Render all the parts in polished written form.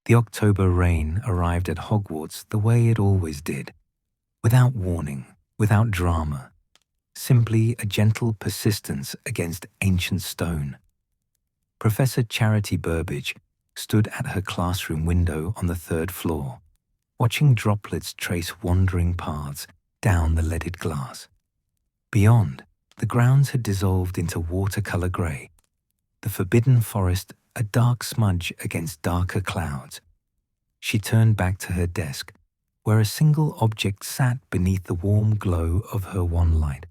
The October rain arrived at Hogwarts the way it always did, without warning, without drama, simply a gentle persistence against ancient stone. Professor Charity Burbage stood at her classroom window on the 3rd floor, watching droplets trace wandering paths down the leaded glass. Beyond, the grounds had dissolved into watercolor grey, the forbidden forest a dark smudge against darker clouds. She turned back to her desk, where a single object sat beneath the warm glow of her wand light,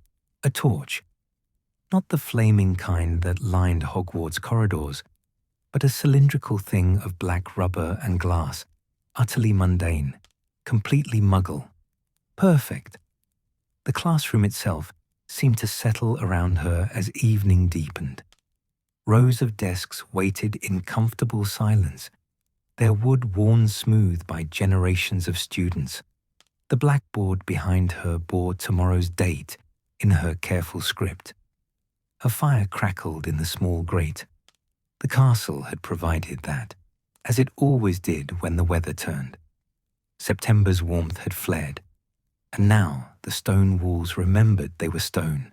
a torch. Not the flaming kind that lined Hogwarts corridors, but a cylindrical thing of black rubber and glass, utterly mundane, completely Muggle. Perfect. The classroom itself seemed to settle around her as evening deepened. Rows of desks waited in comfortable silence, their wood worn smooth by generations of students. The blackboard behind her bore tomorrow's date in her careful script. A fire crackled in the small grate. The castle had provided that, as it always did when the weather turned. September's warmth had fled, and now the stone walls remembered they were stone,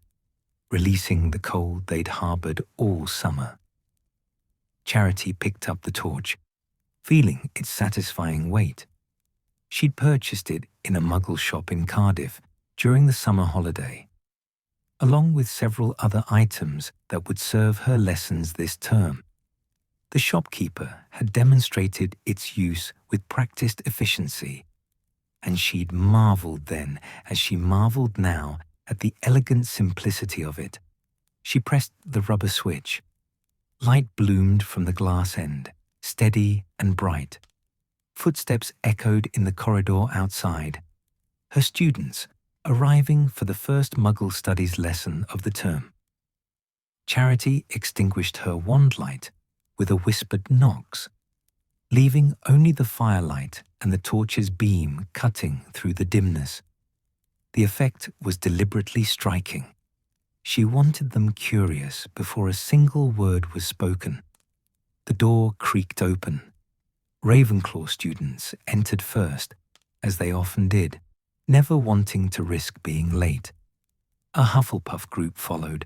releasing the cold they'd harboured all summer. Charity picked up the torch, feeling its satisfying weight. She'd purchased it in a Muggle shop in Cardiff during the summer holiday, along with several other items that would serve her lessons this term. The shopkeeper had demonstrated its use with practiced efficiency, and she'd marvelled then as she marvelled now at the elegant simplicity of it. She pressed the rubber switch. Light bloomed from the glass end, steady and bright. Footsteps echoed in the corridor outside. Her students, arriving for the first Muggle Studies lesson of the term. Charity extinguished her wand light with a whispered knocks, leaving only the firelight and the torch's beam cutting through the dimness. The effect was deliberately striking. She wanted them curious before a single word was spoken. The door creaked open. Ravenclaw students entered first, as they often did, never wanting to risk being late. A Hufflepuff group followed,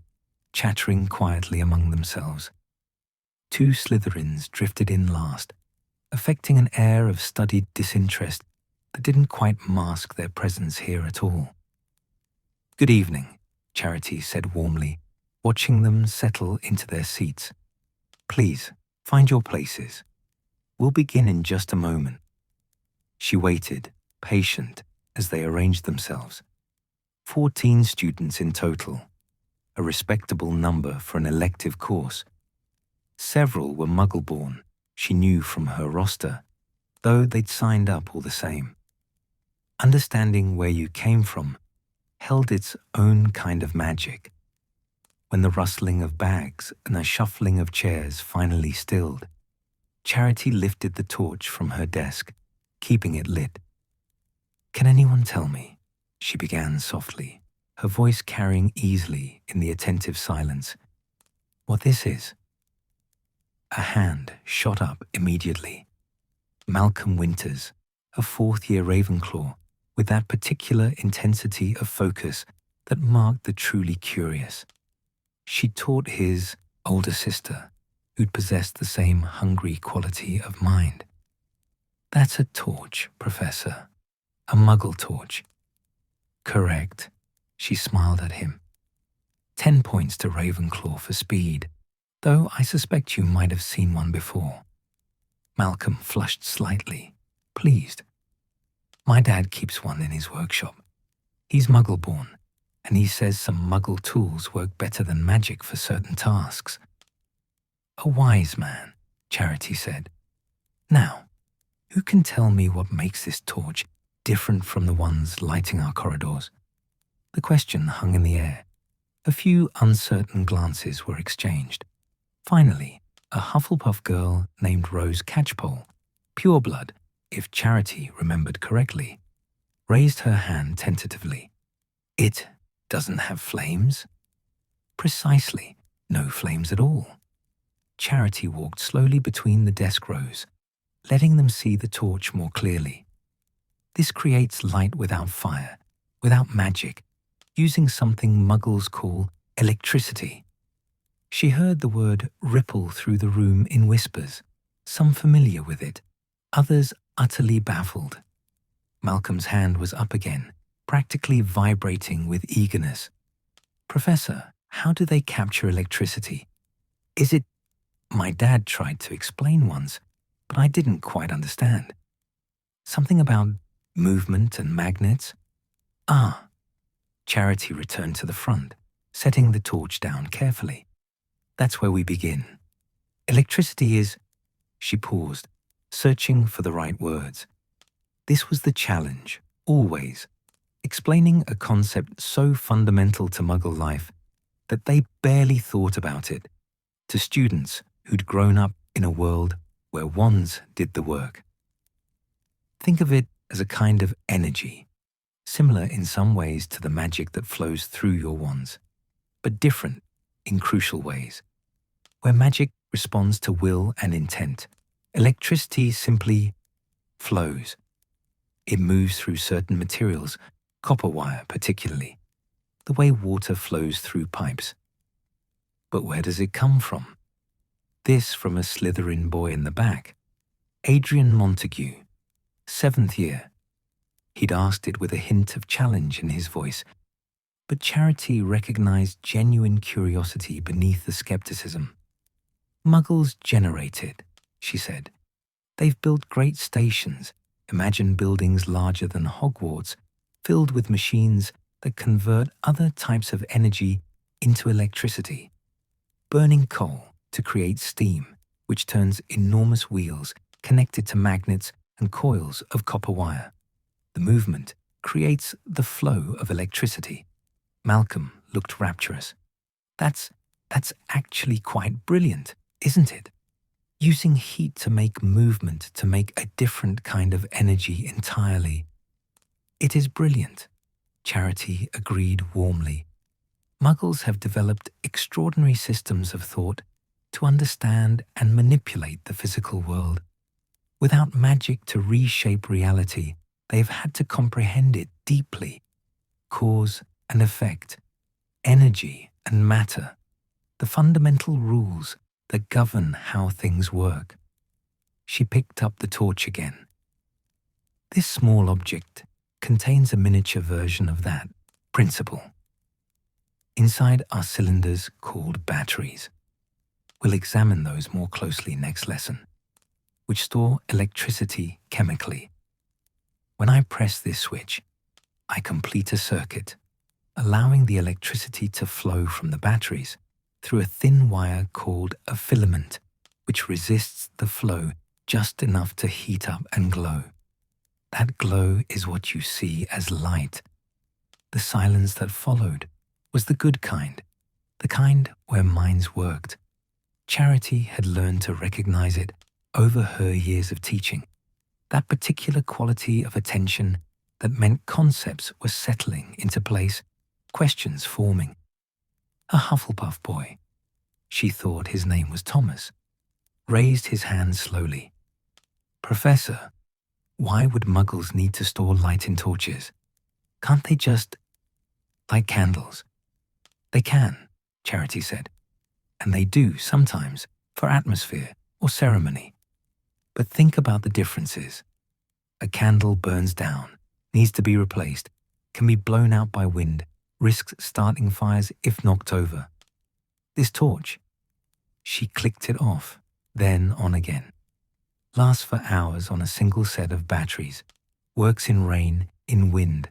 chattering quietly among themselves. 2 Slytherins drifted in last, affecting an air of studied disinterest that didn't quite mask their presence here at all. "Good evening," Charity said warmly, watching them settle into their seats. "Please, find your places. We'll begin in just a moment." She waited, patient, as they arranged themselves. 14 students in total, a respectable number for an elective course. Several were Muggle-born, she knew from her roster, though they'd signed up all the same. Understanding where you came from held its own kind of magic. When the rustling of bags and the shuffling of chairs finally stilled, Charity lifted the torch from her desk, keeping it lit. "Can anyone tell me," she began softly, her voice carrying easily in the attentive silence, "what this is?" A hand shot up immediately. Malcolm Winters, a 4th-year Ravenclaw, with that particular intensity of focus that marked the truly curious. She taught his older sister, who'd possessed the same hungry quality of mind. "That's a torch, Professor. A Muggle torch." "Correct," she smiled at him. 10 points to Ravenclaw for speed, though I suspect you might have seen one before. Malcolm flushed slightly, pleased. "My dad keeps one in his workshop. He's Muggle-born, and he says some Muggle tools work better than magic for certain tasks." "A wise man," Charity said. "Now, who can tell me what makes this torch different from the ones lighting our corridors?" The question hung in the air. A few uncertain glances were exchanged. Finally, a Hufflepuff girl named Rose Catchpole, pureblood, if Charity remembered correctly, raised her hand tentatively. "It doesn't have flames?" "Precisely, no flames at all." Charity walked slowly between the desk rows, letting them see the torch more clearly. This creates light without fire, without magic, using something Muggles call electricity. She heard the word ripple through the room in whispers, some familiar with it, others utterly baffled. Malcolm's hand was up again, practically vibrating with eagerness. "Professor, how do they capture electricity? Is it—" My dad tried to explain once, but I didn't quite understand. "Something about movement and magnets?" "Ah." Charity returned to the front, setting the torch down carefully. "That's where we begin. Electricity is—" She paused, searching for the right words. This was the challenge, always, explaining a concept so fundamental to Muggle life that they barely thought about it, to students who'd grown up in a world where wands did the work. Think of it as a kind of energy, similar in some ways to the magic that flows through your wands, but different in crucial ways. Where magic responds to will and intent, electricity simply flows. It moves through certain materials, copper wire particularly, the way water flows through pipes. But where does it come from? This from a Slytherin boy in the back, Adrian Montague, 7th year. He'd asked it with a hint of challenge in his voice, but Charity recognized genuine curiosity beneath the skepticism. "Muggles generate it," she said. "They've built great stations. Imagine buildings larger than Hogwarts, filled with machines that convert other types of energy into electricity. Burning coal to create steam, which turns enormous wheels connected to magnets and coils of copper wire. The movement creates the flow of electricity." Malcolm looked rapturous. That's actually quite brilliant, isn't it? Using heat to make movement, to make a different kind of energy entirely. "It is brilliant," Charity agreed warmly. "Muggles have developed extraordinary systems of thought to understand and manipulate the physical world. Without magic to reshape reality, they have had to comprehend it deeply. Cause and effect, energy and matter, the fundamental rules that govern how things work." She picked up the torch again. "This small object contains a miniature version of that principle. Inside are cylinders called batteries. We'll examine those more closely next lesson, which store electricity chemically. When I press this switch, I complete a circuit, allowing the electricity to flow from the batteries through a thin wire called a filament, which resists the flow just enough to heat up and glow. That glow is what you see as light. The silence that followed was the good kind, the kind where minds worked. Charity had learned to recognize it over her years of teaching, that particular quality of attention that meant concepts were settling into place, questions forming. A Hufflepuff boy, she thought his name was Thomas, raised his hand slowly. "Professor, why would Muggles need to store light in torches? Can't they just light candles?" "They can," Charity said, "and they do sometimes for atmosphere or ceremony. But think about the differences. A candle burns down, needs to be replaced, can be blown out by wind, risks starting fires if knocked over. This torch," she clicked it off, then on again, "lasts for hours on a single set of batteries, works in rain, in wind,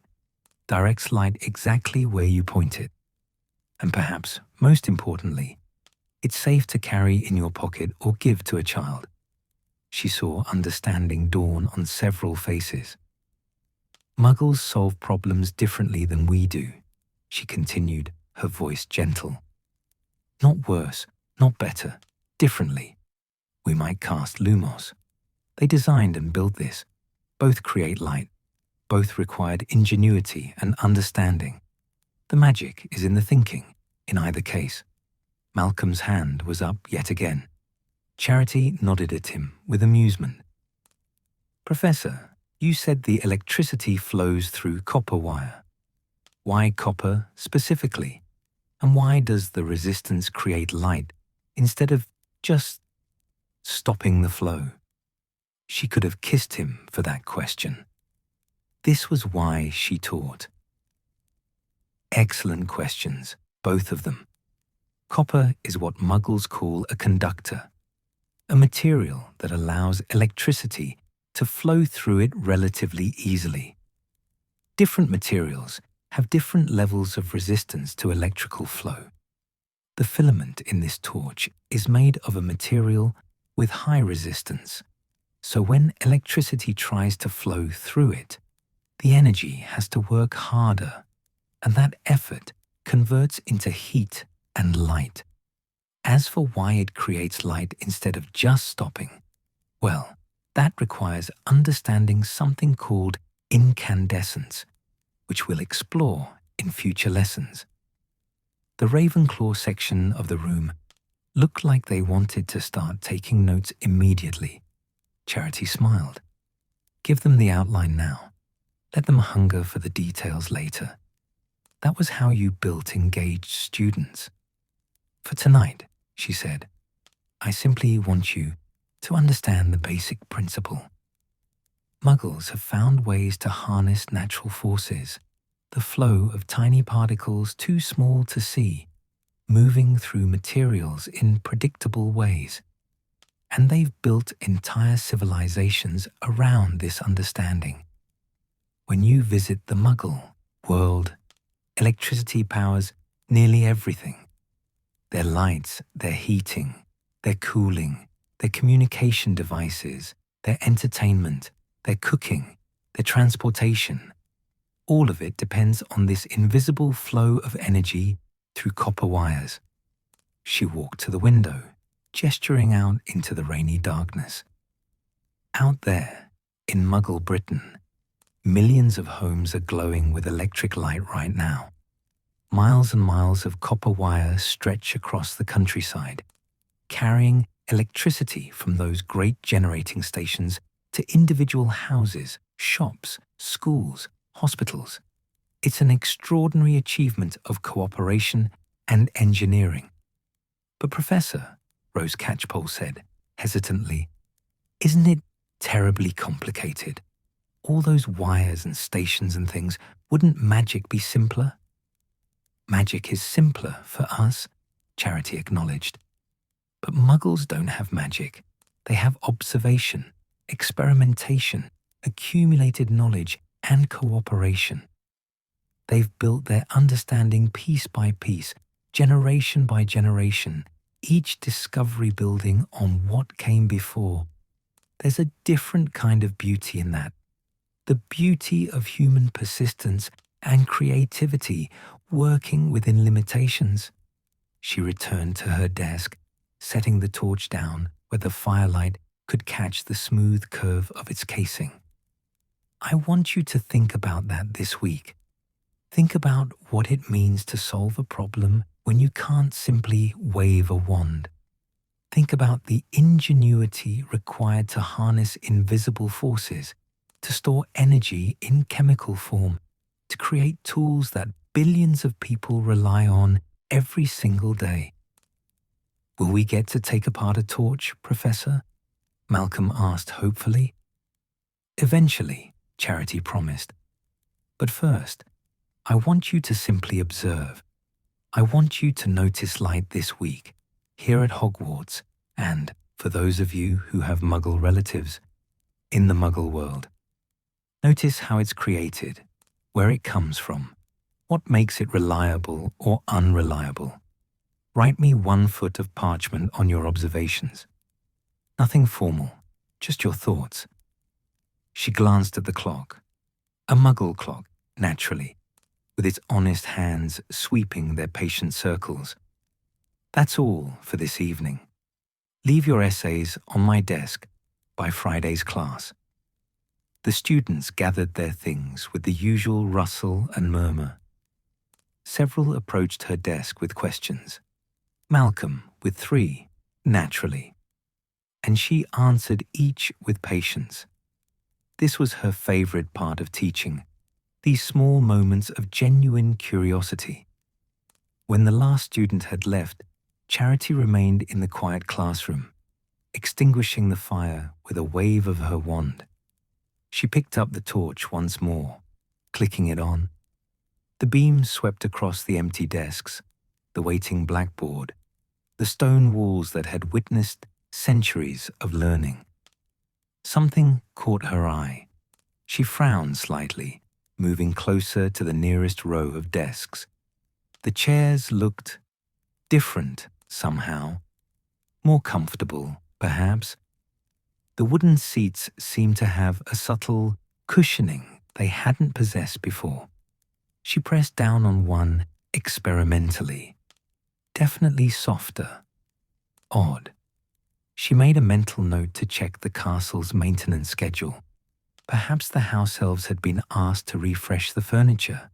directs light exactly where you point it. And perhaps, most importantly, it's safe to carry in your pocket or give to a child." She saw understanding dawn on several faces. "Muggles solve problems differently than we do," she continued, her voice gentle. "Not worse, not better, differently. We might cast Lumos. They designed and built this. Both create light. Both required ingenuity and understanding. The magic is in the thinking, in either case." Malcolm's hand was up yet again. Charity nodded at him with amusement. Professor, you said the electricity flows through copper wire. Why copper specifically? And why does the resistance create light instead of just stopping the flow? She could have kissed him for that question. This was why she taught. Excellent questions, both of them. Copper is what Muggles call a conductor, a material that allows electricity to flow through it relatively easily. Different materials have different levels of resistance to electrical flow. The filament in this torch is made of a material with high resistance, so when electricity tries to flow through it, the energy has to work harder, and that effort converts into heat and light. As for why it creates light instead of just stopping, well, that requires understanding something called incandescence, which we'll explore in future lessons. The Ravenclaw section of the room looked like they wanted to start taking notes immediately. Charity smiled. Give them the outline now. Let them hunger for the details later. That was how you built engaged students. For tonight, she said, I simply want you to understand the basic principle. Muggles have found ways to harness natural forces, the flow of tiny particles too small to see, moving through materials in predictable ways. And they've built entire civilizations around this understanding. When you visit the Muggle world, electricity powers nearly everything. Their lights, their heating, their cooling, their communication devices, their entertainment, their cooking, their transportation. All of it depends on this invisible flow of energy through copper wires. She walked to the window, gesturing out into the rainy darkness. Out there, in Muggle Britain, millions of homes are glowing with electric light right now. Miles and miles of copper wire stretch across the countryside, carrying electricity from those great generating stations to individual houses, shops, schools, hospitals. It's an extraordinary achievement of cooperation and engineering. But Professor, Rose Catchpole said, hesitantly, isn't it terribly complicated? All those wires and stations and things, wouldn't magic be simpler? Magic is simpler for us, Charity acknowledged. But Muggles don't have magic. They have observation, experimentation, accumulated knowledge, and cooperation. They've built their understanding piece by piece, generation by generation, each discovery building on what came before. There's a different kind of beauty in that. The beauty of human persistence and creativity working within limitations. She returned to her desk, setting the torch down where the firelight could catch the smooth curve of its casing. I want you to think about that this week. Think about what it means to solve a problem when you can't simply wave a wand. Think about the ingenuity required to harness invisible forces, to store energy in chemical form, to create tools that billions of people rely on every single day. Will we get to take apart a torch, Professor? Malcolm asked hopefully. Eventually, Charity promised. But first, I want you to simply observe. I want you to notice light this week, here at Hogwarts, and, for those of you who have Muggle relatives, in the Muggle world. Notice how it's created, where it comes from, what makes it reliable or unreliable. Write me 1 foot of parchment on your observations. Nothing formal, just your thoughts. She glanced at the clock. A Muggle clock, naturally, with its honest hands sweeping their patient circles. That's all for this evening. Leave your essays on my desk by Friday's class. The students gathered their things with the usual rustle and murmur. Several approached her desk with questions. Malcolm with 3, naturally. And she answered each with patience. This was her favorite part of teaching, these small moments of genuine curiosity. When the last student had left, Charity remained in the quiet classroom, extinguishing the fire with a wave of her wand. She picked up the torch once more, clicking it on. The beam swept across the empty desks, the waiting blackboard, the stone walls that had witnessed centuries of learning. Something caught her eye. She frowned slightly, moving closer to the nearest row of desks. The chairs looked different somehow, more comfortable, perhaps. The wooden seats seemed to have a subtle cushioning they hadn't possessed before. She pressed down on one experimentally. Definitely softer. Odd. She made a mental note to check the castle's maintenance schedule. Perhaps the house elves had been asked to refresh the furniture,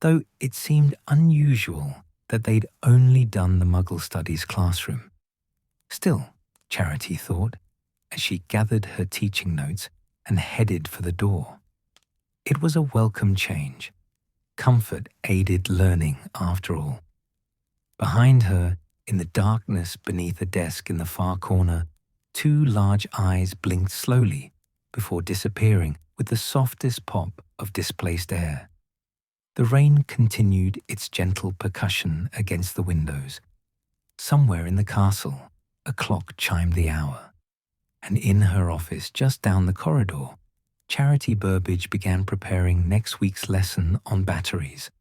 though it seemed unusual that they'd only done the Muggle Studies classroom. Still, Charity thought, as she gathered her teaching notes and headed for the door. It was a welcome change. Comfort aided learning, after all. Behind her, in the darkness beneath a desk in the far corner, two large eyes blinked slowly before disappearing with the softest pop of displaced air. The rain continued its gentle percussion against the windows. Somewhere in the castle, a clock chimed the hour. And in her office just down the corridor, Charity Burbage began preparing next week's lesson on batteries,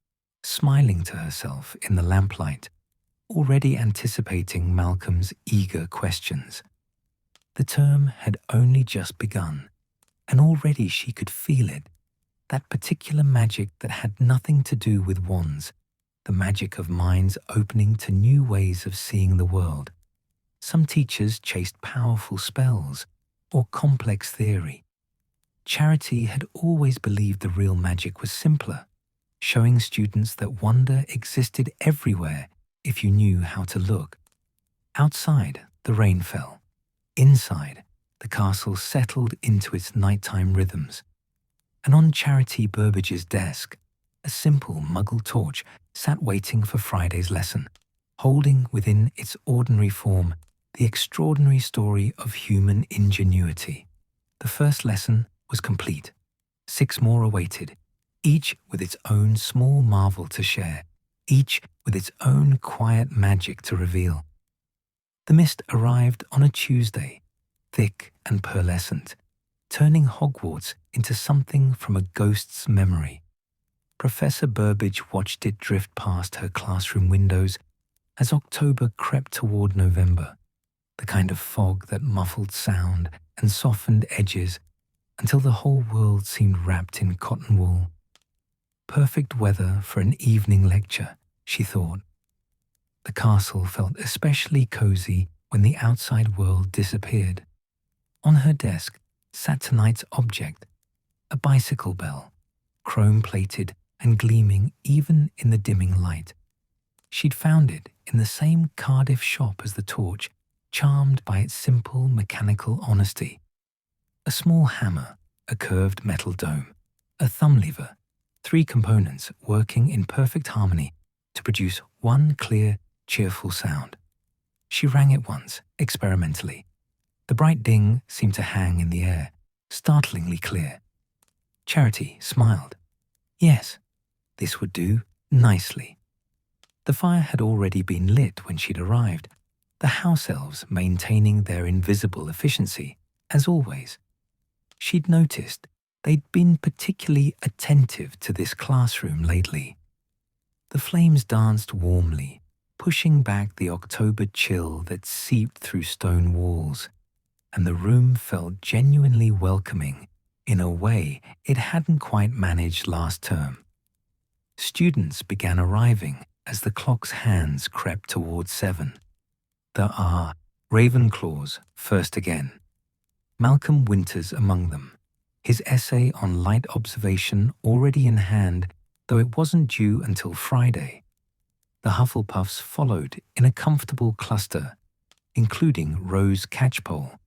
smiling to herself in the lamplight, already anticipating Malcolm's eager questions. The term had only just begun, and already she could feel it, that particular magic that had nothing to do with wands, the magic of minds opening to new ways of seeing the world. Some teachers chased powerful spells or complex theory. Charity had always believed the real magic was simpler, showing students that wonder existed everywhere if you knew how to look. Outside, the rain fell. Inside, the castle settled into its nighttime rhythms. And on Charity Burbage's desk, a simple Muggle torch sat waiting for Friday's lesson, holding within its ordinary form the extraordinary story of human ingenuity. The first lesson was complete. 6 more awaited, each with its own small marvel to share, each with its own quiet magic to reveal. The mist arrived on a Tuesday, thick and pearlescent, turning Hogwarts into something from a ghost's memory. Professor Burbage watched it drift past her classroom windows as October crept toward November, the kind of fog that muffled sound and softened edges until the whole world seemed wrapped in cotton wool. Perfect weather for an evening lecture, she thought. The castle felt especially cozy when the outside world disappeared. On her desk sat tonight's object, a bicycle bell, chrome-plated and gleaming even in the dimming light. She'd found it in the same Cardiff shop as the torch, charmed by its simple mechanical honesty. A small hammer, a curved metal dome, a thumb lever, 3 components working in perfect harmony to produce one clear, cheerful sound. She rang it once, experimentally. The bright ding seemed to hang in the air, startlingly clear. Charity smiled. Yes, this would do nicely. The fire had already been lit when she'd arrived, the house elves maintaining their invisible efficiency, as always. She'd noticed they'd been particularly attentive to this classroom lately. The flames danced warmly, pushing back the October chill that seeped through stone walls, and the room felt genuinely welcoming in a way it hadn't quite managed last term. Students began arriving as the clock's hands crept towards 7. The Ravenclaws first again. Malcolm Winters among them, his essay on light observation already in hand, though it wasn't due until Friday. The Hufflepuffs followed in a comfortable cluster, including Rose Catchpole,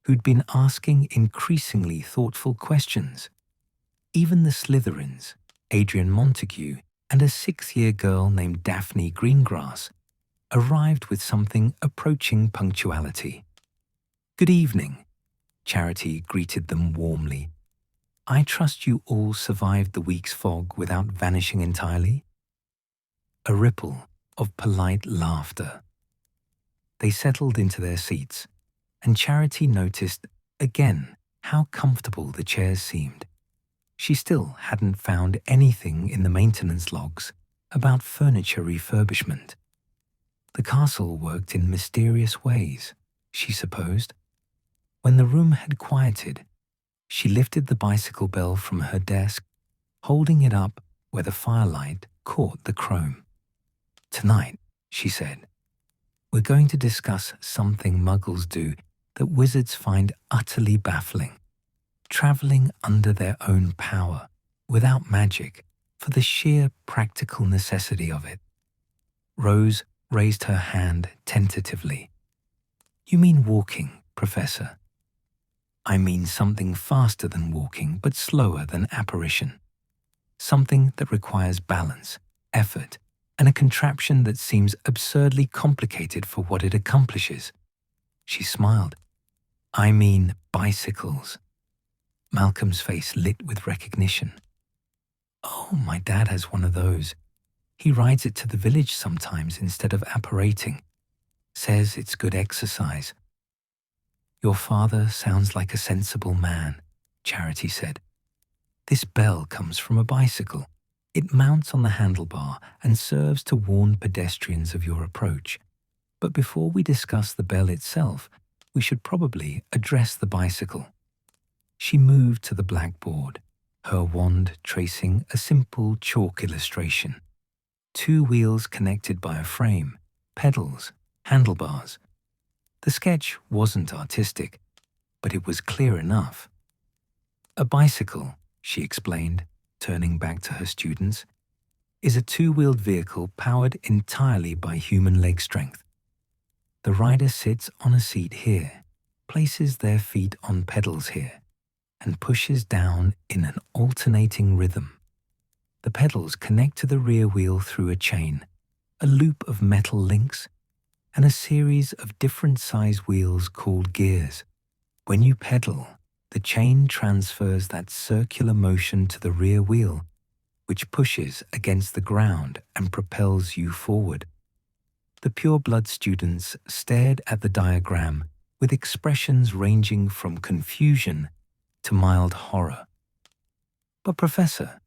who'd been asking increasingly thoughtful questions. Even the Slytherins, Adrian Montague, and a 6-year girl named Daphne Greengrass, arrived with something approaching punctuality. "Good evening," Charity greeted them warmly. "I trust you all survived the week's fog without vanishing entirely?" A ripple of polite laughter. They settled into their seats, and Charity noticed again how comfortable the chairs seemed. She still hadn't found anything in the maintenance logs about furniture refurbishment. The castle worked in mysterious ways, she supposed. When the room had quieted, she lifted the bicycle bell from her desk, holding it up where the firelight caught the chrome. "Tonight," she said, "we're going to discuss something Muggles do that wizards find utterly baffling. Traveling under their own power, without magic, for the sheer practical necessity of it." Rose raised her hand tentatively. "You mean walking, Professor?" "I mean something faster than walking, but slower than apparition. Something that requires balance, effort, and a contraption that seems absurdly complicated for what it accomplishes." She smiled. "I mean bicycles." Malcolm's face lit with recognition. "Oh, my dad has one of those. He rides it to the village sometimes instead of apparating. Says it's good exercise." "Your father sounds like a sensible man," Charity said. "This bell comes from a bicycle. It mounts on the handlebar and serves to warn pedestrians of your approach. But before we discuss the bell itself, we should probably address the bicycle." She moved to the blackboard, her wand tracing a simple chalk illustration. 2 wheels connected by a frame, pedals, handlebars. The sketch wasn't artistic, but it was clear enough. "A bicycle," she explained, turning back to her students, "is a 2-wheeled vehicle powered entirely by human leg strength. The rider sits on a seat here, places their feet on pedals here, and pushes down in an alternating rhythm. The pedals connect to the rear wheel through a chain, a loop of metal links, and a series of different size wheels called gears. When you pedal, the chain transfers that circular motion to the rear wheel, which pushes against the ground and propels you forward." The pureblood students stared at the diagram with expressions ranging from confusion to mild horror. "But Professor,"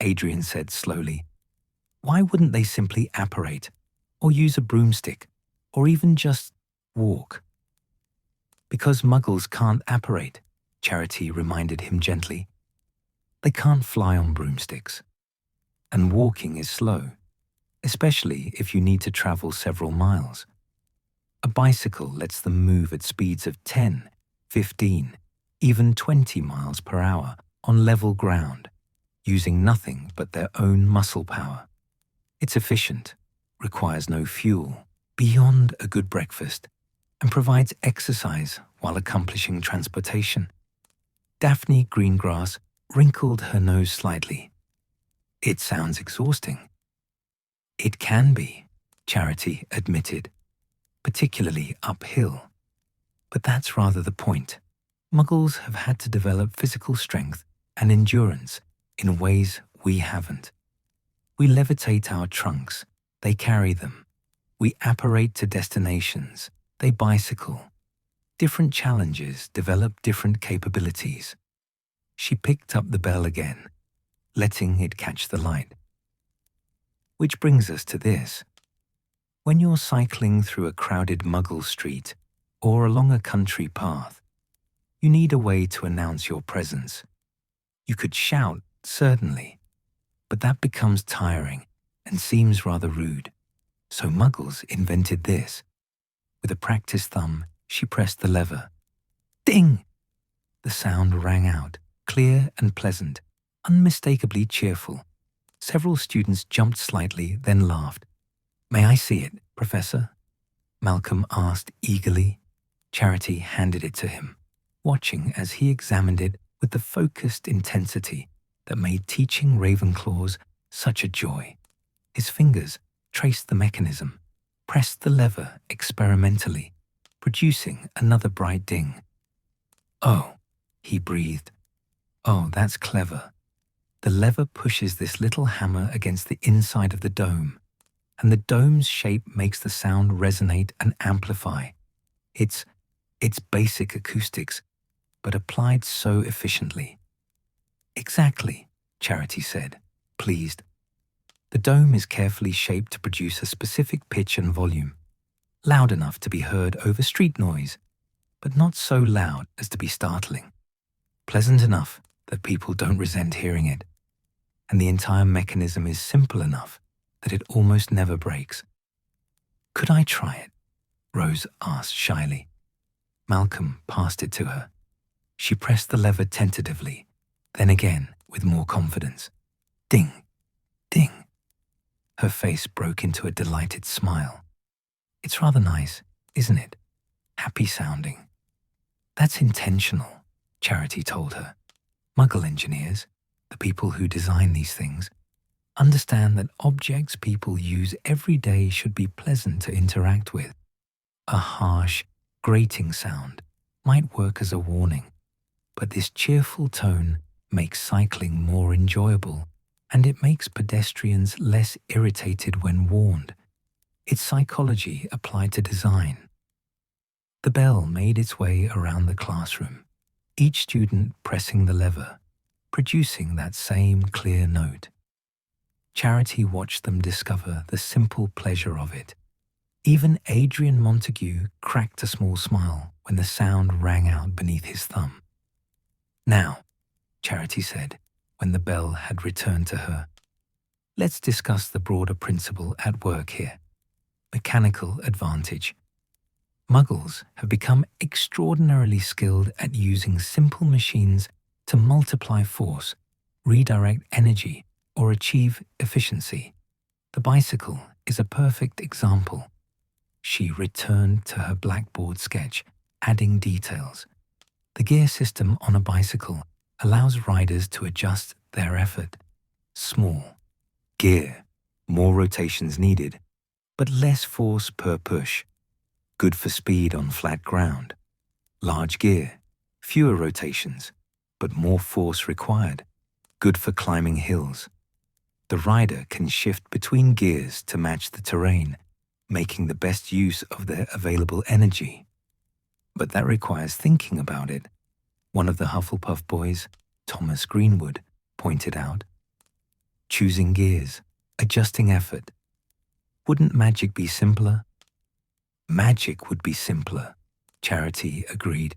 Adrian said slowly, "why wouldn't they simply apparate, or use a broomstick, or even just walk?" "Because Muggles can't apparate," Charity reminded him gently. "They can't fly on broomsticks. And walking is slow, especially if you need to travel several miles. A bicycle lets them move at speeds of 10, 15, even 20 miles per hour on level ground, using nothing but their own muscle power. It's efficient, requires no fuel, beyond a good breakfast, and provides exercise while accomplishing transportation." Daphne Greengrass wrinkled her nose slightly. "It sounds exhausting." "It can be," Charity admitted, "particularly uphill. But that's rather the point. Muggles have had to develop physical strength and endurance in ways we haven't. We levitate our trunks, they carry them. We apparate to destinations, they bicycle. Different challenges develop different capabilities." She picked up the bell again, letting it catch the light. "Which brings us to this. When you're cycling through a crowded Muggle street or along a country path, you need a way to announce your presence. You could shout, certainly, but that becomes tiring and seems rather rude. So Muggles invented this." With a practiced thumb, she pressed the lever. Ding! The sound rang out, clear and pleasant, unmistakably cheerful. Several students jumped slightly, then laughed. "May I see it, Professor?" Malcolm asked eagerly. Charity handed it to him. watching as he examined it with the focused intensity that made teaching Ravenclaws such a joy. His fingers traced the mechanism, pressed the lever experimentally, producing another bright ding. "Oh," he breathed. "Oh, that's clever." The lever pushes this little hammer against the inside of the dome, and the dome's shape makes the sound resonate and amplify. It's basic acoustics, but applied so efficiently. "Exactly," Charity said, pleased. The dome is carefully shaped to produce a specific pitch and volume, loud enough to be heard over street noise, but not so loud as to be startling, pleasant enough that people don't resent hearing it, and the entire mechanism is simple enough that it almost never breaks. "Could I try it?" Rose asked shyly. Malcolm passed it to her. She pressed the lever tentatively, then again with more confidence. Ding! Ding! Her face broke into a delighted smile. "It's rather nice, isn't it? Happy sounding." "That's intentional," Charity told her. "Muggle engineers, the people who design these things, understand that objects people use every day should be pleasant to interact with. A harsh, grating sound might work as a warning, but this cheerful tone makes cycling more enjoyable, and it makes pedestrians less irritated when warned. It's psychology applied to design." The bell made its way around the classroom, each student pressing the lever, producing that same clear note. Charity watched them discover the simple pleasure of it. Even Adrian Montague cracked a small smile when the sound rang out beneath his thumb. "Now," Charity said, when the bell had returned to her, "let's discuss the broader principle at work here. Mechanical advantage. Muggles have become extraordinarily skilled at using simple machines to multiply force, redirect energy, or achieve efficiency. The bicycle is a perfect example." She returned to her blackboard sketch, adding details. The gear system on a bicycle allows riders to adjust their effort. Small gear, more rotations needed, but less force per push. Good for speed on flat ground. Large gear, fewer rotations, but more force required. Good for climbing hills. The rider can shift between gears to match the terrain, making the best use of their available energy. But that requires thinking about it, one of the Hufflepuff boys, Thomas Greenwood, pointed out. Choosing gears, adjusting effort. Wouldn't magic be simpler? Magic would be simpler, Charity agreed.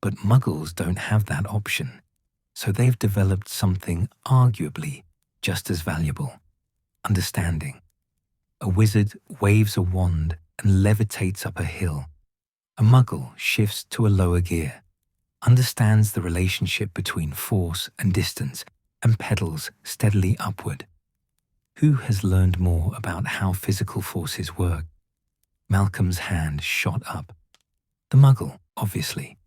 But Muggles don't have that option, so they've developed something arguably just as valuable: understanding. A wizard waves a wand and levitates up a hill. A Muggle shifts to a lower gear, understands the relationship between force and distance, and pedals steadily upward. Who has learned more about how physical forces work? Malcolm's hand shot up. The Muggle, obviously.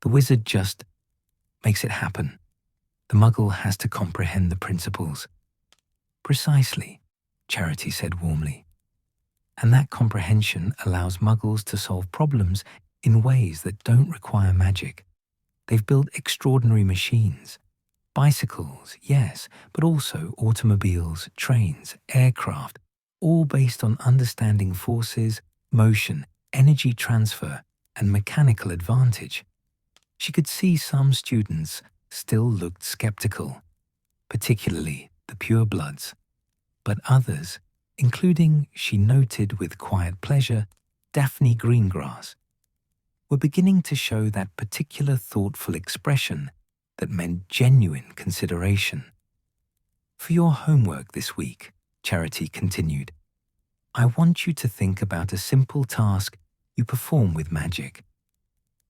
The wizard just makes it happen. The Muggle has to comprehend the principles. Precisely, Charity said warmly. And that comprehension allows Muggles to solve problems in ways that don't require magic. They've built extraordinary machines. Bicycles, yes, but also automobiles, trains, aircraft, all based on understanding forces, motion, energy transfer, and mechanical advantage. She could see some students still looked skeptical, particularly the purebloods, but others, including, she noted with quiet pleasure, Daphne Greengrass, were beginning to show that particular thoughtful expression that meant genuine consideration. For your homework this week, Charity continued, I want you to think about a simple task you perform with magic.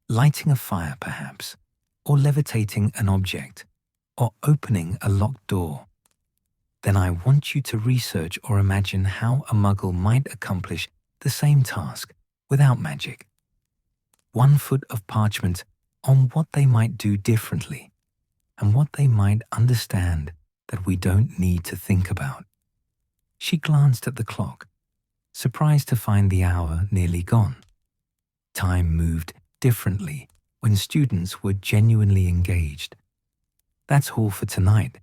Lighting a fire, perhaps, or levitating an object, or opening a locked door. Then I want you to research or imagine how a Muggle might accomplish the same task without magic. 1 foot of parchment on what they might do differently and what they might understand that we don't need to think about. She glanced at the clock, surprised to find the hour nearly gone. Time moved differently when students were genuinely engaged. That's all for tonight.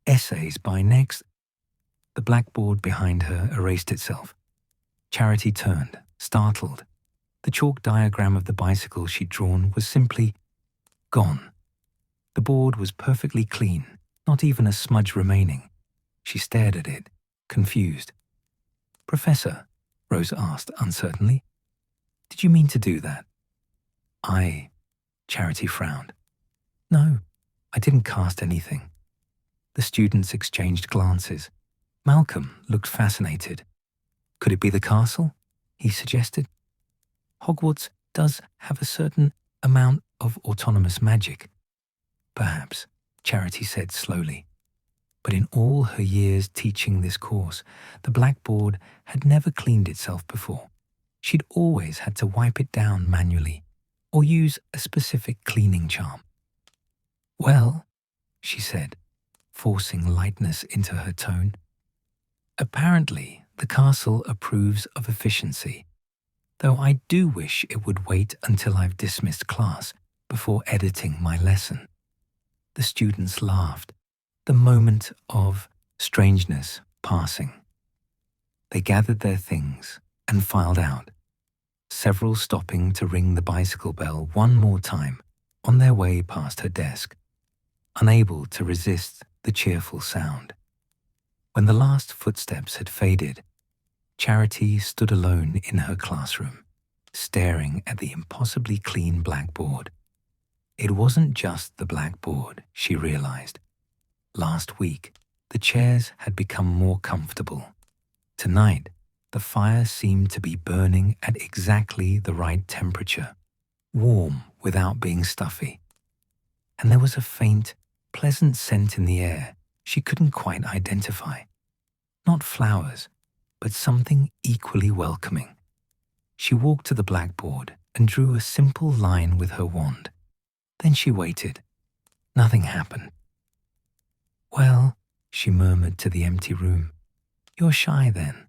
Essays by next. The blackboard behind her erased itself. Charity turned, startled. The chalk diagram of the bicycle she'd drawn was simply gone. The board was perfectly clean, not even a smudge remaining. She stared at it, confused. "Professor," Rose asked uncertainly, "did you mean to do that?" Charity frowned. "No, I didn't cast anything." The students exchanged glances. Malcolm looked fascinated. "Could it be the castle?" he suggested. "Hogwarts does have a certain amount of autonomous magic." "Perhaps," Charity said slowly. But in all her years teaching this course, the blackboard had never cleaned itself before. She'd always had to wipe it down manually or use a specific cleaning charm. "Well," she said, forcing lightness into her tone, "apparently the castle approves of efficiency, though I do wish it would wait until I've dismissed class before editing my lesson." The students laughed, the moment of strangeness passing. They gathered their things and filed out, several stopping to ring the bicycle bell one more time on their way past her desk, unable to resist the cheerful sound. When the last footsteps had faded, Charity stood alone in her classroom, staring at the impossibly clean blackboard. It wasn't just the blackboard, she realized. Last week, the chairs had become more comfortable. Tonight, the fire seemed to be burning at exactly the right temperature, warm without being stuffy. And there was a faint, pleasant scent in the air she couldn't quite identify. Not flowers, but something equally welcoming. She walked to the blackboard and drew a simple line with her wand. Then she waited. Nothing happened. "Well," she murmured to the empty room, "you're shy then."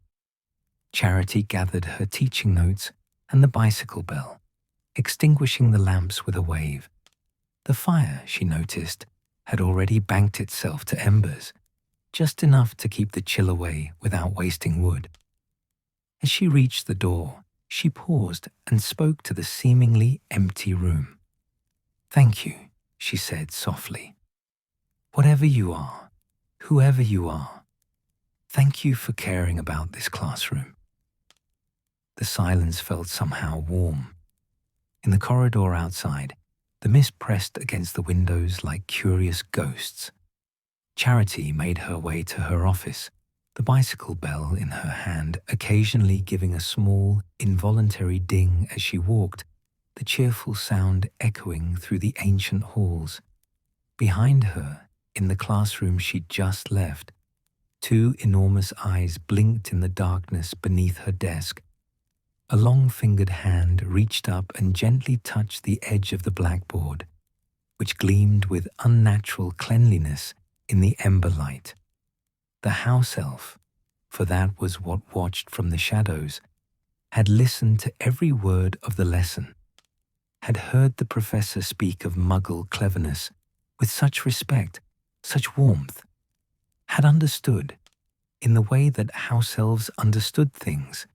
Charity gathered her teaching notes and the bicycle bell, extinguishing the lamps with a wave. The fire, she noticed, had already banked itself to embers, just enough to keep the chill away without wasting wood. As she reached the door, she paused and spoke to the seemingly empty room. "Thank you," she said softly. "Whatever you are, whoever you are, thank you for caring about this classroom." The silence felt somehow warm. In the corridor outside, the mist pressed against the windows like curious ghosts. Charity made her way to her office, the bicycle bell in her hand occasionally giving a small, involuntary ding as she walked, the cheerful sound echoing through the ancient halls. Behind her, in the classroom she'd just left, two enormous eyes blinked in the darkness beneath her desk. A long-fingered hand reached up and gently touched the edge of the blackboard, which gleamed with unnatural cleanliness in the ember light. The house elf, for that was what watched from the shadows, had listened to every word of the lesson, had heard the professor speak of Muggle cleverness with such respect, such warmth, had understood, in the way that house elves understood things,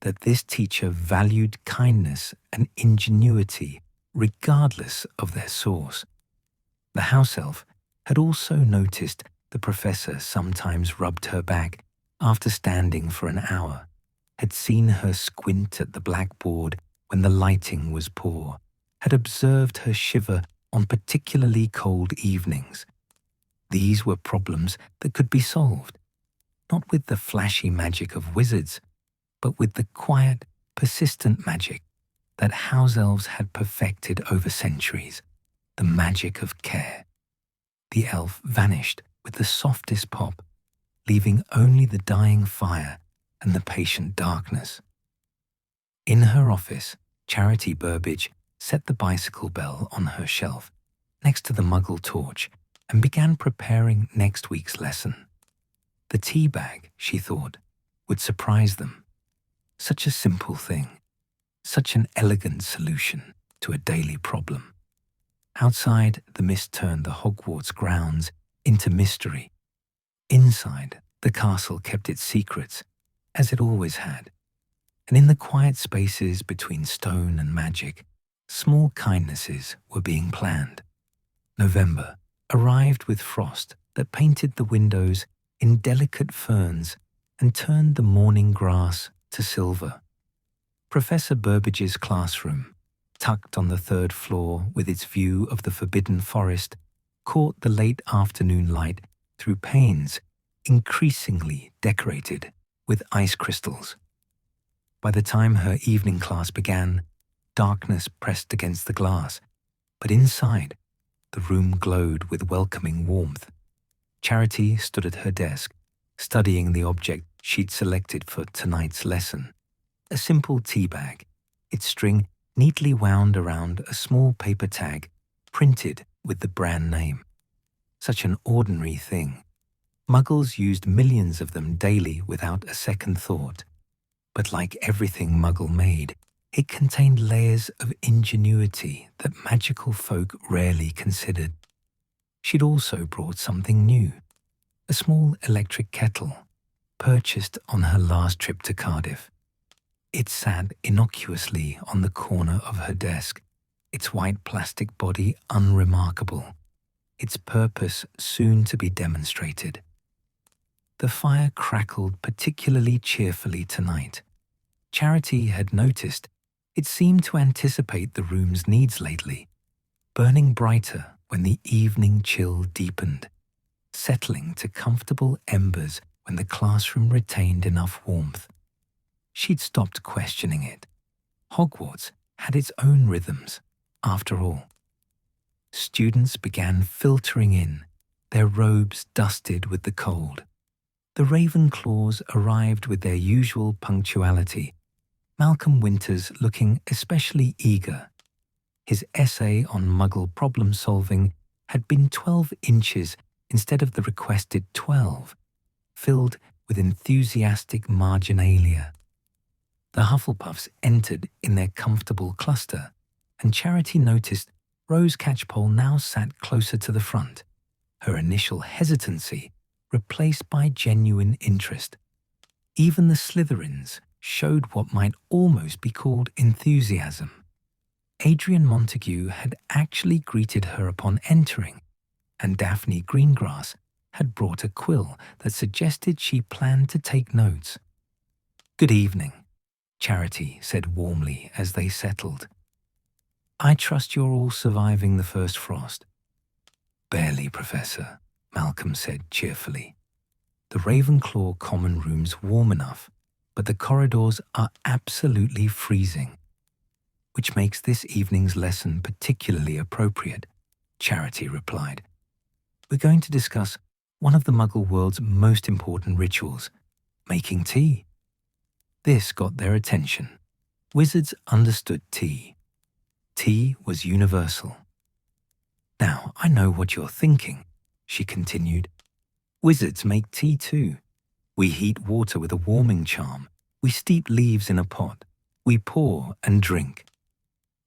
that this teacher valued kindness and ingenuity regardless of their source. The house elf had also noticed the professor sometimes rubbed her back after standing for an hour, had seen her squint at the blackboard when the lighting was poor, had observed her shiver on particularly cold evenings. These were problems that could be solved, not with the flashy magic of wizards, but with the quiet, persistent magic that house elves had perfected over centuries, the magic of care. The elf vanished with the softest pop, leaving only the dying fire and the patient darkness. In her office, Charity Burbage set the bicycle bell on her shelf next to the Muggle torch and began preparing next week's lesson. The tea bag, she thought, would surprise them. Such a simple thing, such an elegant solution to a daily problem. Outside, the mist turned the Hogwarts grounds into mystery. Inside, the castle kept its secrets, as it always had. And in the quiet spaces between stone and magic, small kindnesses were being planned. November arrived with frost that painted the windows in delicate ferns and turned the morning grass to silver. Professor Burbage's classroom, tucked on the third floor with its view of the forbidden forest, caught the late afternoon light through panes increasingly decorated with ice crystals. By the time her evening class began, darkness pressed against the glass, but inside, the room glowed with welcoming warmth. Charity stood at her desk, studying the object she'd selected for tonight's lesson. A simple tea bag, its string neatly wound around a small paper tag printed with the brand name. Such an ordinary thing. Muggles used millions of them daily without a second thought. But like everything Muggle made, it contained layers of ingenuity that magical folk rarely considered. She'd also brought something new, a small electric kettle, purchased on her last trip to Cardiff. It sat innocuously on the corner of her desk, its white plastic body unremarkable, its purpose soon to be demonstrated. The fire crackled particularly cheerfully tonight. Charity had noticed it seemed to anticipate the room's needs lately, burning brighter when the evening chill deepened, settling to comfortable embers when the classroom retained enough warmth. She'd stopped questioning it. Hogwarts had its own rhythms, after all. Students began filtering in, their robes dusted with the cold. The Ravenclaws arrived with their usual punctuality, Malcolm Winters looking especially eager. His essay on Muggle problem-solving had been 12 inches instead of the requested 12, filled with enthusiastic marginalia. The Hufflepuffs entered in their comfortable cluster, and Charity noticed Rose Catchpole now sat closer to the front, her initial hesitancy replaced by genuine interest. Even the Slytherins showed what might almost be called enthusiasm. Adrian Montague had actually greeted her upon entering, and Daphne Greengrass had brought a quill that suggested she planned to take notes. "Good evening," Charity said warmly as they settled. "I trust you're all surviving the first frost." "Barely, Professor," Malcolm said cheerfully. "The Ravenclaw common room's warm enough, but the corridors are absolutely freezing." "Which makes this evening's lesson particularly appropriate," Charity replied. "We're going to discuss one of the Muggle world's most important rituals, making tea." This got their attention. Wizards understood tea. Tea was universal. "Now, I know what you're thinking," she continued. "Wizards make tea too. We heat water with a warming charm. We steep leaves in a pot. We pour and drink.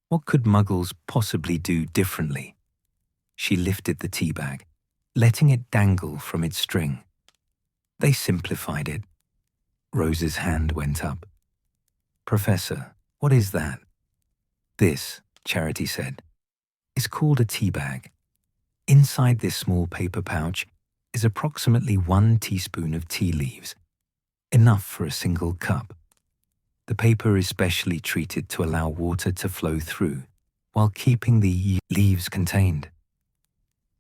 What could Muggles possibly do differently?" She lifted the tea bag, letting it dangle from its string. "They simplified it." Rose's hand went up. "Professor, what is that?" "This," Charity said, "is called a tea bag. Inside this small paper pouch is approximately 1 teaspoon of tea leaves, enough for a single cup. The paper is specially treated to allow water to flow through while keeping the leaves contained.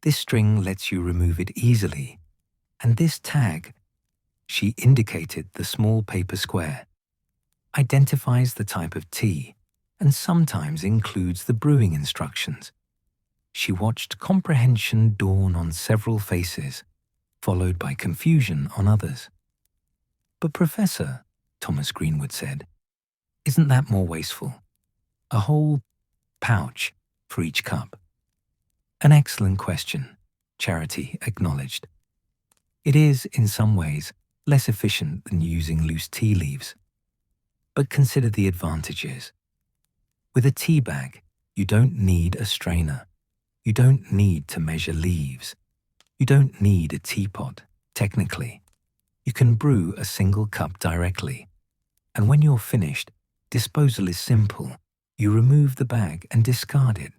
This string lets you remove it easily, and this tag," she indicated the small paper square, "identifies the type of tea and sometimes includes the brewing instructions." She watched comprehension dawn on several faces, followed by confusion on others. "But Professor," Thomas Greenwood said, "isn't that more wasteful? A whole pouch for each cup? An excellent question, Charity acknowledged. It is, in some ways, less efficient than using loose tea leaves. But consider the advantages. With a tea bag, you don't need a strainer. You don't need to measure leaves. You don't need a teapot, technically. You can brew a single cup directly. And when you're finished, disposal is simple. You remove the bag and discard it.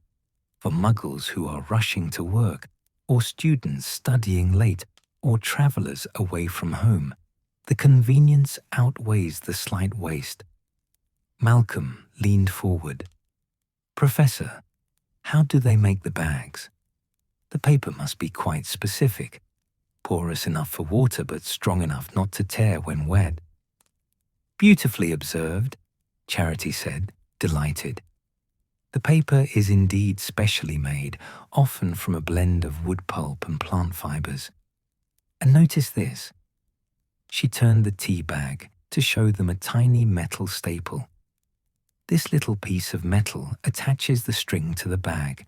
For muggles who are rushing to work, or students studying late, or travelers away from home, the convenience outweighs the slight waste. Malcolm leaned forward. Professor, how do they make the bags? The paper must be quite specific, porous enough for water but strong enough not to tear when wet. Beautifully observed, Charity said, delighted. The paper is indeed specially made, often from a blend of wood pulp and plant fibers. And notice this. She turned the tea bag to show them a tiny metal staple. This little piece of metal attaches the string to the bag.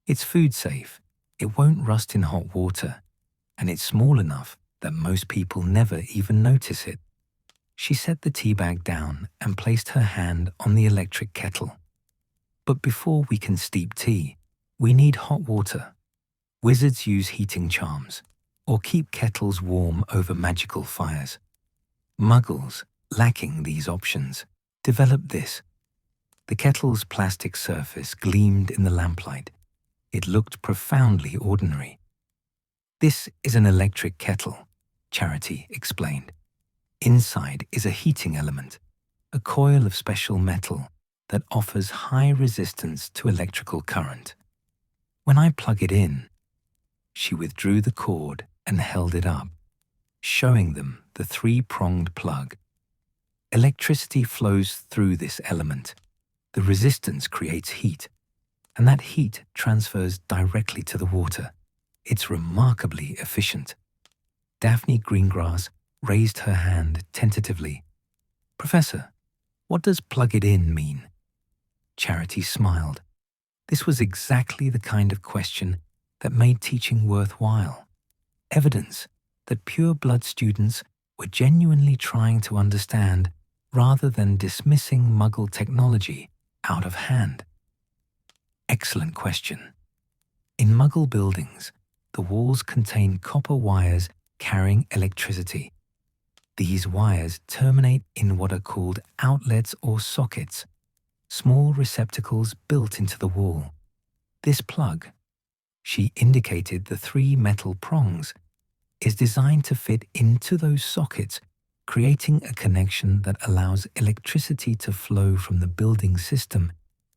It's food safe, it won't rust in hot water, and it's small enough that most people never even notice it. She set the tea bag down and placed her hand on the electric kettle. But before we can steep tea, we need hot water. Wizards use heating charms, or keep kettles warm over magical fires. Muggles, lacking these options, developed this. The kettle's plastic surface gleamed in the lamplight. It looked profoundly ordinary. This is an electric kettle, Charity explained. Inside is a heating element, a coil of special metal that offers high resistance to electrical current. When I plug it in, she withdrew the cord and held it up, showing them the three-pronged plug. Electricity flows through this element. The resistance creates heat, and that heat transfers directly to the water. It's remarkably efficient. Daphne Greengrass raised her hand tentatively. Professor, what does plug it in mean? Charity smiled. This was exactly the kind of question that made teaching worthwhile. Evidence that pure-blood students were genuinely trying to understand rather than dismissing Muggle technology out of hand. Excellent question. In Muggle buildings, the walls contain copper wires carrying electricity. These wires terminate in what are called outlets or sockets, small receptacles built into the wall. This plug, she indicated the three metal prongs, is designed to fit into those sockets, creating a connection that allows electricity to flow from the building system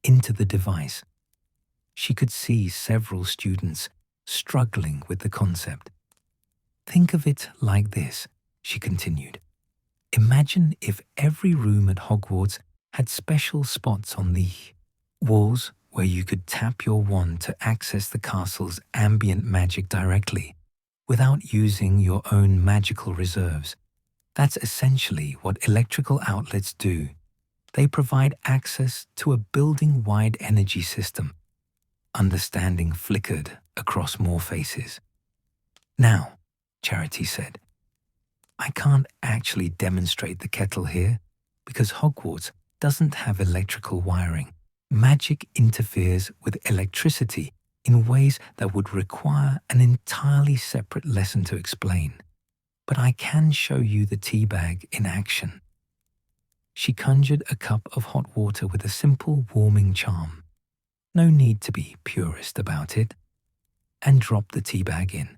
into the device. She could see several students struggling with the concept. Think of it like this, she continued. Imagine if every room at Hogwarts had special spots on the walls where you could tap your wand to access the castle's ambient magic directly, without using your own magical reserves. That's essentially what electrical outlets do. They provide access to a building-wide energy system. Understanding flickered across more faces. Now, Charity said, I can't actually demonstrate the kettle here because Hogwarts doesn't have electrical wiring. Magic interferes with electricity in ways that would require an entirely separate lesson to explain. But I can show you the tea bag in action. She conjured a cup of hot water with a simple warming charm. No need to be purist about it. And dropped the tea bag in.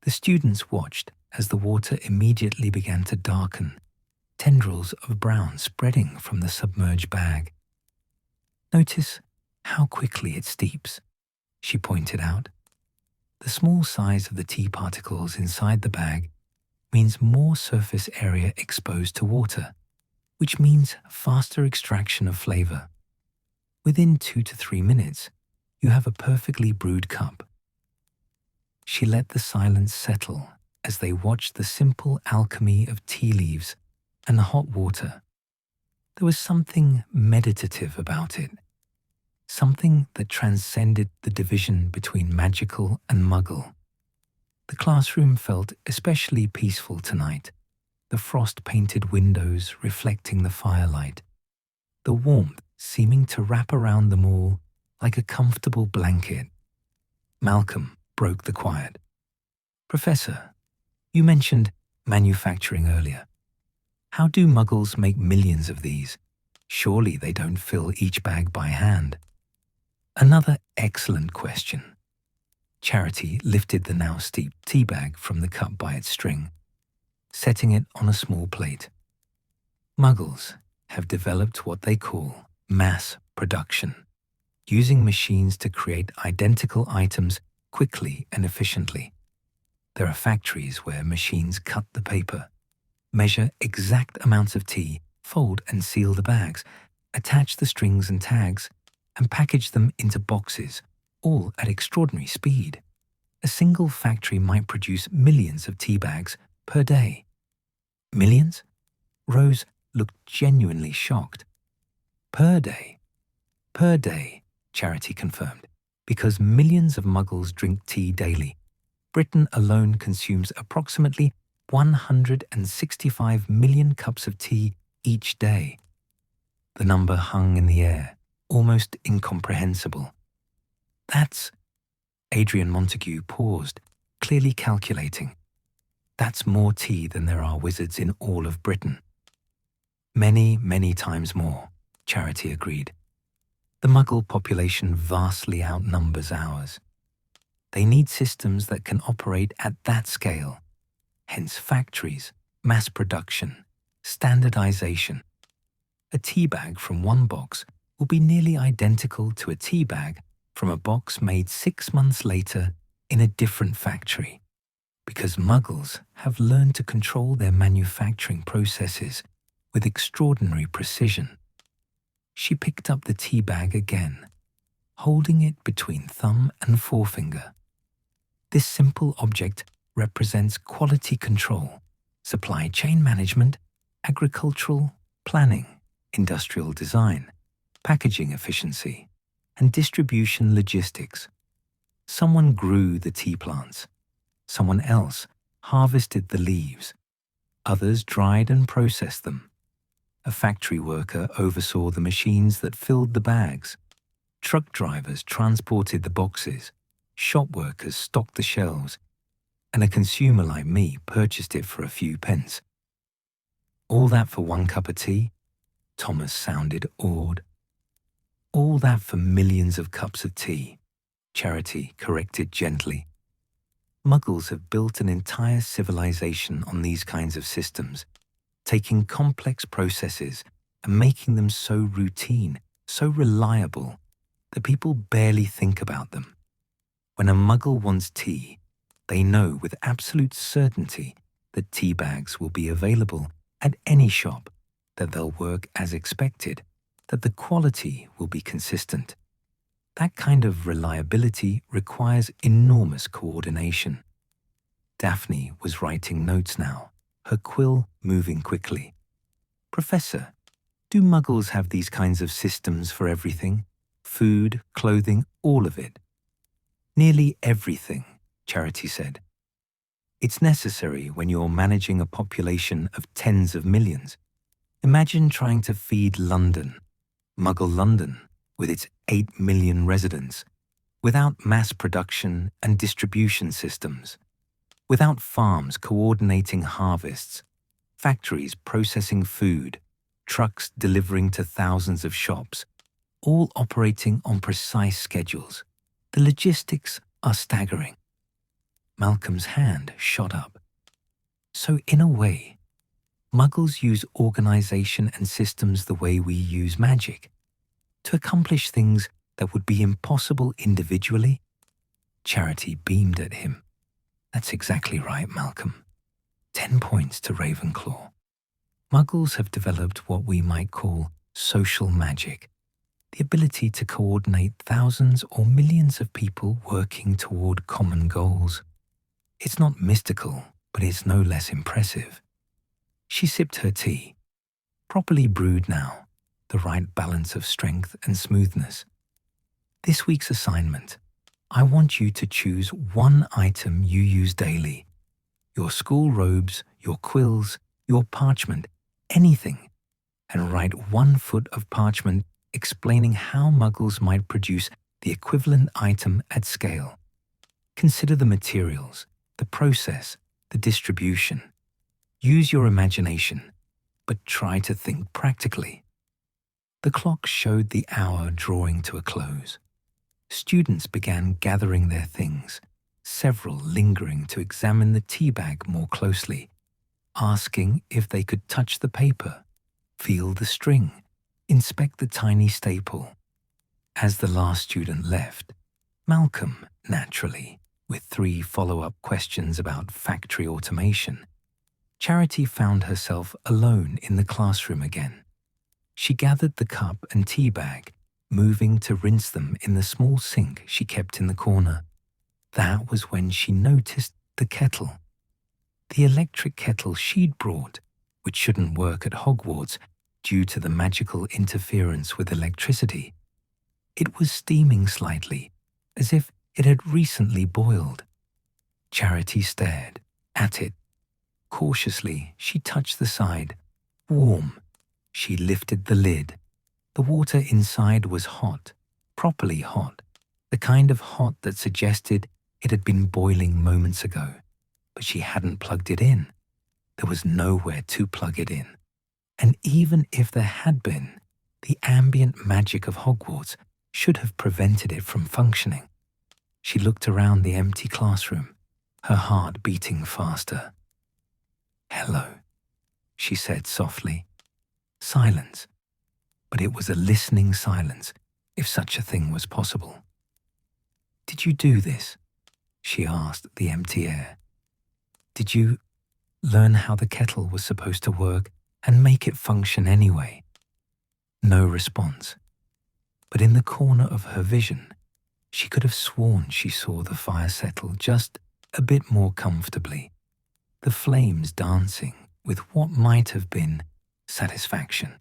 The students watched as the water immediately began to darken, tendrils of brown spreading from the submerged bag. Notice how quickly it steeps, she pointed out. The small size of the tea particles inside the bag means more surface area exposed to water, which means faster extraction of flavor. Within 2 to 3 minutes, you have a perfectly brewed cup. She let the silence settle as they watched the simple alchemy of tea leaves and the hot water. There was something meditative about it. something that transcended the division between magical and muggle. The classroom felt especially peaceful tonight, the frost-painted windows reflecting the firelight, the warmth seeming to wrap around them all like a comfortable blanket. Malcolm broke the quiet. "Professor, you mentioned manufacturing earlier. How do muggles make millions of these? Surely they don't fill each bag by hand." "Another excellent question." Charity lifted the now steeped tea bag from the cup by its string, setting it on a small plate. Muggles have developed what they call mass production, using machines to create identical items quickly and efficiently. There are factories where machines cut the paper, measure exact amounts of tea, fold and seal the bags, attach the strings and tags, and package them into boxes, all at extraordinary speed. A single factory might produce millions of tea bags per day. Millions? Rose looked genuinely shocked. Per day? Per day, Charity confirmed, because millions of muggles drink tea daily. Britain alone consumes approximately 165 million cups of tea each day. The number hung in the air, almost incomprehensible. That's... Adrian Montague paused, clearly calculating. That's more tea than there are wizards in all of Britain. Many, many times more, Charity agreed. The Muggle population vastly outnumbers ours. They need systems that can operate at that scale, hence factories, mass production, standardization. A tea bag from one box will be nearly identical to a tea bag from a box made 6 months later in a different factory, because Muggles have learned to control their manufacturing processes with extraordinary precision. She picked up the tea bag again, holding it between thumb and forefinger. This simple object represents quality control, supply chain management, agricultural planning, industrial design, packaging efficiency, and distribution logistics. Someone grew the tea plants. Someone else harvested the leaves. Others dried and processed them. A factory worker oversaw the machines that filled the bags. Truck drivers transported the boxes. Shop workers stocked the shelves. And a consumer like me purchased it for a few pence. All that for one cup of tea? Thomas sounded awed. All that for millions of cups of tea, Charity corrected gently. Muggles have built an entire civilization on these kinds of systems, taking complex processes and making them so routine, so reliable, that people barely think about them. When a Muggle wants tea, they know with absolute certainty that tea bags will be available at any shop, that they'll work as expected, that the quality will be consistent. That kind of reliability requires enormous coordination. Daphne was writing notes now, her quill moving quickly. "Professor, do Muggles have these kinds of systems for everything? Food, clothing, all of it?" "Nearly everything," Charity said. "It's necessary when you're managing a population of tens of millions. Imagine trying to feed London, Muggle London, with its 8 million residents, without mass production and distribution systems, without farms coordinating harvests, factories processing food, trucks delivering to thousands of shops, all operating on precise schedules. The logistics are staggering." Malcolm's hand shot up. "So in a way, Muggles use organization and systems the way we use magic, to accomplish things that would be impossible individually?" Charity beamed at him. "That's exactly right, Malcolm. 10 points to Ravenclaw. Muggles have developed what we might call social magic, the ability to coordinate thousands or millions of people working toward common goals. It's not mystical, but it's no less impressive." She sipped her tea, properly brewed now, the right balance of strength and smoothness. This week's assignment, I want you to choose one item you use daily. Your school robes, your quills, your parchment, anything, and write 1 foot of parchment explaining how Muggles might produce the equivalent item at scale. Consider the materials, the process, the distribution. Use your imagination, but try to think practically. The clock showed the hour drawing to a close. Students began gathering their things, several lingering to examine the tea bag more closely, asking if they could touch the paper, feel the string, inspect the tiny staple. As the last student left, Malcolm, naturally, with 3 follow-up questions about factory automation, Charity found herself alone in the classroom again. She gathered the cup and tea bag, moving to rinse them in the small sink she kept in the corner. That was when she noticed the kettle. The electric kettle she'd brought, which shouldn't work at Hogwarts due to the magical interference with electricity. It was steaming slightly, as if it had recently boiled. Charity stared at it. Cautiously, she touched the side. Warm. She lifted the lid. The water inside was hot, properly hot, the kind of hot that suggested it had been boiling moments ago, but she hadn't plugged it in. There was nowhere to plug it in. And even if there had been, the ambient magic of Hogwarts should have prevented it from functioning. She looked around the empty classroom, her heart beating faster. "Hello," she said softly. Silence. But it was a listening silence, if such a thing was possible. "Did you do this?" she asked the empty air. "Did you learn how the kettle was supposed to work and make it function anyway?" No response. But in the corner of her vision, she could have sworn she saw the fire settle just a bit more comfortably, the flames dancing with what might have been satisfaction.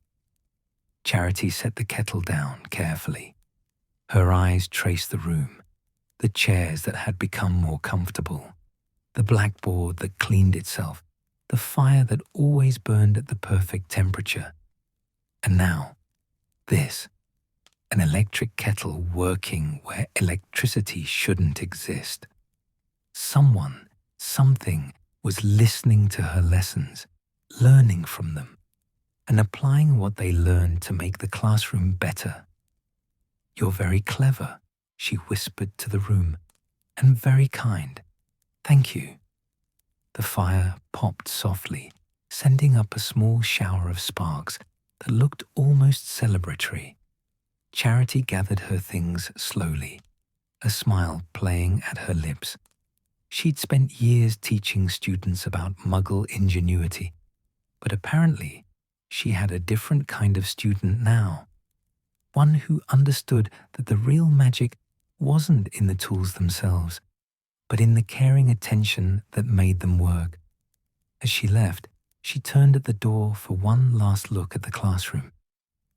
Charity set the kettle down carefully. Her eyes traced the room, the chairs that had become more comfortable, the blackboard that cleaned itself, the fire that always burned at the perfect temperature. And now, this, an electric kettle working where electricity shouldn't exist. Someone, something was listening to her lessons, learning from them, and applying what they learned to make the classroom better. "You're very clever," she whispered to the room, "and very kind. Thank you." The fire popped softly, sending up a small shower of sparks that looked almost celebratory. Charity gathered her things slowly, a smile playing at her lips. She'd spent years teaching students about Muggle ingenuity, but apparently she had a different kind of student now, one who understood that the real magic wasn't in the tools themselves, but in the caring attention that made them work. As she left, she turned at the door for one last look at the classroom.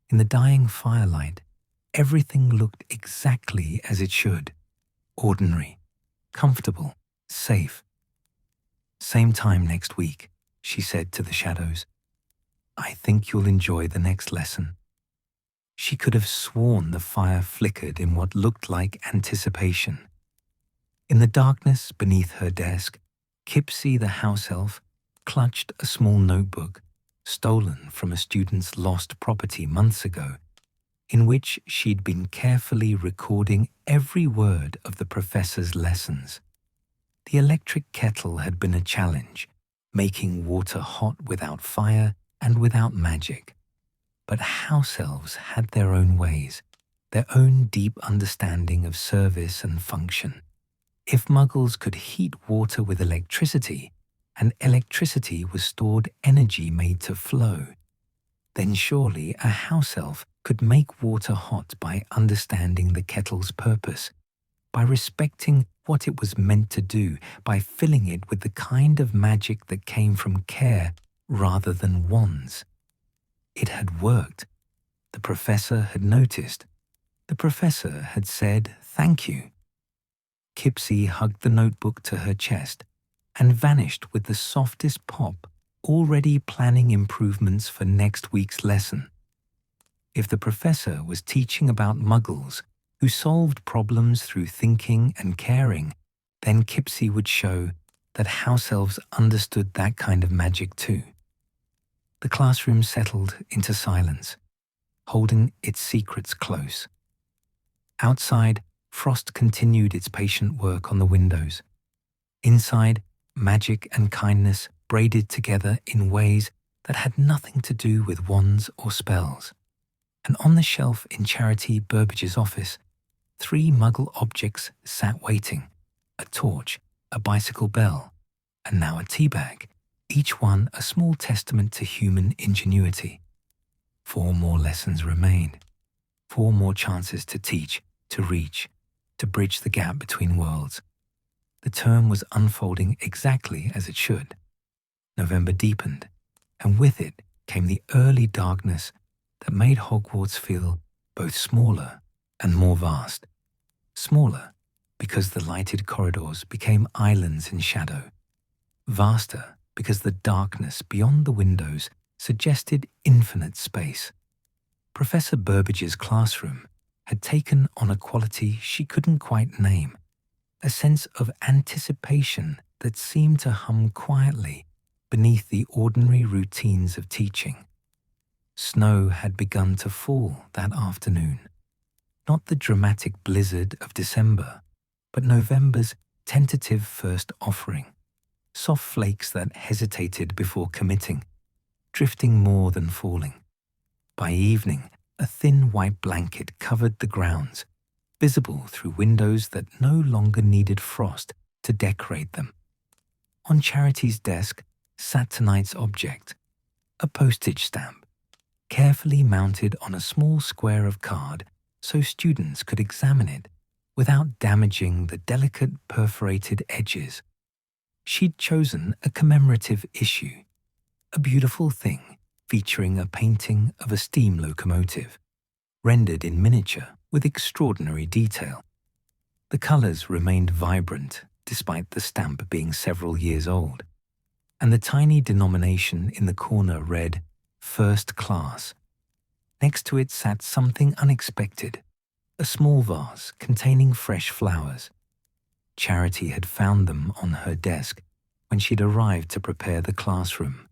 In the dying firelight, everything looked exactly as it should. Ordinary, comfortable, safe. "Same time next week," she said to the shadows. "I think you'll enjoy the next lesson." She could have sworn the fire flickered in what looked like anticipation. In the darkness beneath her desk, Kipsy the house elf clutched a small notebook, stolen from a student's lost property months ago, in which she'd been carefully recording every word of the professor's lessons. The electric kettle had been a challenge, making water hot without fire and without magic. But house elves had their own ways, their own deep understanding of service and function. If Muggles could heat water with electricity, and electricity was stored energy made to flow, then surely a house elf could make water hot by understanding the kettle's purpose, by respecting what it was meant to do, by filling it with the kind of magic that came from care rather than wands. It had worked. The professor had noticed. The professor had said thank you. Kipsy hugged the notebook to her chest and vanished with the softest pop, already planning improvements for next week's lesson. If the professor was teaching about muggles who solved problems through thinking and caring, then Kipsy would show that house elves understood that kind of magic too. The classroom settled into silence, holding its secrets close. Outside, frost continued its patient work on the windows. Inside, magic and kindness braided together in ways that had nothing to do with wands or spells. And on the shelf in Charity Burbage's office, 3 Muggle objects sat waiting: a torch, a bicycle bell, and now a tea bag, each one a small testament to human ingenuity. 4 more lessons remained, 4 more chances to teach, to reach, to bridge the gap between worlds. The term was unfolding exactly as it should. November deepened, and with it came the early darkness that made Hogwarts feel both smaller and more vast. Smaller because the lighted corridors became islands in shadow. Vaster because the darkness beyond the windows suggested infinite space. Professor Burbage's classroom had taken on a quality she couldn't quite name, a sense of anticipation that seemed to hum quietly beneath the ordinary routines of teaching. Snow had begun to fall that afternoon. Not the dramatic blizzard of December, but November's tentative first offering. Soft flakes that hesitated before committing, drifting more than falling. By evening, a thin white blanket covered the grounds, visible through windows that no longer needed frost to decorate them. On Charity's desk sat tonight's object, a postage stamp, carefully mounted on a small square of card so students could examine it without damaging the delicate perforated edges. She'd chosen a commemorative issue, a beautiful thing featuring a painting of a steam locomotive, rendered in miniature with extraordinary detail. The colors remained vibrant despite the stamp being several years old, and the tiny denomination in the corner read, "First Class." Next to it sat something unexpected, a small vase containing fresh flowers. Charity had found them on her desk when she'd arrived to prepare the classroom.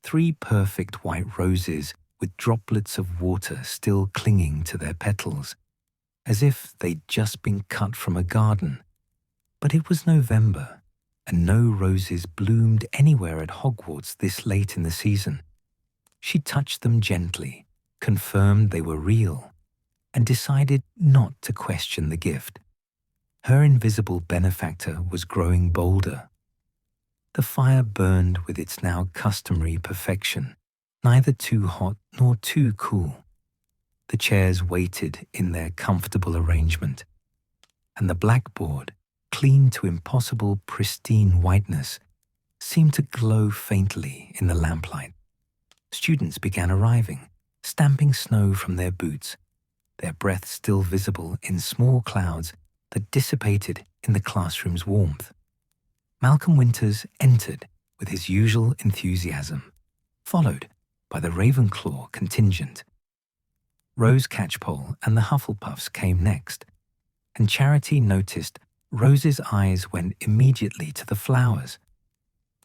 3 perfect white roses with droplets of water still clinging to their petals, as if they'd just been cut from a garden. But it was November, and no roses bloomed anywhere at Hogwarts this late in the season. She touched them gently, confirmed they were real, and decided not to question the gift. Her invisible benefactor was growing bolder. The fire burned with its now customary perfection, neither too hot nor too cool. The chairs waited in their comfortable arrangement, and the blackboard, clean to impossible pristine whiteness, seemed to glow faintly in the lamplight. Students began arriving, stamping snow from their boots, their breath still visible in small clouds that dissipated in the classroom's warmth. Malcolm Winters entered with his usual enthusiasm, followed by the Ravenclaw contingent. Rose Catchpole and the Hufflepuffs came next, and Charity noticed Rose's eyes went immediately to the flowers,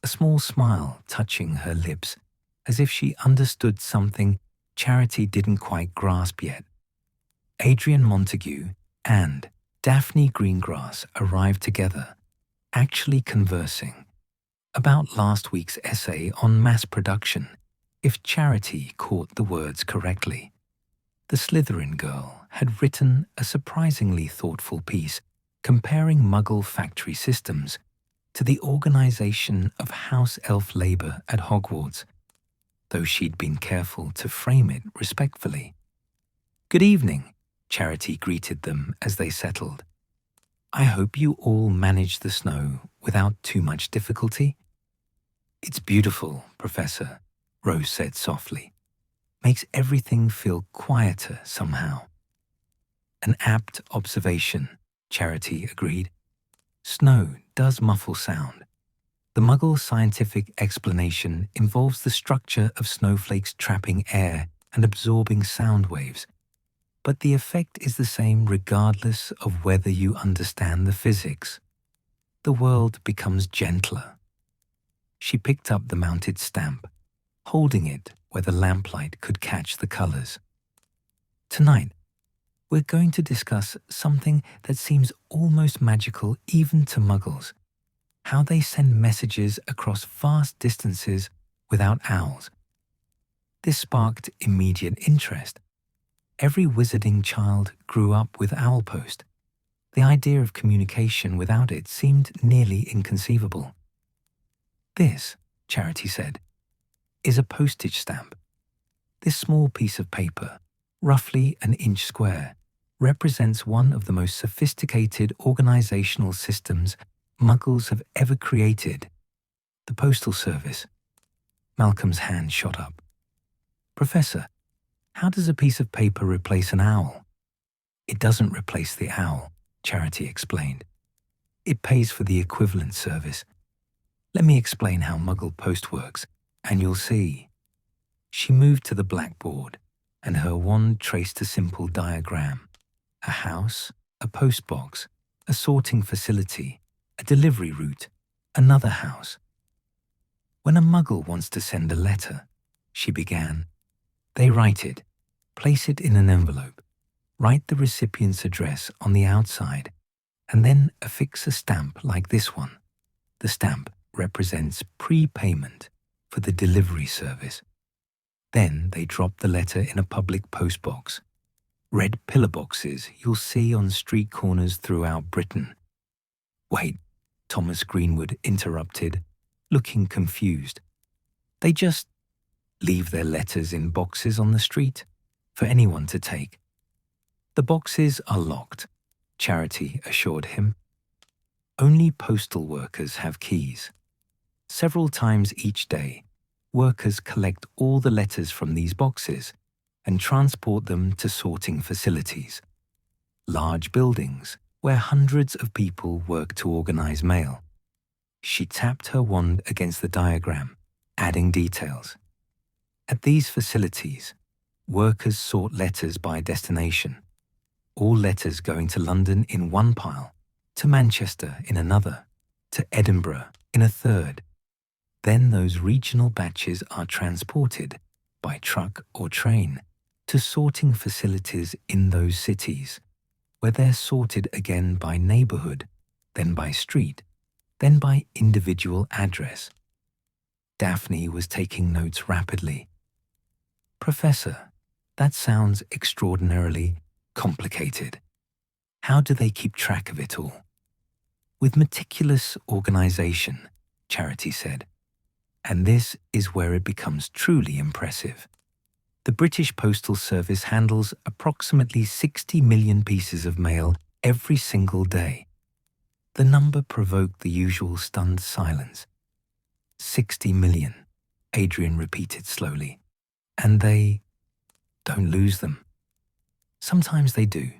a small smile touching her lips, as if she understood something Charity didn't quite grasp yet. Adrian Montague and Daphne Greengrass arrived together, actually conversing about last week's essay on mass production, if Charity caught the words correctly. The Slytherin girl had written a surprisingly thoughtful piece comparing Muggle factory systems to the organization of house elf labor at Hogwarts, though she'd been careful to frame it respectfully. "Good evening," Charity greeted them as they settled. "I hope you all managed the snow without too much difficulty." "It's beautiful, Professor," Rose said softly. "Makes everything feel quieter somehow." An apt observation, Charity agreed. Snow does muffle sound. The Muggle scientific explanation involves the structure of snowflakes trapping air and absorbing sound waves, but the effect is the same regardless of whether you understand the physics. The world becomes gentler. She picked up the mounted stamp, holding it where the lamplight could catch the colors. Tonight, we're going to discuss something that seems almost magical even to Muggles: how they send messages across vast distances without owls. This sparked immediate interest. Every wizarding child grew up with Owlpost. The idea of communication without it seemed nearly inconceivable. This, Charity said, is a postage stamp. This small piece of paper, roughly an inch square, represents one of the most sophisticated organizational systems Muggles have ever created. The Postal Service. Malcolm's hand shot up. Professor, how does a piece of paper replace an owl? It doesn't replace the owl, Charity explained. It pays for the equivalent service. Let me explain how Muggle Post works, and you'll see. She moved to the blackboard, and her wand traced a simple diagram. A house, a postbox, a sorting facility, a delivery route, another house. When a Muggle wants to send a letter, she began, they write it, place it in an envelope, write the recipient's address on the outside, and then affix a stamp like this one. The stamp represents prepayment for the delivery service. Then they drop the letter in a public postbox. Red pillar boxes you'll see on street corners throughout Britain. Wait, Thomas Greenwood interrupted, looking confused. They just leave their letters in boxes on the street for anyone to take. The boxes are locked, Charity assured him. Only postal workers have keys. Several times each day, workers collect all the letters from these boxes and transport them to sorting facilities, large buildings where hundreds of people work to organize mail. She tapped her wand against the diagram, adding details. At these facilities, workers sort letters by destination, all letters going to London in one pile, to Manchester in another, to Edinburgh in a third. Then those regional batches are transported by truck or train to sorting facilities in those cities, where they're sorted again by neighborhood, then by street, then by individual address. Daphne was taking notes rapidly. Professor, that sounds extraordinarily complicated. How do they keep track of it all? With meticulous organization, Charity said. And this is where it becomes truly impressive. The British Postal Service handles approximately 60 million pieces of mail every single day. The number provoked the usual stunned silence. 60 million, Adrian repeated slowly. And they don't lose them. Sometimes they do,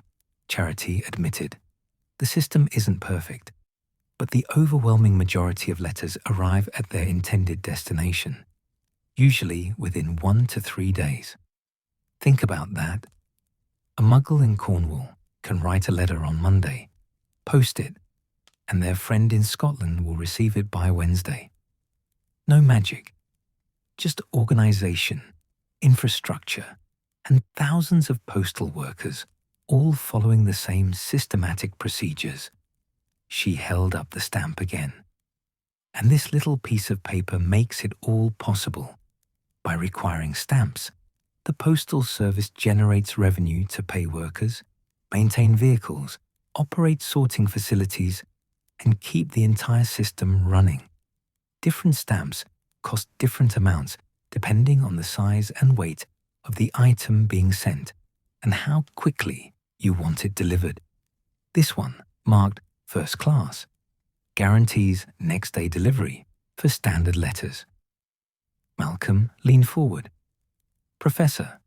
Charity admitted. The system isn't perfect, but the overwhelming majority of letters arrive at their intended destination, usually within 1 to 3 days. Think about that. A Muggle in Cornwall can write a letter on Monday, post it, and their friend in Scotland will receive it by Wednesday. No magic, just organization, infrastructure, and thousands of postal workers, all following the same systematic procedures. She held up the stamp again. And this little piece of paper makes it all possible. By requiring stamps, the Postal Service generates revenue to pay workers, maintain vehicles, operate sorting facilities, and keep the entire system running. Different stamps cost different amounts depending on the size and weight of the item being sent and how quickly you want it delivered. This one, marked first class, guarantees next day delivery for standard letters. Malcolm leaned forward. Professor,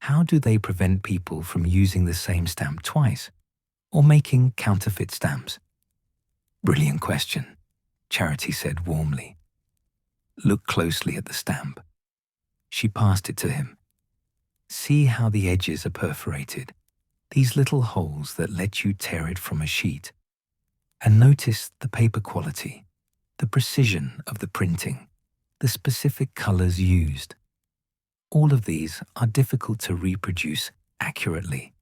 how do they prevent people from using the same stamp twice or making counterfeit stamps? Brilliant question, Charity said warmly. Look closely at the stamp. She passed it to him. See how the edges are perforated, these little holes that let you tear it from a sheet. And notice the paper quality, the precision of the printing, the specific colors used. All of these are difficult to reproduce accurately.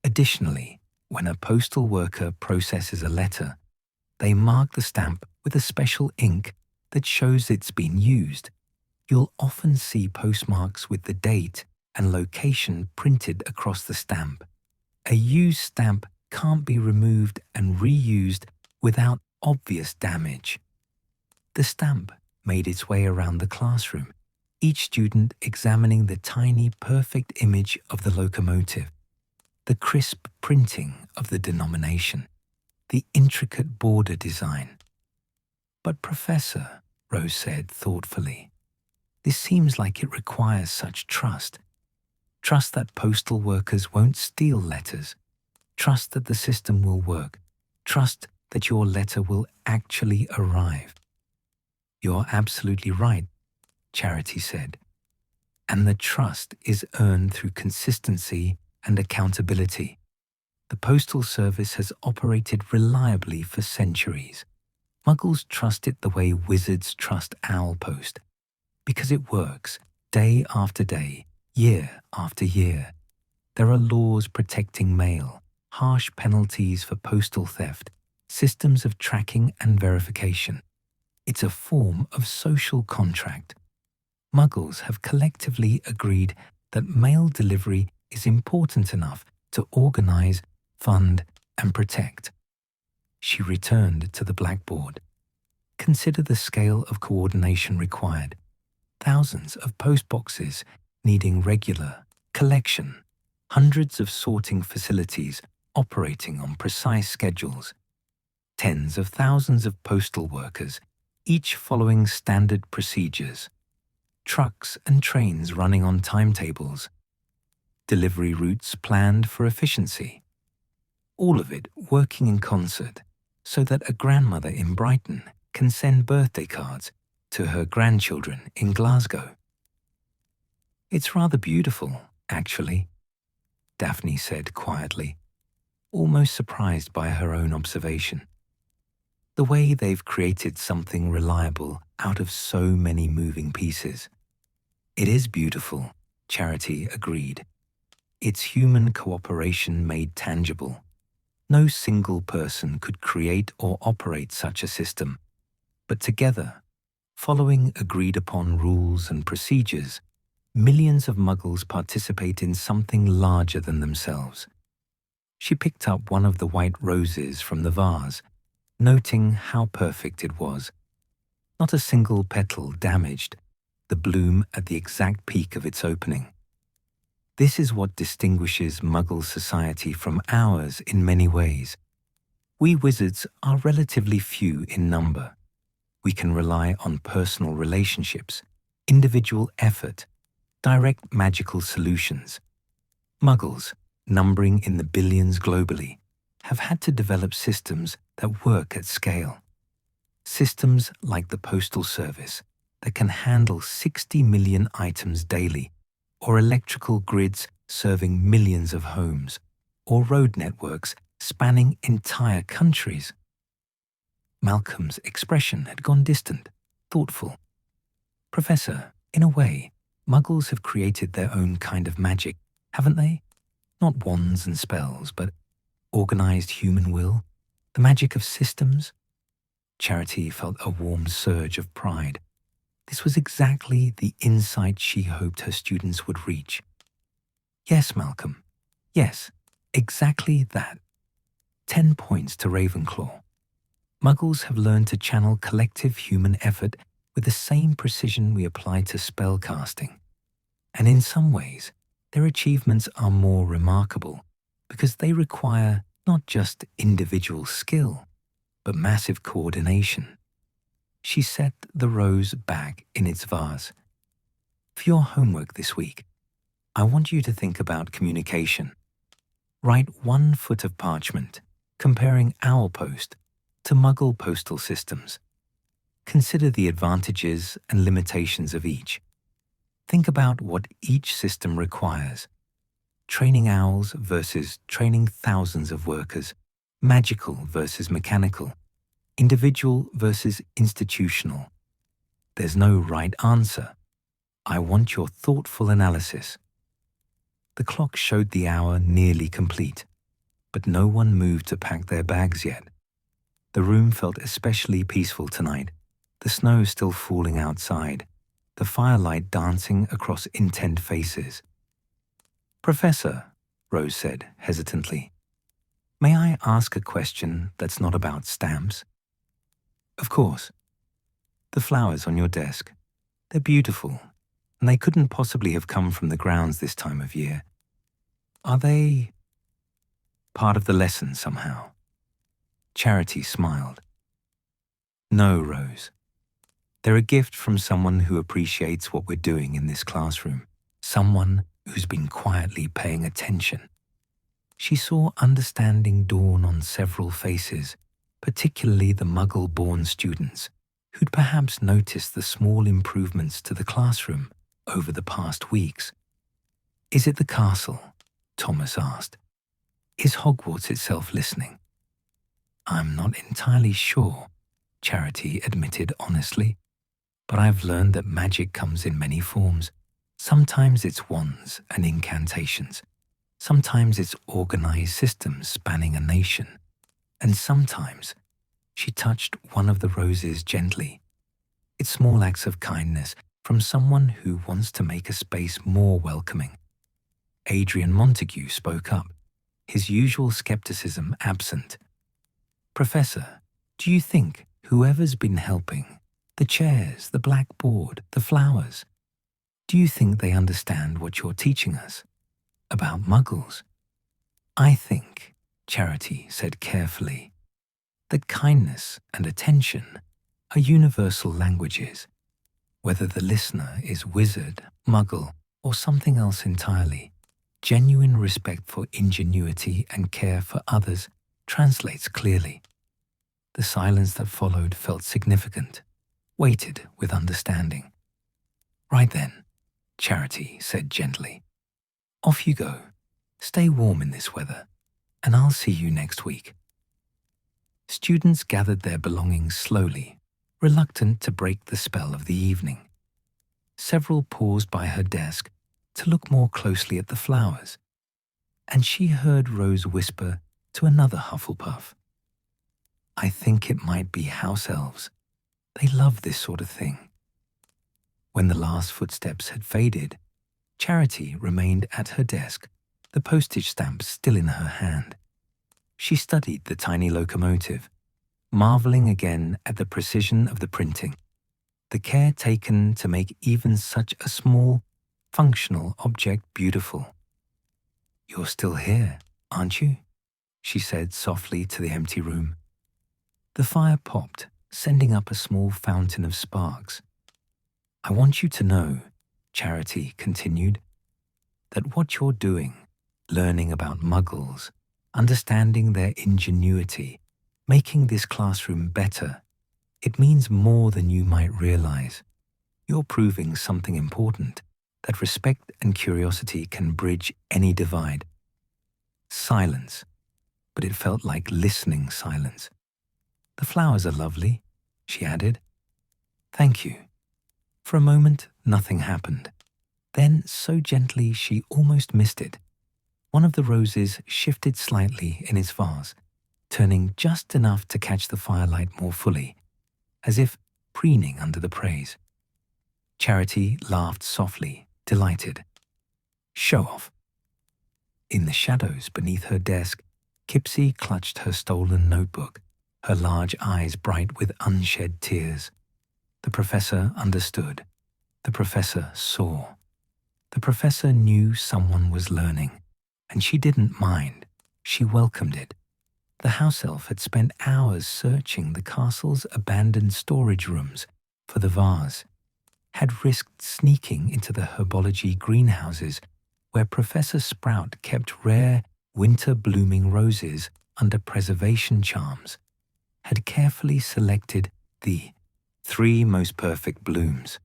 Additionally, when a postal worker processes a letter, they mark the stamp with a special ink that shows it's been used. You'll often see postmarks with the date and location printed across the stamp. A used stamp can't be removed and reused without obvious damage. The stamp made its way around the classroom, each student examining the tiny, perfect image of the locomotive, the crisp printing of the denomination, the intricate border design. But Professor, Rose said thoughtfully, this seems like it requires such trust. Trust that postal workers won't steal letters. Trust that the system will work. Trust that your letter will actually arrive. You're absolutely right, Charity said. And the trust is earned through consistency and accountability. The Postal Service has operated reliably for centuries. Muggles trust it the way wizards trust Owl Post, because it works day after day, year after year. There are laws protecting mail, harsh penalties for postal theft, systems of tracking and verification. It's a form of social contract. Muggles have collectively agreed that mail delivery is important enough to organize, fund, and protect. She returned to the blackboard. Consider the scale of coordination required. Thousands of postboxes needing regular collection, hundreds of sorting facilities operating on precise schedules, tens of thousands of postal workers, each following standard procedures, trucks and trains running on timetables, delivery routes planned for efficiency, all of it working in concert so that a grandmother in Brighton can send birthday cards to her grandchildren in Glasgow. It's rather beautiful, actually, Daphne said quietly, almost surprised by her own observation. The way they've created something reliable out of so many moving pieces. It is beautiful, Charity agreed. It's human cooperation made tangible. No single person could create or operate such a system, but together, following agreed-upon rules and procedures, millions of Muggles participate in something larger than themselves. She picked up one of the white roses from the vase, noting how perfect it was. Not a single petal damaged, the bloom at the exact peak of its opening. This is what distinguishes Muggle society from ours in many ways. We wizards are relatively few in number. We can rely on personal relationships, individual effort, direct magical solutions. Muggles, numbering in the billions globally, have had to develop systems that work at scale. Systems like the Postal Service that can handle 60 million items daily, or electrical grids serving millions of homes, or road networks spanning entire countries. Malcolm's expression had gone distant, thoughtful. Professor, in a way, Muggles have created their own kind of magic, haven't they? Not wands and spells, but organized human will, the magic of systems. Charity felt a warm surge of pride. This was exactly the insight she hoped her students would reach. Yes, Malcolm. Yes, exactly that. 10 points to Ravenclaw. Muggles have learned to channel collective human effort with the same precision we apply to spellcasting. And in some ways, their achievements are more remarkable because they require not just individual skill, but massive coordination. She set the rose back in its vase. For your homework this week, I want you to think about communication. Write 1 foot of parchment, comparing our post to Muggle postal systems. Consider the advantages and limitations of each. Think about what each system requires. Training owls versus training thousands of workers, magical versus mechanical, individual versus institutional. There's no right answer. I want your thoughtful analysis. The clock showed the hour nearly complete, but no one moved to pack their bags yet. The room felt especially peaceful tonight, the snow still falling outside, the firelight dancing across intent faces. "Professor," Rose said hesitantly, "may I ask a question that's not about stamps?" "Of course." "The flowers on your desk, they're beautiful, and they couldn't possibly have come from the grounds this time of year. Are they part of the lesson somehow?" Charity smiled. "No, Rose. They're a gift from someone who appreciates what we're doing in this classroom, someone who's been quietly paying attention." She saw understanding dawn on several faces, particularly the Muggle-born students, who'd perhaps noticed the small improvements to the classroom over the past weeks. "Is it the castle?" Thomas asked. "Is Hogwarts itself listening?" "I'm not entirely sure," Charity admitted honestly, "but I've learned that magic comes in many forms. Sometimes it's wands and incantations. Sometimes it's organized systems spanning a nation. And sometimes," she touched one of the roses gently, "it's small acts of kindness from someone who wants to make a space more welcoming." Adrian Montague spoke up, his usual skepticism absent. "Professor, do you think whoever's been helping, the chairs, the blackboard, the flowers, do you think they understand what you're teaching us about Muggles?" "I think," Charity said carefully, "that kindness and attention are universal languages. Whether the listener is wizard, Muggle, or something else entirely, genuine respect for ingenuity and care for others translates clearly." The silence that followed felt significant, weighted with understanding. "Right then," Charity said gently. "Off you go. Stay warm in this weather, and I'll see you next week." Students gathered their belongings slowly, reluctant to break the spell of the evening. Several paused by her desk to look more closely at the flowers, and she heard Rose whisper to another Hufflepuff, "I think it might be house elves. They love this sort of thing." When the last footsteps had faded, Charity remained at her desk, the postage stamp still in her hand. She studied the tiny locomotive, marveling again at the precision of the printing, the care taken to make even such a small, functional object beautiful. "You're still here, aren't you?" she said softly to the empty room. The fire popped, sending up a small fountain of sparks. "I want you to know," Charity continued, "that what you're doing, learning about Muggles, understanding their ingenuity, making this classroom better, it means more than you might realize. You're proving something important, that respect and curiosity can bridge any divide." Silence, but it felt like listening silence. "The flowers are lovely," she added. "Thank you." For a moment, nothing happened. Then, so gently she almost missed it, one of the roses shifted slightly in its vase, turning just enough to catch the firelight more fully, as if preening under the praise. Charity laughed softly, delighted. "Show off." In the shadows beneath her desk, Kipsy clutched her stolen notebook, her large eyes bright with unshed tears. The professor understood. The professor saw. The professor knew someone was learning, and she didn't mind. She welcomed it. The house elf had spent hours searching the castle's abandoned storage rooms for the vase, had risked sneaking into the herbology greenhouses where Professor Sprout kept rare winter-blooming roses under preservation charms, had carefully selected the 3 most perfect blooms,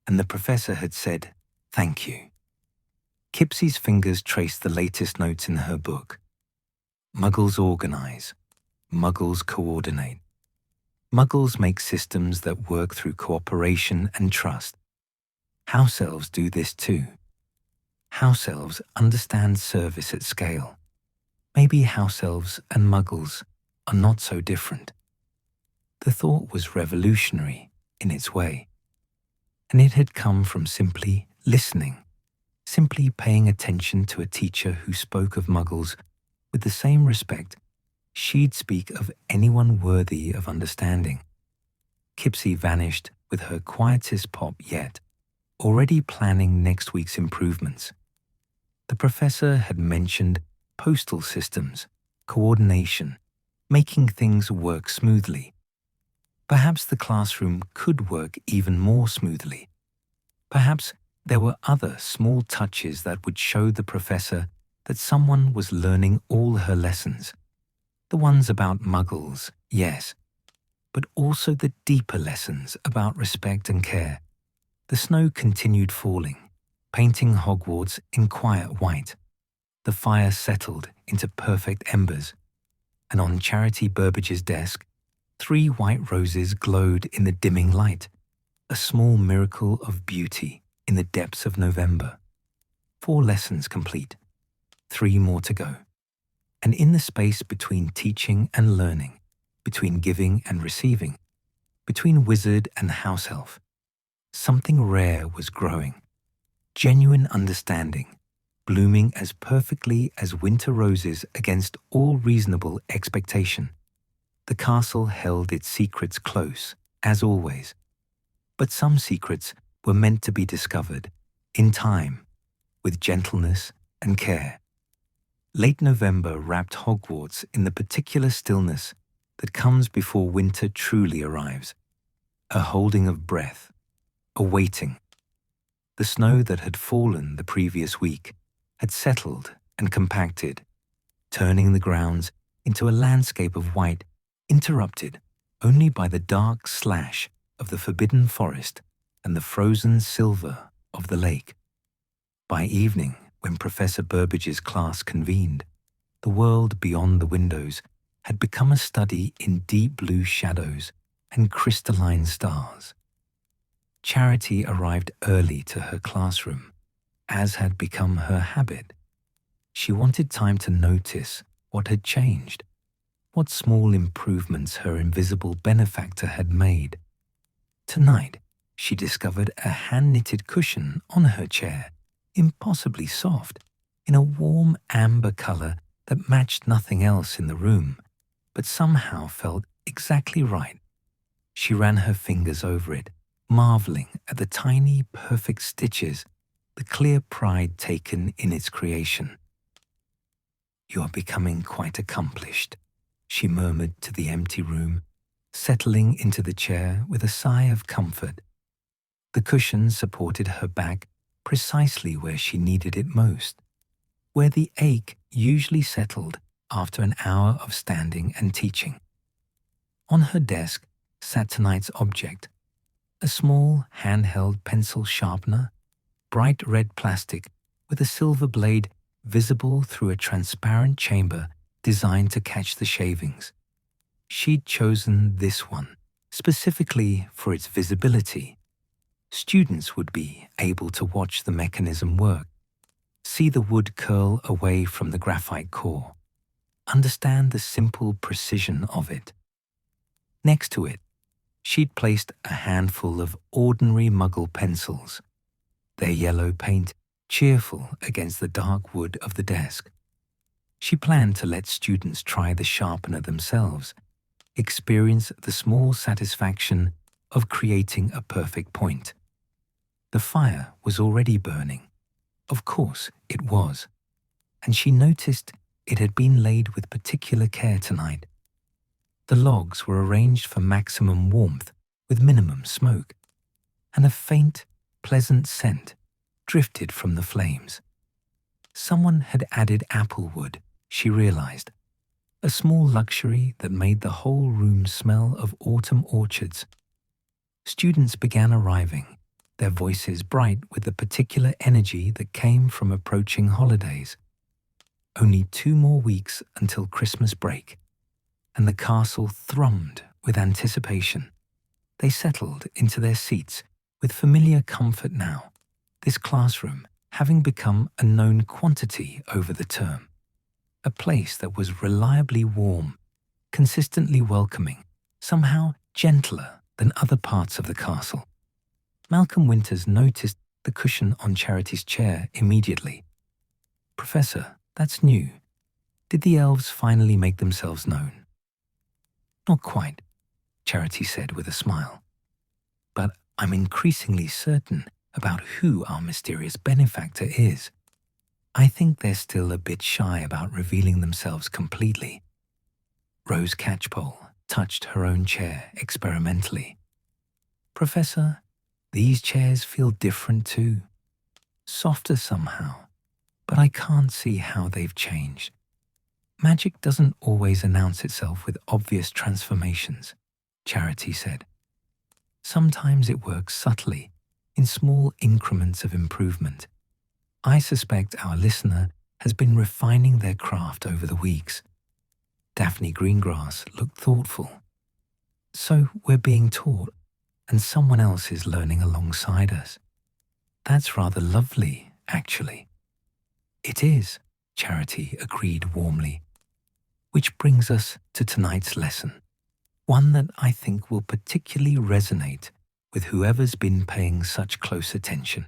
and the professor had said, "Thank you." Kipsy's fingers traced the latest notes in her book. Muggles organize. Muggles coordinate. Muggles make systems that work through cooperation and trust. House elves do this too. House elves understand service at scale. Maybe house elves and muggles are not so different. The thought was revolutionary in its way, and it had come from simply listening, simply paying attention to a teacher who spoke of muggles with the same respect she'd speak of anyone worthy of understanding. Kipsy vanished with her quietest pop yet, already planning next week's improvements. The professor had mentioned postal systems, coordination, making things work smoothly. Perhaps the classroom could work even more smoothly. Perhaps there were other small touches that would show the professor that someone was learning all her lessons. The ones about muggles, yes, but also the deeper lessons about respect and care. The snow continued falling, painting Hogwarts in quiet white. The fire settled into perfect embers, and on Charity Burbage's desk, 3 white roses glowed in the dimming light, a small miracle of beauty in the depths of November. 4 lessons complete, 3 more to go. And in the space between teaching and learning, between giving and receiving, between wizard and house elf, something rare was growing. Genuine understanding, blooming as perfectly as winter roses against all reasonable expectation. The castle held its secrets close, as always. But some secrets were meant to be discovered, in time, with gentleness and care. Late November wrapped Hogwarts in the particular stillness that comes before winter truly arrives. A holding of breath, a waiting. The snow that had fallen the previous week had settled and compacted, turning the grounds into a landscape of white, interrupted only by the dark slash of the forbidden forest and the frozen silver of the lake. By evening, when Professor Burbage's class convened, the world beyond the windows had become a study in deep blue shadows and crystalline stars. Charity arrived early to her classroom, as had become her habit. She wanted time to notice what had changed, what small improvements her invisible benefactor had made. Tonight, she discovered a hand-knitted cushion on her chair, impossibly soft, in a warm amber color that matched nothing else in the room, but somehow felt exactly right. She ran her fingers over it, marveling at the tiny, perfect stitches, the clear pride taken in its creation. "You are becoming quite accomplished," she murmured to the empty room, settling into the chair with a sigh of comfort. The cushion supported her back precisely where she needed it most, where the ache usually settled after an hour of standing and teaching. On her desk sat tonight's object, a small handheld pencil sharpener, bright red plastic with a silver blade visible through a transparent chamber designed to catch the shavings. She'd chosen this one specifically for its visibility. Students would be able to watch the mechanism work, see the wood curl away from the graphite core, understand the simple precision of it. Next to it, she'd placed a handful of ordinary Muggle pencils, their yellow paint cheerful against the dark wood of the desk. She planned to let students try the sharpener themselves, experience the small satisfaction of creating a perfect point. The fire was already burning. Of course it was. And she noticed it had been laid with particular care tonight. The logs were arranged for maximum warmth with minimum smoke, and a faint, pleasant scent drifted from the flames. Someone had added apple wood, she realized, a small luxury that made the whole room smell of autumn orchards. Students began arriving, their voices bright with the particular energy that came from approaching holidays. Only 2 more weeks until Christmas break, and the castle thrummed with anticipation. They settled into their seats with familiar comfort now, this classroom having become a known quantity over the term. A place that was reliably warm, consistently welcoming, somehow gentler than other parts of the castle. Malcolm Winters noticed the cushion on Charity's chair immediately. "Professor, that's new. Did the elves finally make themselves known?" "Not quite," Charity said with a smile. "But I'm increasingly certain about who our mysterious benefactor is. I think they're still a bit shy about revealing themselves completely." Rose Catchpole touched her own chair experimentally. "Professor, these chairs feel different too. Softer somehow, but I can't see how they've changed. Magic doesn't always announce itself with obvious transformations," Charity said. "Sometimes it works subtly, in small increments of improvement. I suspect our listener has been refining their craft over the weeks." Daphne Greengrass looked thoughtful. "So we're being taught, and someone else is learning alongside us. That's rather lovely, actually." "It is," Charity agreed warmly. "Which brings us to tonight's lesson, one that I think will particularly resonate with whoever's been paying such close attention."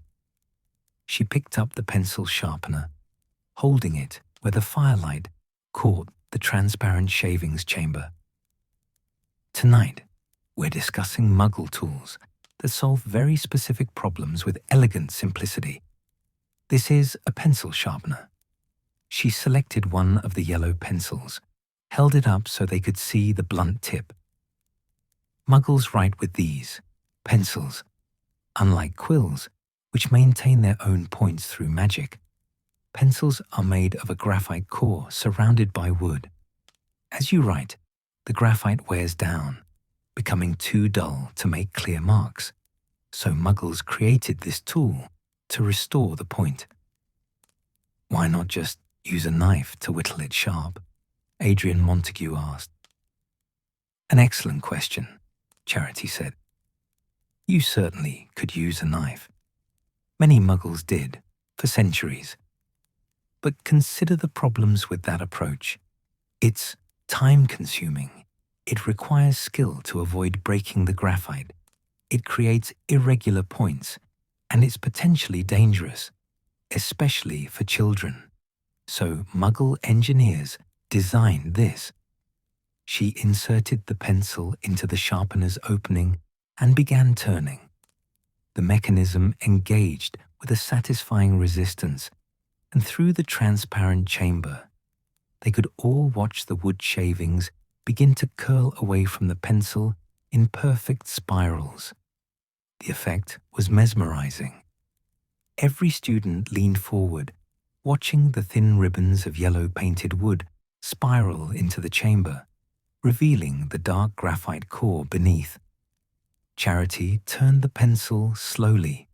She picked up the pencil sharpener, holding it where the firelight caught the transparent shavings chamber. "Tonight, we're discussing Muggle tools that solve very specific problems with elegant simplicity. This is a pencil sharpener." She selected one of the yellow pencils, held it up so they could see the blunt tip. "Muggles write with these pencils, unlike quills, which maintain their own points through magic. Pencils are made of a graphite core surrounded by wood. As you write, the graphite wears down, becoming too dull to make clear marks. So Muggles created this tool to restore the point." "Why not just use a knife to whittle it sharp?" Adrian Montague asked. "An excellent question," Charity said. "You certainly could use a knife. Many Muggles did, for centuries. But consider the problems with that approach. It's time-consuming. It requires skill to avoid breaking the graphite. It creates irregular points, and it's potentially dangerous, especially for children. So Muggle engineers designed this." She inserted the pencil into the sharpener's opening and began turning. The mechanism engaged with a satisfying resistance, and through the transparent chamber, they could all watch the wood shavings begin to curl away from the pencil in perfect spirals. The effect was mesmerizing. Every student leaned forward, watching the thin ribbons of yellow painted wood spiral into the chamber, revealing the dark graphite core beneath. Charity turned the pencil slowly,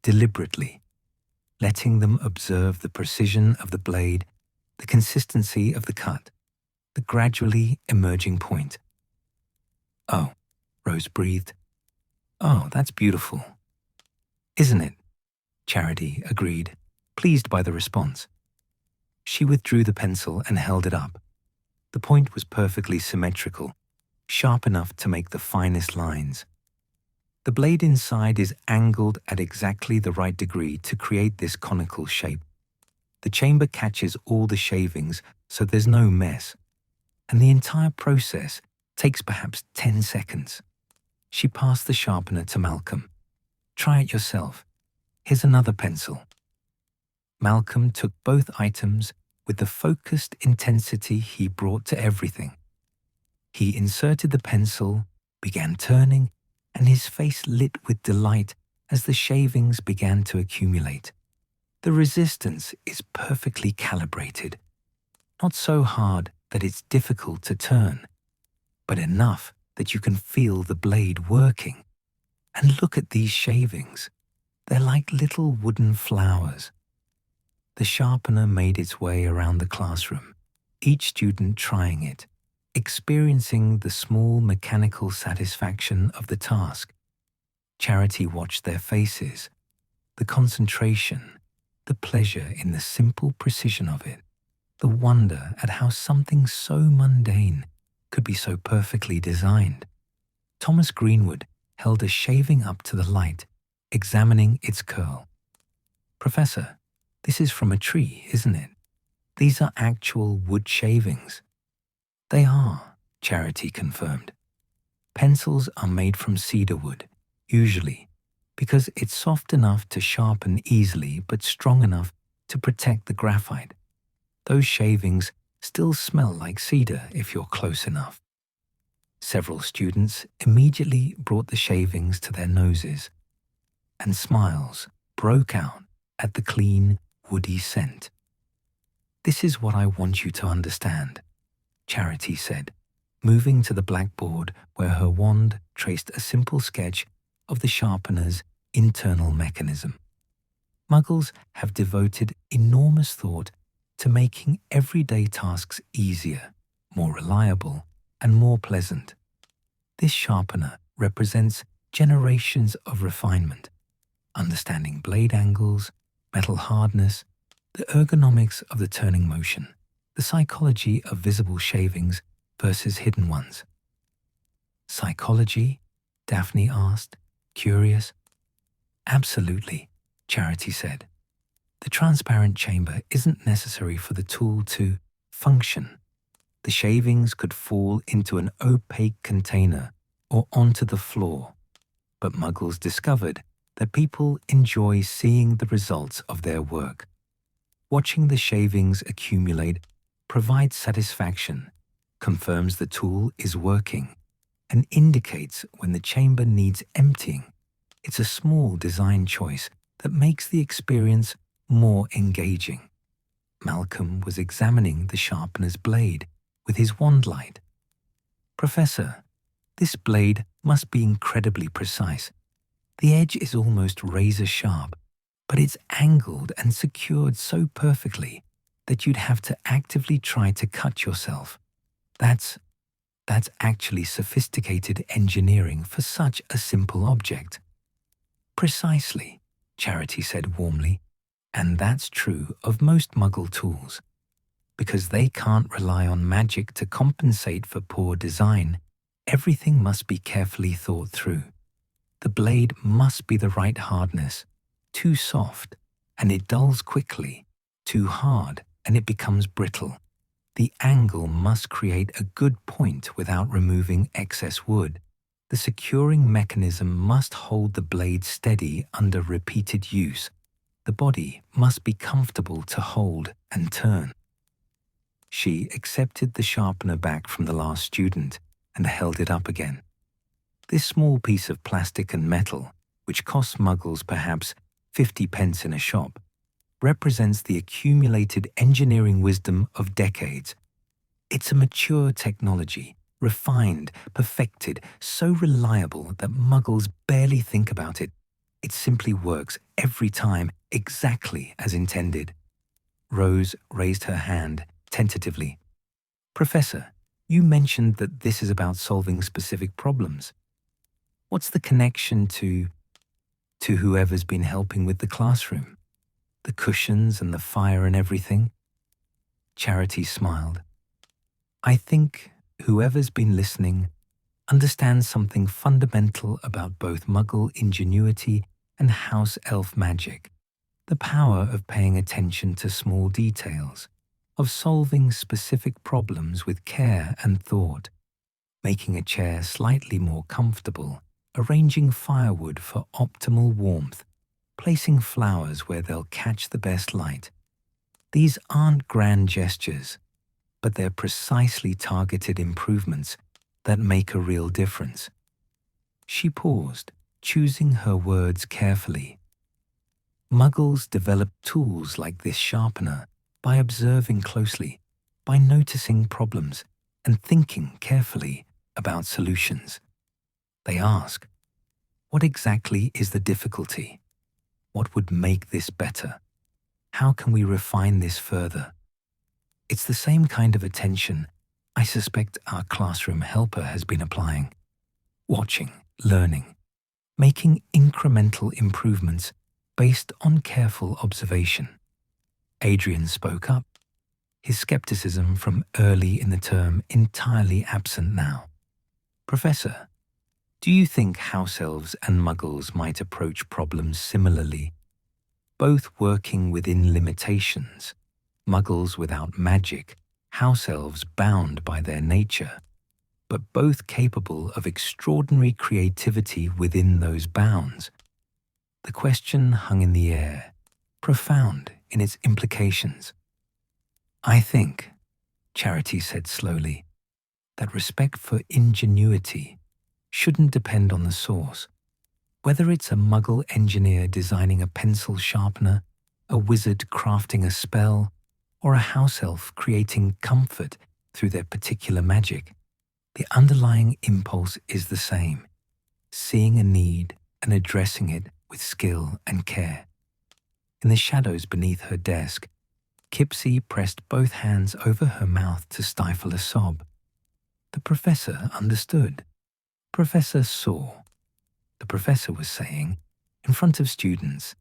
deliberately, letting them observe the precision of the blade, the consistency of the cut, the gradually emerging point. "Oh," Rose breathed. "Oh, that's beautiful." "Isn't it?" Charity agreed, pleased by the response. She withdrew the pencil and held it up. The point was perfectly symmetrical, sharp enough to make the finest lines. The blade inside is angled at exactly the right degree to create this conical shape. The chamber catches all the shavings, so there's no mess. And the entire process takes perhaps 10 seconds. She passed the sharpener to Malcolm. "Try it yourself. Here's another pencil." Malcolm took both items with the focused intensity he brought to everything. He inserted the pencil, began turning, and his face lit with delight as the shavings began to accumulate. The resistance is perfectly calibrated, not so hard that it's difficult to turn, but enough that you can feel the blade working. And look at these shavings. They're like little wooden flowers. The sharpener made its way around the classroom, each student trying it, experiencing the small mechanical satisfaction of the task. Charity watched their faces, the concentration, the pleasure in the simple precision of it, the wonder at how something so mundane could be so perfectly designed. Thomas Greenwood held a shaving up to the light, examining its curl. "Professor, this is from a tree, isn't it? These are actual wood shavings." "They are," Charity confirmed. "Pencils are made from cedar wood, usually, because it's soft enough to sharpen easily but strong enough to protect the graphite. Those shavings still smell like cedar if you're close enough." Several students immediately brought the shavings to their noses, and smiles broke out at the clean, woody scent. "This is what I want you to understand," Charity said, moving to the blackboard where her wand traced a simple sketch of the sharpener's internal mechanism. Muggles have devoted enormous thought to making everyday tasks easier, more reliable, and more pleasant. This sharpener represents generations of refinement, understanding blade angles, metal hardness, the ergonomics of the turning motion, the psychology of visible shavings versus hidden ones. "Psychology?" Daphne asked, curious. "Absolutely," Charity said. "The transparent chamber isn't necessary for the tool to function. The shavings could fall into an opaque container or onto the floor, but Muggles discovered that people enjoy seeing the results of their work. Watching the shavings accumulate provides satisfaction, confirms the tool is working, and indicates when the chamber needs emptying. It's a small design choice that makes the experience more engaging." Malcolm was examining the sharpener's blade with his wand light. "Professor, this blade must be incredibly precise. The edge is almost razor sharp, but it's angled and secured so perfectly that you'd have to actively try to cut yourself. That's actually sophisticated engineering for such a simple object." "Precisely," Charity said warmly, "and that's true of most Muggle tools. Because they can't rely on magic to compensate for poor design, everything must be carefully thought through. The blade must be the right hardness. Too soft, and it dulls quickly. Too hard, and it becomes brittle. The angle must create a good point without removing excess wood. The securing mechanism must hold the blade steady under repeated use. The body must be comfortable to hold and turn." She accepted the sharpener back from the last student and held it up again. This small piece of plastic and metal, which costs Muggles perhaps 50 pence in a shop, represents the accumulated engineering wisdom of decades. It's a mature technology, refined, perfected, so reliable that Muggles barely think about it. It simply works every time exactly as intended. Rose raised her hand tentatively. "Professor, you mentioned that this is about solving specific problems. What's the connection to whoever's been helping with the classroom? The cushions and the fire and everything?" Charity smiled. "I think whoever's been listening understands something fundamental about both Muggle ingenuity and house elf magic. The power of paying attention to small details, of solving specific problems with care and thought, making a chair slightly more comfortable, arranging firewood for optimal warmth, placing flowers where they'll catch the best light. These aren't grand gestures, but they're precisely targeted improvements that make a real difference." She paused, choosing her words carefully. Muggles developed tools like this sharpener by observing closely, by noticing problems and thinking carefully about solutions. They ask, what exactly is the difficulty? What would make this better? How can we refine this further? It's the same kind of attention I suspect our classroom helper has been applying. Watching, learning, making incremental improvements based on careful observation. Adrian spoke up, his skepticism from early in the term entirely absent now. Professor, do you think house elves and muggles might approach problems similarly, both working within limitations, muggles without magic, house elves bound by their nature, but both capable of extraordinary creativity within those bounds? The question hung in the air, profound in its implications. I think, Charity said slowly, that respect for ingenuity shouldn't depend on the source. Whether it's a muggle engineer designing a pencil sharpener, a wizard crafting a spell, or a house elf creating comfort through their particular magic, the underlying impulse is the same, seeing a need and addressing it with skill and care. In the shadows beneath her desk, Kipsy pressed both hands over her mouth to stifle a sob. The professor understood. Professor saw. The professor was saying, in front of students,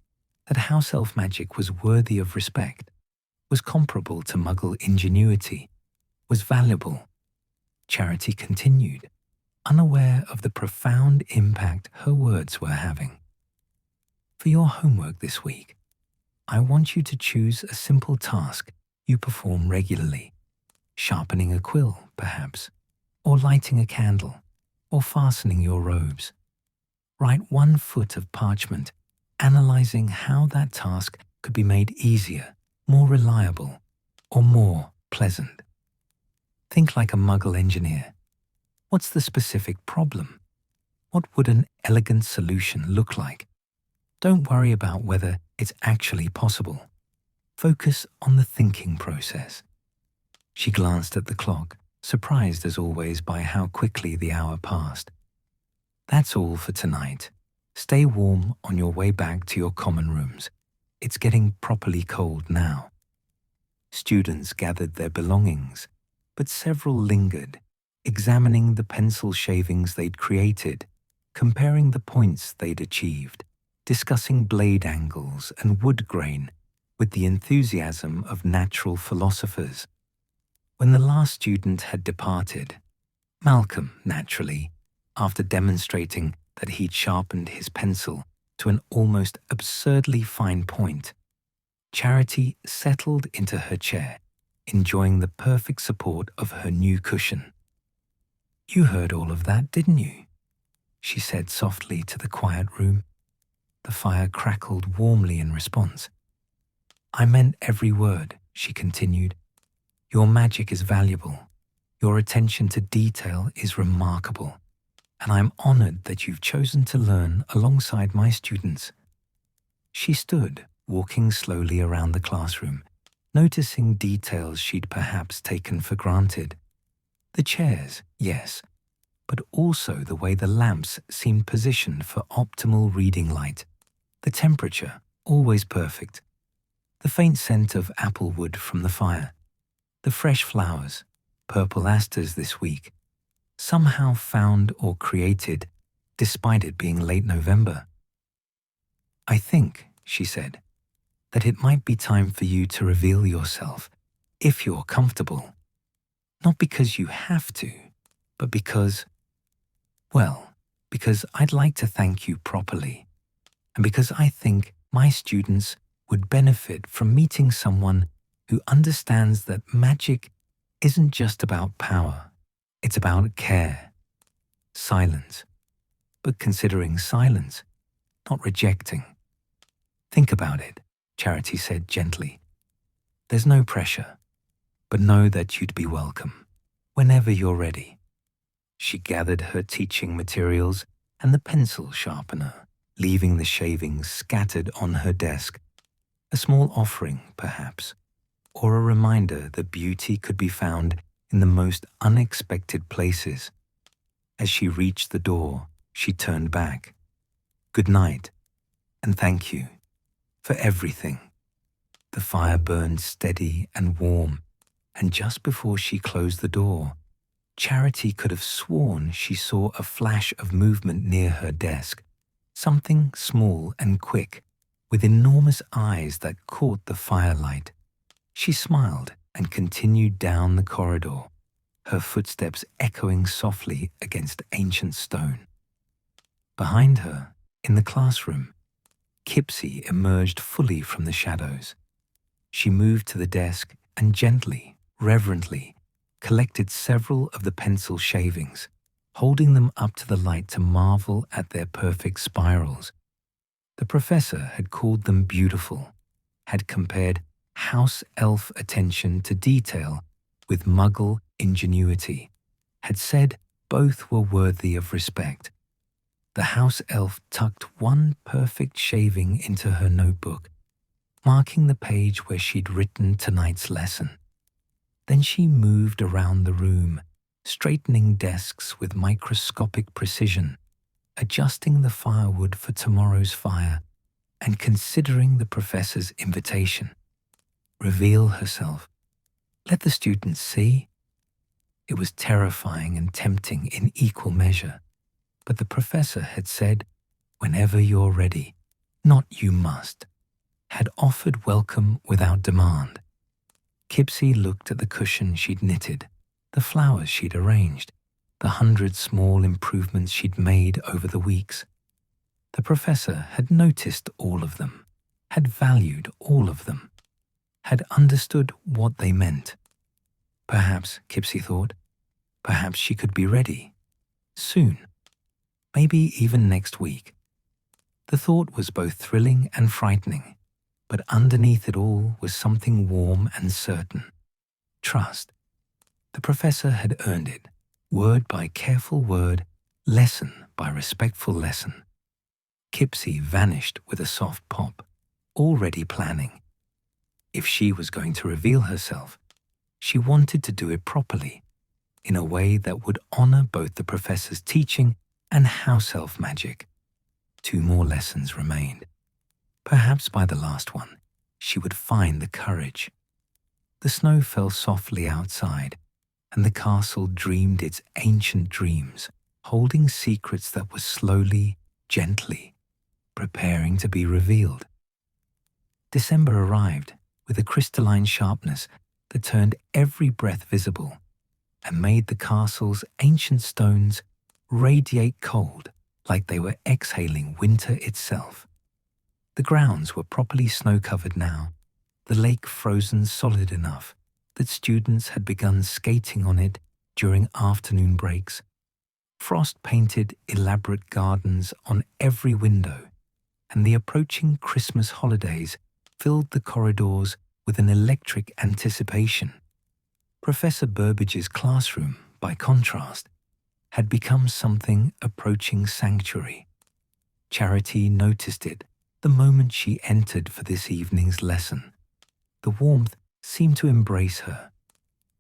that house elf magic was worthy of respect, was comparable to muggle ingenuity, was valuable. Charity continued, unaware of the profound impact her words were having. For your homework this week, I want you to choose a simple task you perform regularly, sharpening a quill, perhaps, or lighting a candle, or fastening your robes. Write 1 foot of parchment, analyzing how that task could be made easier, more reliable, or more pleasant. Think like a muggle engineer. What's the specific problem? What would an elegant solution look like? Don't worry about whether it's actually possible. Focus on the thinking process. She glanced at the clock, surprised as always by how quickly the hour passed. That's all for tonight. Stay warm on your way back to your common rooms. It's getting properly cold now. Students gathered their belongings, but several lingered, examining the pencil shavings they'd created, comparing the points they'd achieved, discussing blade angles and wood grain with the enthusiasm of natural philosophers. When the last student had departed, Malcolm, naturally, after demonstrating that he'd sharpened his pencil to an almost absurdly fine point, Charity settled into her chair, enjoying the perfect support of her new cushion. "You heard all of that, didn't you?" she said softly to the quiet room. The fire crackled warmly in response. "I meant every word," she continued. "Your magic is valuable. Your attention to detail is remarkable. And I'm honored that you've chosen to learn alongside my students." She stood, walking slowly around the classroom, noticing details she'd perhaps taken for granted. The chairs, yes, but also the way the lamps seemed positioned for optimal reading light. The temperature, always perfect. The faint scent of apple wood from the fire. The fresh flowers, purple asters this week, somehow found or created despite it being late November. "I think," she said, "that it might be time for you to reveal yourself, if you're comfortable. Not because you have to, but because I'd like to thank you properly, and because I think my students would benefit from meeting someone who understands that magic isn't just about power. It's about care, silence, but considering silence, not rejecting." "Think about it," Charity said gently. "There's no pressure, but know that you'd be welcome, whenever you're ready." She gathered her teaching materials and the pencil sharpener, leaving the shavings scattered on her desk, a small offering, perhaps, or a reminder that beauty could be found in the most unexpected places. As she reached the door, she turned back. "Good night, and thank you for everything." The fire burned steady and warm, and just before she closed the door, Charity could have sworn she saw a flash of movement near her desk, something small and quick, with enormous eyes that caught the firelight. She smiled and continued down the corridor, her footsteps echoing softly against ancient stone. Behind her, in the classroom, Kipsy emerged fully from the shadows. She moved to the desk and gently, reverently, collected several of the pencil shavings, holding them up to the light to marvel at their perfect spirals. The professor had called them beautiful, had compared house elf attention to detail with Muggle ingenuity, had said both were worthy of respect. The house elf tucked one perfect shaving into her notebook, marking the page where she'd written tonight's lesson. Then she moved around the room, straightening desks with microscopic precision, adjusting the firewood for tomorrow's fire, and considering the professor's invitation. Reveal herself. Let the students see. It was terrifying and tempting in equal measure, but the professor had said, "Whenever you're ready," not "you must," had offered welcome without demand. Kipsy looked at the cushion she'd knitted, the flowers she'd arranged, the 100 small improvements she'd made over the weeks. The professor had noticed all of them, had valued all of them, had understood what they meant. Perhaps, Kipsy thought, perhaps she could be ready. Soon. Maybe even next week. The thought was both thrilling and frightening, but underneath it all was something warm and certain. Trust. The professor had earned it, word by careful word, lesson by respectful lesson. Kipsy vanished with a soft pop, already planning. If she was going to reveal herself, she wanted to do it properly, in a way that would honor both the professor's teaching and house elf magic. 2 more lessons remained. Perhaps by the last one, she would find the courage. The snow fell softly outside, and the castle dreamed its ancient dreams, holding secrets that were slowly, gently, preparing to be revealed. December arrived with a crystalline sharpness that turned every breath visible and made the castle's ancient stones radiate cold like they were exhaling winter itself. The grounds were properly snow-covered now, the lake frozen solid enough that students had begun skating on it during afternoon breaks. Frost painted elaborate gardens on every window, and the approaching Christmas holidays filled the corridors with an electric anticipation. Professor Burbage's classroom, by contrast, had become something approaching sanctuary. Charity noticed it the moment she entered for this evening's lesson. The warmth seemed to embrace her.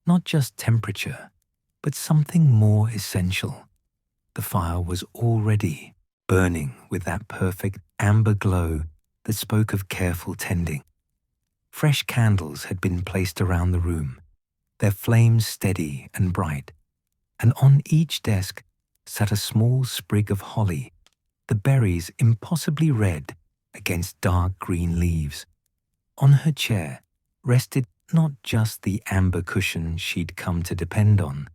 Not just temperature, but something more essential. The fire was already burning with that perfect amber glow that spoke of careful tending. Fresh candles had been placed around the room, their flames steady and bright, and on each desk sat a small sprig of holly, the berries impossibly red against dark green leaves. On her chair rested not just the amber cushion she'd come to depend on,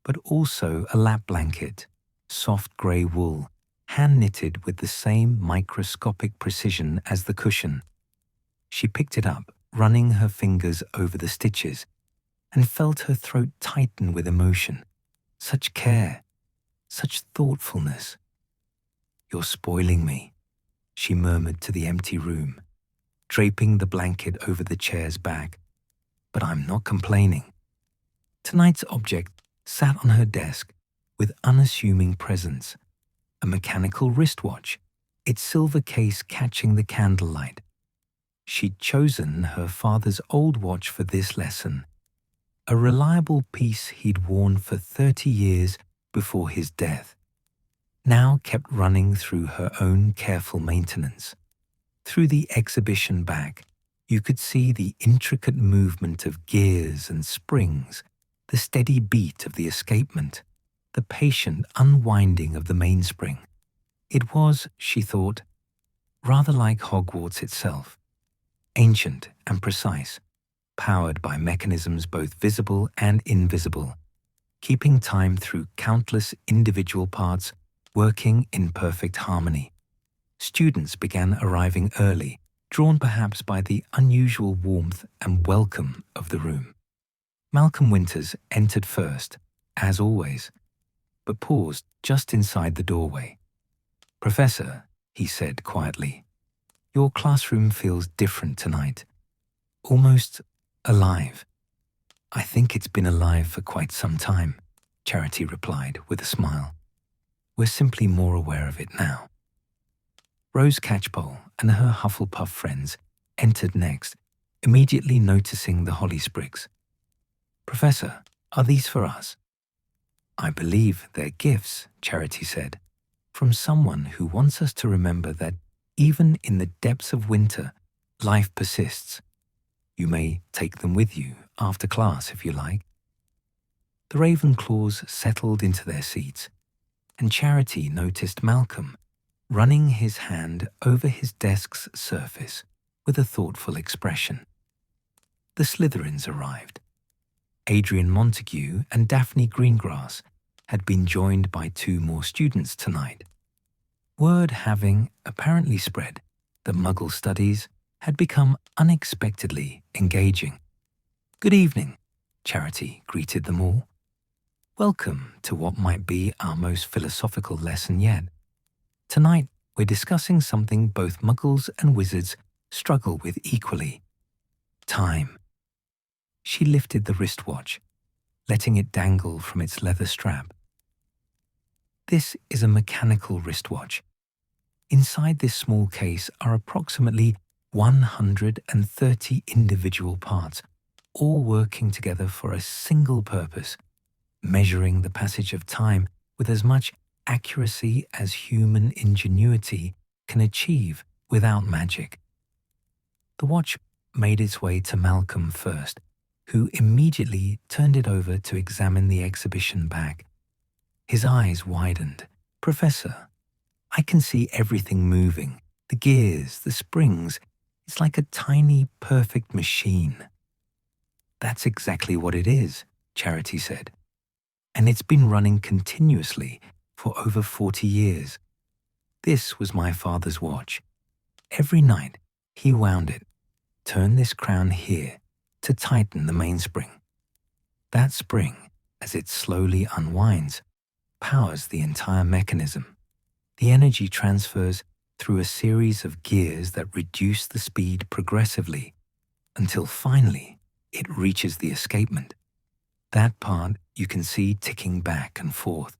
but also a lap blanket, soft grey wool, hand-knitted with the same microscopic precision as the cushion. She picked it up, running her fingers over the stitches, and felt her throat tighten with emotion. Such care, such thoughtfulness. "You're spoiling me," she murmured to the empty room, draping the blanket over the chair's back. But I'm not complaining. Tonight's object sat on her desk with unassuming presence, a mechanical wristwatch, its silver case catching the candlelight. She'd chosen her father's old watch for this lesson, a reliable piece he'd worn for 30 years before his death, now kept running through her own careful maintenance. Through the exhibition back, you could see the intricate movement of gears and springs, the steady beat of the escapement, the patient unwinding of the mainspring. It was, she thought, rather like Hogwarts itself, ancient and precise, powered by mechanisms both visible and invisible, keeping time through countless individual parts working in perfect harmony. Students began arriving early, drawn perhaps by the unusual warmth and welcome of the room. Malcolm Winters entered first, as always, but paused just inside the doorway. "Professor," he said quietly, "your classroom feels different tonight, almost alive." "I think it's been alive for quite some time," Charity replied with a smile. "We're simply more aware of it now." Rose Catchpole and her Hufflepuff friends entered next, immediately noticing the holly sprigs. "Professor, are these for us?" "I believe they're gifts," Charity said, "from someone who wants us to remember that even in the depths of winter, life persists. You may take them with you after class if you like." The Ravenclaws settled into their seats, and Charity noticed Malcolm running his hand over his desk's surface with a thoughtful expression. The Slytherins arrived. Adrian Montague and Daphne Greengrass had been joined by 2 more students tonight. Word having apparently spread that Muggle Studies had become unexpectedly engaging. "Good evening," Charity greeted them all. "Welcome to what might be our most philosophical lesson yet. Tonight, we're discussing something both Muggles and Wizards struggle with equally: time." She lifted the wristwatch, letting it dangle from its leather strap. This is a mechanical wristwatch. Inside this small case are approximately 130 individual parts, all working together for a single purpose: measuring the passage of time with as much accuracy as human ingenuity can achieve without magic. The watch made its way to Malcolm first, who immediately turned it over to examine the exhibition back. His eyes widened. "Professor, I can see everything moving, the gears, the springs. It's like a tiny, perfect machine." "That's exactly what it is," Charity said. "And it's been running continuously for over 40 years. This was my father's watch. Every night, he wound it, turned this crown here to tighten the mainspring. That spring, as it slowly unwinds, powers the entire mechanism. The energy transfers through a series of gears that reduce the speed progressively until finally it reaches the escapement. That part you can see ticking back and forth,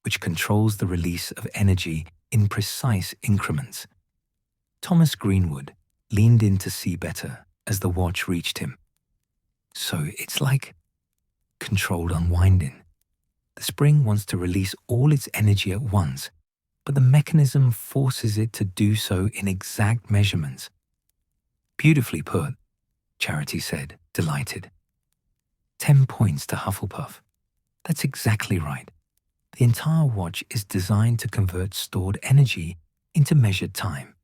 which controls the release of energy in precise increments." Thomas Greenwood leaned in to see better as the watch reached him. "So it's like controlled unwinding. The spring wants to release all its energy at once, but the mechanism forces it to do so in exact measurements." "Beautifully put," Charity said, delighted. 10 points to Hufflepuff. That's exactly right. The entire watch is designed to convert stored energy into measured time.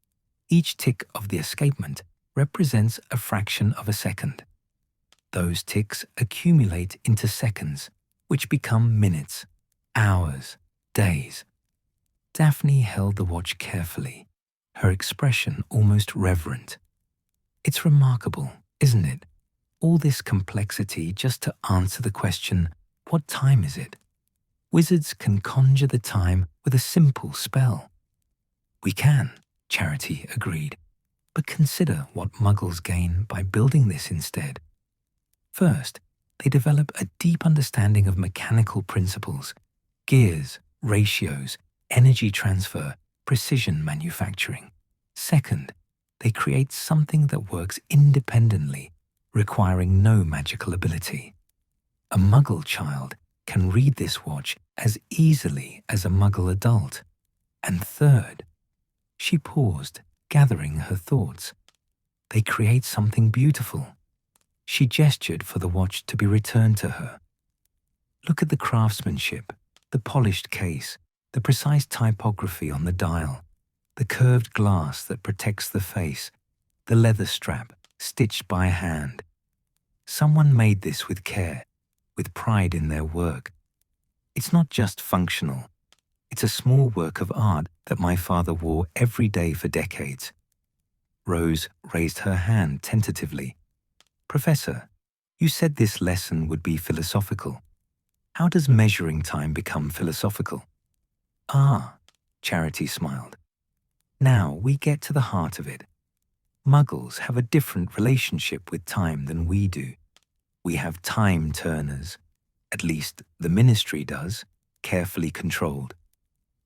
Each tick of the escapement represents a fraction of a second. Those ticks accumulate into seconds, which become minutes, hours, days. Daphne held the watch carefully, her expression almost reverent. "It's remarkable, isn't it? All this complexity just to answer the question, what time is it? Wizards can conjure the time with a simple spell." "We can," Charity agreed, "but consider what Muggles gain by building this instead. First, they develop a deep understanding of mechanical principles, gears, ratios, energy transfer, precision manufacturing. Second, they create something that works independently, requiring no magical ability. A Muggle child can read this watch as easily as a Muggle adult. And third, she paused, gathering her thoughts. They create something beautiful. She gestured for the watch to be returned to her. Look at the craftsmanship, the polished case, the precise typography on the dial, the curved glass that protects the face, the leather strap stitched by hand. Someone made this with care, with pride in their work. It's not just functional. It's a small work of art that my father wore every day for decades. Rose raised her hand tentatively. Professor, you said this lesson would be philosophical. How does measuring time become philosophical? Ah, Charity smiled. Now we get to the heart of it. Muggles have a different relationship with time than we do. We have time turners, at least the Ministry does, carefully controlled.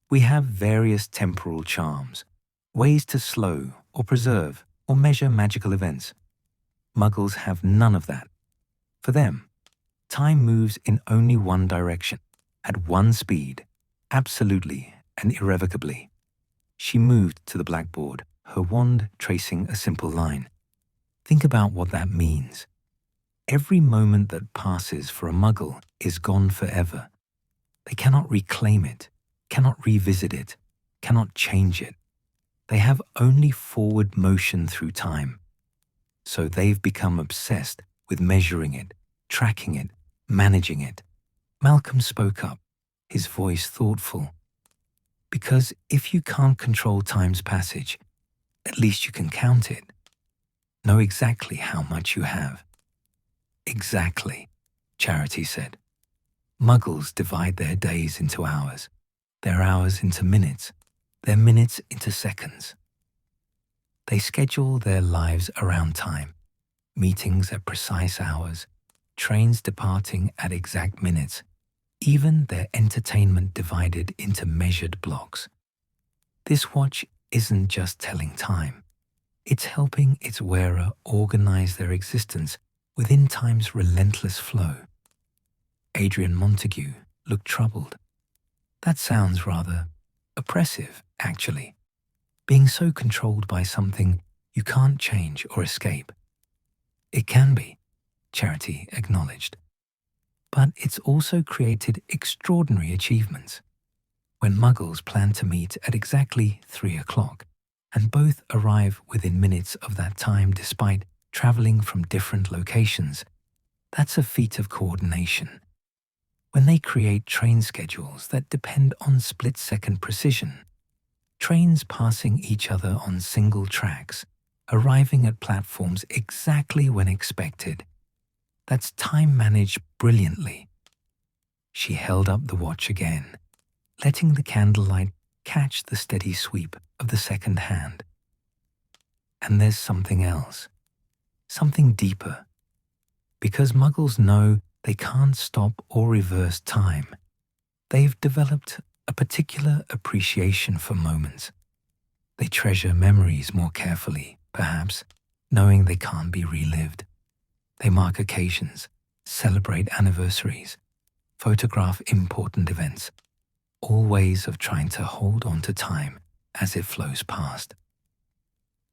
We have various temporal charms, ways to slow or preserve or measure magical events. Muggles have none of that. For them, time moves in only one direction, at one speed, absolutely and irrevocably. She moved to the blackboard, her wand tracing a simple line. Think about what that means. Every moment that passes for a Muggle is gone forever. They cannot reclaim it, cannot revisit it, cannot change it. They have only forward motion through time. So they've become obsessed with measuring it, tracking it, managing it. Malcolm spoke up, his voice thoughtful. Because if you can't control time's passage, at least you can count it. Know exactly how much you have. Exactly, Charity said. Muggles divide their days into hours, their hours into minutes, their minutes into seconds. They schedule their lives around time, meetings at precise hours, trains departing at exact minutes, even their entertainment divided into measured blocks. This watch isn't just telling time. It's helping its wearer organize their existence within time's relentless flow. Adrian Montague looked troubled. That sounds rather oppressive, actually. Being so controlled by something you can't change or escape. It can be, Charity acknowledged. But it's also created extraordinary achievements. When Muggles plan to meet at exactly 3 o'clock, and both arrive within minutes of that time despite traveling from different locations, that's a feat of coordination. When they create train schedules that depend on split-second precision, trains passing each other on single tracks, arriving at platforms exactly when expected, that's time managed brilliantly. She held up the watch again, letting the candlelight catch the steady sweep of the second hand. And there's something else, something deeper. Because Muggles know they can't stop or reverse time, they've developed a particular appreciation for moments. They treasure memories more carefully, perhaps, knowing they can't be relived. They mark occasions, celebrate anniversaries, photograph important events, all ways of trying to hold on to time as it flows past.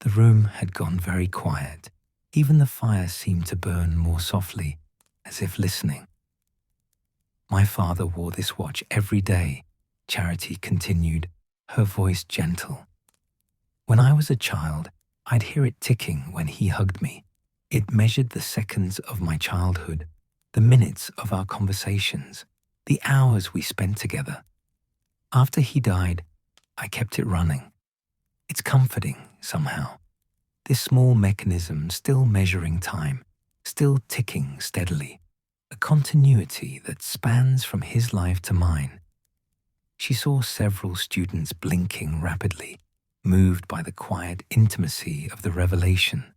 The room had gone very quiet. Even the fire seemed to burn more softly, as if listening. My father wore this watch every day, Charity continued, her voice gentle. When I was a child, I'd hear it ticking when he hugged me. It measured the seconds of my childhood, the minutes of our conversations, the hours we spent together. After he died, I kept it running. It's comforting, somehow. This small mechanism still measuring time, still ticking steadily, a continuity that spans from his life to mine. She saw several students blinking rapidly, moved by the quiet intimacy of the revelation.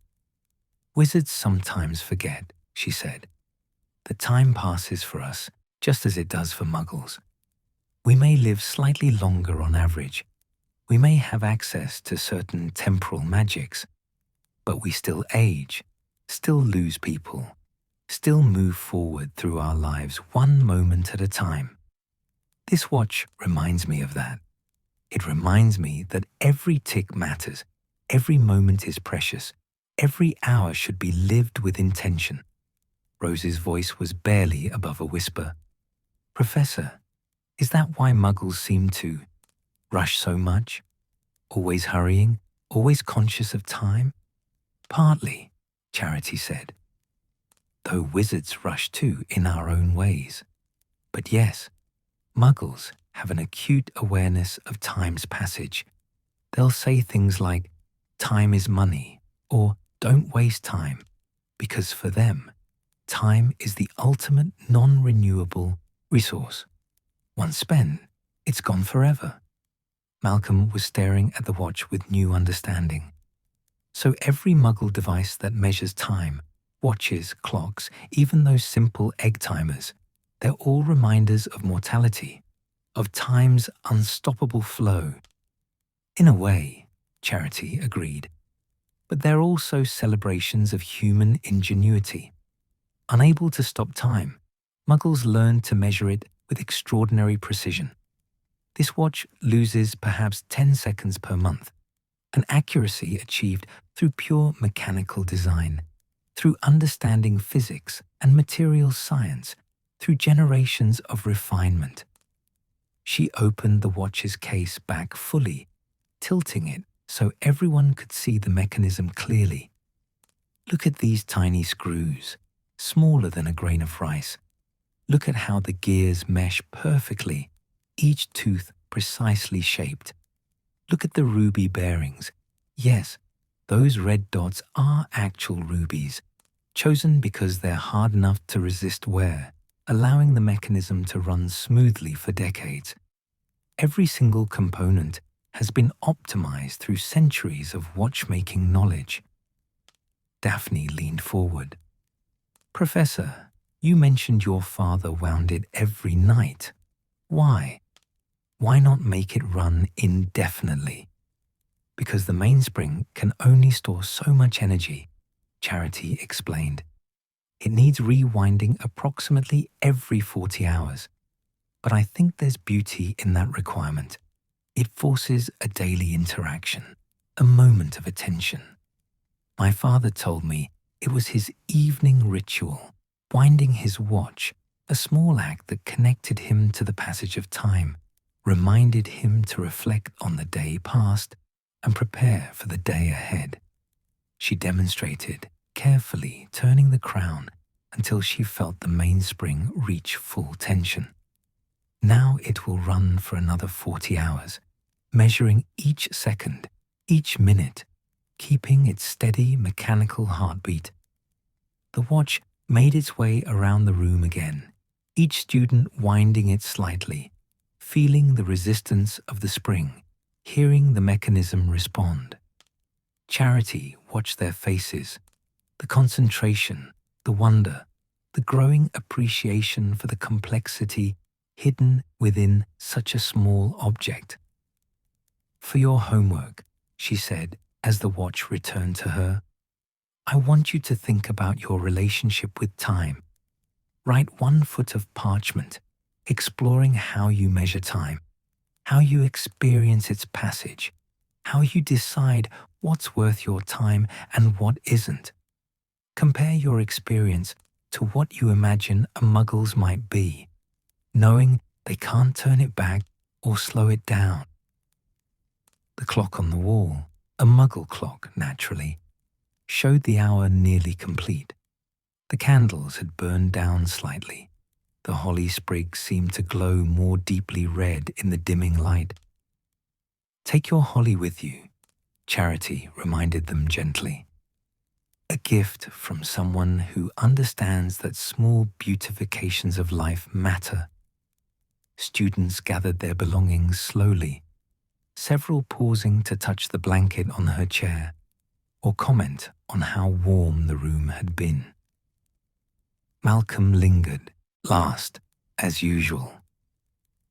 Wizards sometimes forget, she said, that time passes for us just as it does for Muggles. We may live slightly longer on average. We may have access to certain temporal magics, but we still age, still lose people, still move forward through our lives one moment at a time. This watch reminds me of that. It reminds me that every tick matters, every moment is precious, every hour should be lived with intention. Rose's voice was barely above a whisper. Professor, is that why Muggles seem to rush so much? Always hurrying, always conscious of time? Partly, Charity said. Though wizards rush too in our own ways. But yes, Muggles have an acute awareness of time's passage. They'll say things like, time is money, or don't waste time, because for them, time is the ultimate non-renewable resource. Once spent, it's gone forever. Malcolm was staring at the watch with new understanding. So every Muggle device that measures time, watches, clocks, even those simple egg timers, they're all reminders of mortality, of time's unstoppable flow. In a way, Charity agreed. But they're also celebrations of human ingenuity. Unable to stop time, Muggles learned to measure it with extraordinary precision. This watch loses perhaps 10 seconds per month, an accuracy achieved through pure mechanical design, through understanding physics and materials science, through generations of refinement. She opened the watch's case back fully, tilting it so everyone could see the mechanism clearly. Look at these tiny screws, smaller than a grain of rice. Look at how the gears mesh perfectly, each tooth precisely shaped. Look at the ruby bearings. Yes, those red dots are actual rubies, chosen because they're hard enough to resist wear, allowing the mechanism to run smoothly for decades. Every single component has been optimized through centuries of watchmaking knowledge. Daphne leaned forward. Professor, you mentioned your father wound it every night. Why? Why not make it run indefinitely? Because the mainspring can only store so much energy, Charity explained. It needs rewinding approximately every 40 hours. But I think there's beauty in that requirement. It forces a daily interaction, a moment of attention. My father told me it was his evening ritual, winding his watch, a small act that connected him to the passage of time, reminded him to reflect on the day past and prepare for the day ahead. She demonstrated, carefully turning the crown until she felt the mainspring reach full tension. Now it will run for another 40 hours, measuring each second, each minute, keeping its steady mechanical heartbeat. The watch made its way around the room again, each student winding it slightly, feeling the resistance of the spring, hearing the mechanism respond. Charity watched their faces, the concentration, the wonder, the growing appreciation for the complexity hidden within such a small object. For your homework, she said as the watch returned to her, I want you to think about your relationship with time. Write 1 foot of parchment, exploring how you measure time, how you experience its passage, how you decide what's worth your time and what isn't. Compare your experience to what you imagine a Muggle's might be, knowing they can't turn it back or slow it down. The clock on the wall, a Muggle clock naturally, showed the hour nearly complete. The candles had burned down slightly. The holly sprigs seemed to glow more deeply red in the dimming light. Take your holly with you, Charity reminded them gently. A gift from someone who understands that small beautifications of life matter. Students gathered their belongings slowly, several pausing to touch the blanket on her chair or comment on how warm the room had been. Malcolm lingered, last, as usual.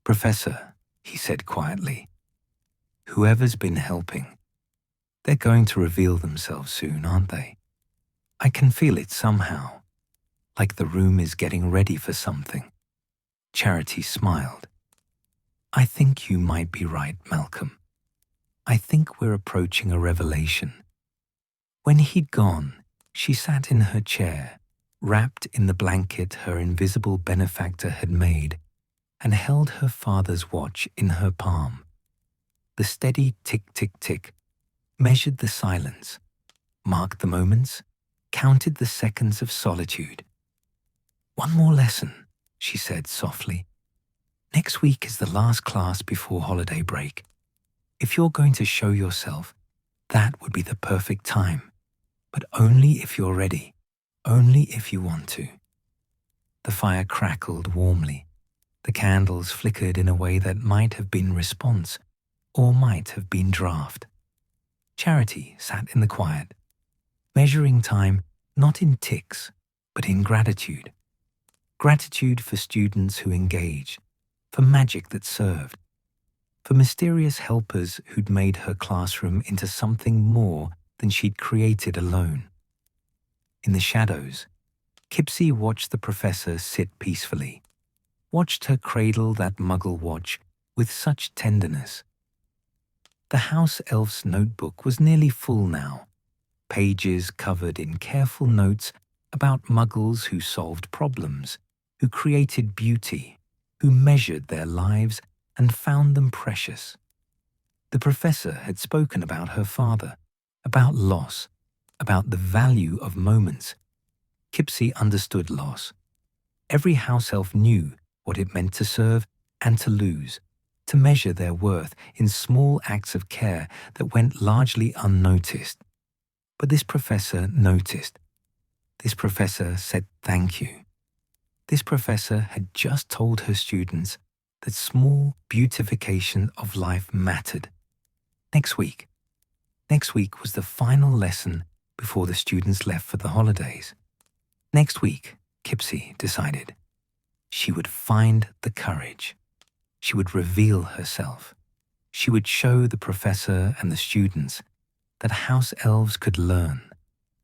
Professor, he said quietly, whoever's been helping. They're going to reveal themselves soon, aren't they? I can feel it somehow, like the room is getting ready for something. Charity smiled. I think you might be right, Malcolm. I think we're approaching a revelation. When he'd gone, she sat in her chair, wrapped in the blanket her invisible benefactor had made, and held her father's watch in her palm. The steady tick-tick-tick measured the silence, marked the moments, counted the seconds of solitude. One more lesson, she said softly. Next week is the last class before holiday break. If you're going to show yourself, that would be the perfect time. But only if you're ready, only if you want to. The fire crackled warmly. The candles flickered in a way that might have been response, or might have been draft. Charity sat in the quiet, measuring time not in ticks, but in gratitude. Gratitude for students who engaged, for magic that served, for mysterious helpers who'd made her classroom into something more than she'd created alone. In the shadows, Kipsy watched the professor sit peacefully, watched her cradle that Muggle watch with such tenderness. The house elf's notebook was nearly full now, pages covered in careful notes about Muggles who solved problems, who created beauty, who measured their lives and found them precious. The professor had spoken about her father, about loss, about the value of moments. Kipsy understood loss. Every house elf knew what it meant to serve and to lose, to measure their worth in small acts of care that went largely unnoticed. But this professor noticed. This professor said thank you. This professor had just told her students that small beautification of life mattered. Next week was the final lesson before the students left for the holidays. Next week, Kipsy decided, she would find the courage. She would reveal herself. She would show the professor and the students that house elves could learn,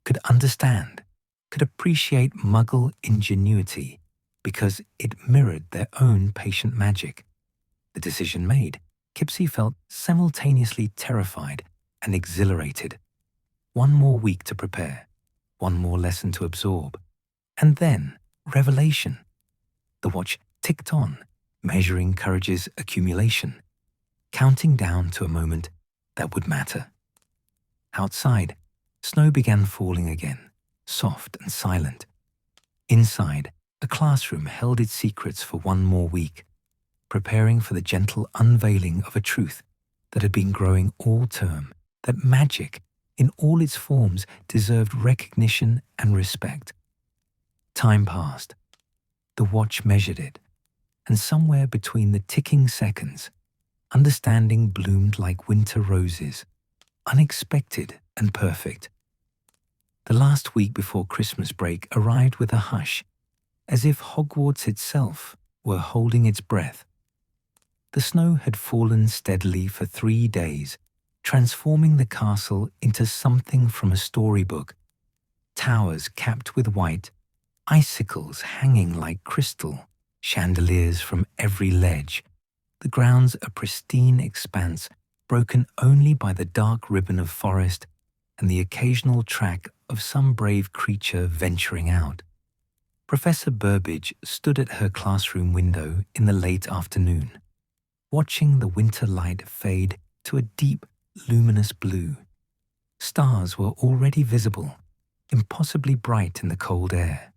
could understand, could appreciate Muggle ingenuity because it mirrored their own patient magic. The decision made, Kipsy felt simultaneously terrified and exhilarated. One more week to prepare, one more lesson to absorb, and then revelation. The watch ticked on, measuring courage's accumulation, counting down to a moment that would matter. Outside, snow began falling again, soft and silent. Inside, a classroom held its secrets for one more week, preparing for the gentle unveiling of a truth that had been growing all term, that magic, in all its forms, deserved recognition and respect. Time passed. The watch measured it, and somewhere between the ticking seconds, understanding bloomed like winter roses, unexpected and perfect. The last week before Christmas break arrived with a hush, as if Hogwarts itself were holding its breath. The snow had fallen steadily for 3 days, transforming the castle into something from a storybook. Towers capped with white, icicles hanging like crystal, chandeliers from every ledge, the grounds a pristine expanse broken only by the dark ribbon of forest and the occasional track of some brave creature venturing out. Professor Burbage stood at her classroom window in the late afternoon, watching the winter light fade to a deep, luminous blue. Stars were already visible, impossibly bright in the cold air.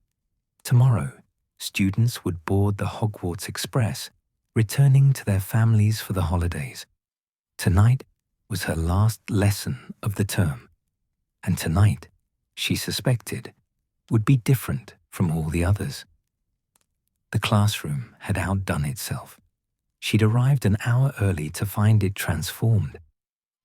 Tomorrow, students would board the Hogwarts Express, returning to their families for the holidays. Tonight was her last lesson of the term, and tonight, she suspected, would be different from all the others. The classroom had outdone itself. She'd arrived an hour early to find it transformed,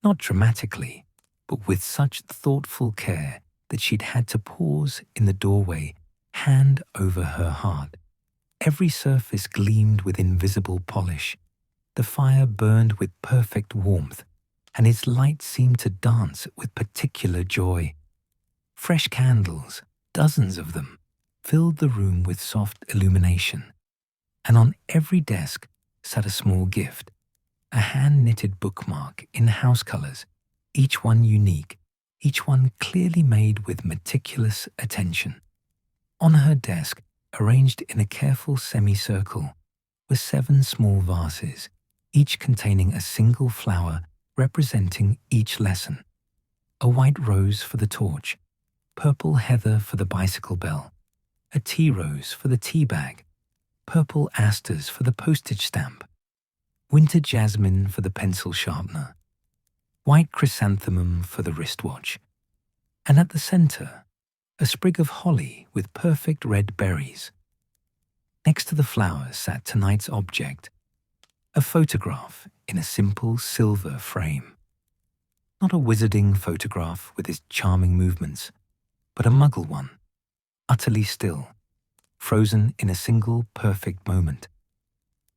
not dramatically, but with such thoughtful care that she'd had to pause in the doorway, hand over her heart. Every surface gleamed with invisible polish. The fire burned with perfect warmth, and its light seemed to dance with particular joy. Fresh candles, dozens of them, filled the room with soft illumination, and on every desk sat a small gift, a hand-knitted bookmark in house colors, each one unique, each one clearly made with meticulous attention. On her desk, arranged in a careful semicircle, were 7 small vases, each containing a single flower representing each lesson. A white rose for the torch, purple heather for the bicycle bell, a tea rose for the tea bag, purple asters for the postage stamp, winter jasmine for the pencil sharpener, white chrysanthemum for the wristwatch, and at the center, a sprig of holly with perfect red berries. Next to the flowers sat tonight's object, a photograph in a simple silver frame. Not a wizarding photograph with its charming movements, but a Muggle one, utterly still, frozen in a single perfect moment.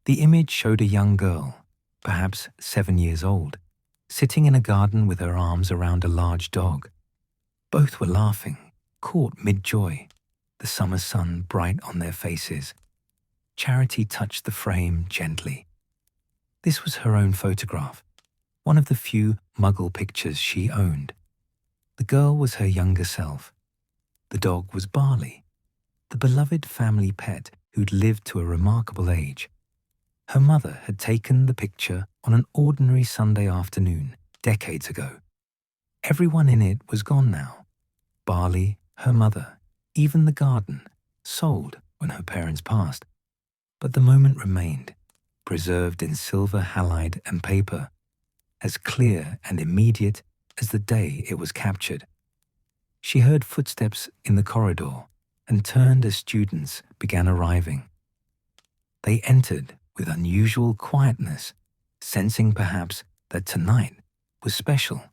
The image showed a young girl, perhaps 7 years old, sitting in a garden with her arms around a large dog. Both were laughing, caught mid-joy, the summer sun bright on their faces. Charity touched the frame gently. This was her own photograph, one of the few Muggle pictures she owned. The girl was her younger self. The dog was Barley, the beloved family pet who'd lived to a remarkable age. Her mother had taken the picture on an ordinary Sunday afternoon, decades ago. Everyone in it was gone now. Barley, her mother, even the garden, sold when her parents passed. But the moment remained, preserved in silver halide and paper, as clear and immediate as the day it was captured. She heard footsteps in the corridor and turned as students began arriving. They entered with unusual quietness, sensing perhaps that tonight was special.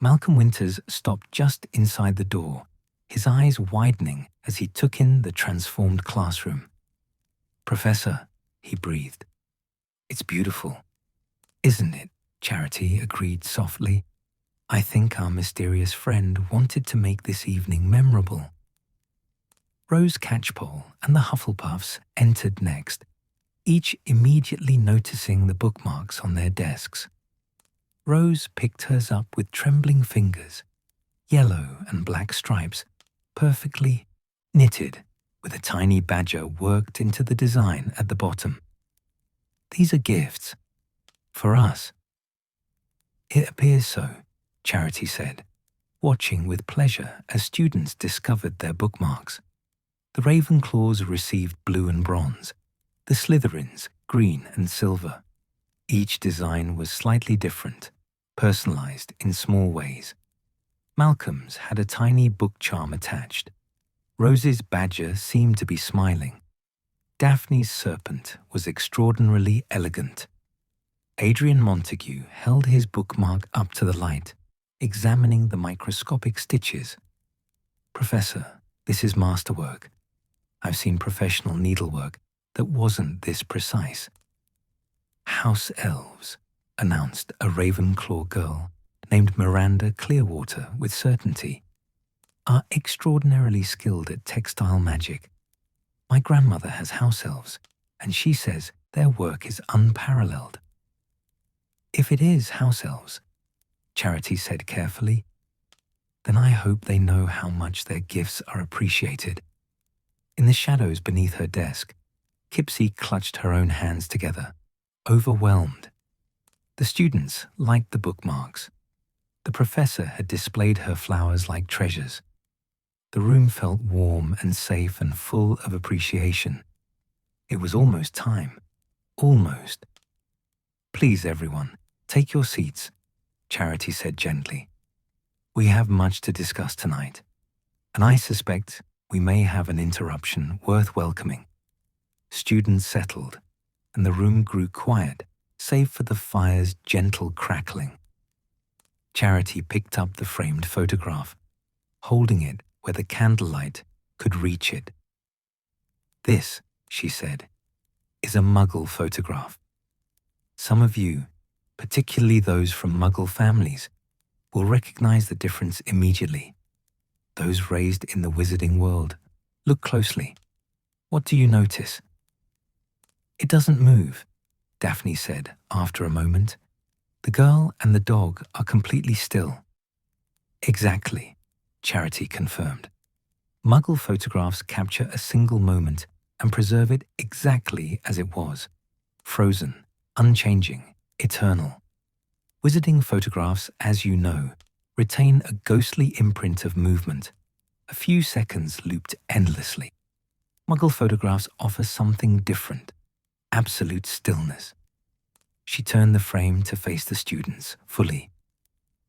Malcolm Winters stopped just inside the door, his eyes widening as he took in the transformed classroom. "Professor," he breathed. "It's beautiful." "Isn't it?" Charity agreed softly. "I think our mysterious friend wanted to make this evening memorable." Rose Catchpole and the Hufflepuffs entered next, each immediately noticing the bookmarks on their desks. Rose picked hers up with trembling fingers, yellow and black stripes, perfectly knitted, with a tiny badger worked into the design at the bottom. "These are gifts. For us." "It appears so," Charity said, watching with pleasure as students discovered their bookmarks. The Ravenclaws received blue and bronze, the Slytherins green and silver. Each design was slightly different, personalized in small ways. Malcolm's had a tiny book charm attached. Rose's badger seemed to be smiling. Daphne's serpent was extraordinarily elegant. Adrian Montague held his bookmark up to the light, examining the microscopic stitches. "Professor, this is masterwork. I've seen professional needlework that wasn't this precise." "House elves," announced a Ravenclaw girl named Miranda Clearwater with certainty, "are extraordinarily skilled at textile magic. My grandmother has house elves, and she says their work is unparalleled." "If it is house elves," Charity said carefully, "then I hope they know how much their gifts are appreciated." In the shadows beneath her desk, Kipsy clutched her own hands together, overwhelmed. The students liked the bookmarks. The professor had displayed her flowers like treasures. The room felt warm and safe and full of appreciation. It was almost time. Almost. "Please, everyone, take your seats," Charity said gently. "We have much to discuss tonight, and I suspect we may have an interruption worth welcoming." Students settled, and the room grew quiet, save for the fire's gentle crackling. Charity picked up the framed photograph, holding it where the candlelight could reach it. "This," she said, "is a Muggle photograph. Some of you, particularly those from Muggle families, will recognize the difference immediately. Those raised in the wizarding world. Look closely. What do you notice? It doesn't move, Daphne said after a moment. The girl and the dog are completely still. Exactly, Charity confirmed. Muggle photographs capture a single moment and preserve it exactly as it was. Frozen, unchanging, eternal. Wizarding photographs, as you know, retain a ghostly imprint of movement, a few seconds looped endlessly. Muggle photographs offer something different, absolute stillness. She turned the frame to face the students fully.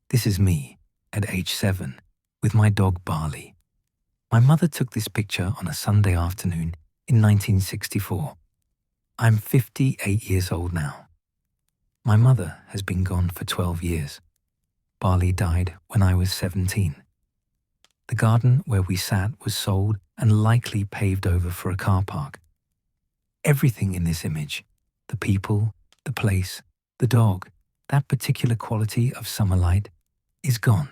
This is me, at age 7, with my dog Barley. My mother took this picture on a Sunday afternoon in 1964. I'm 58 years old now. My mother has been gone for 12 years. Barley died when I was 17. The garden where we sat was sold and likely paved over for a car park. Everything in this image, the people, the place, the dog, that particular quality of summer light, is gone.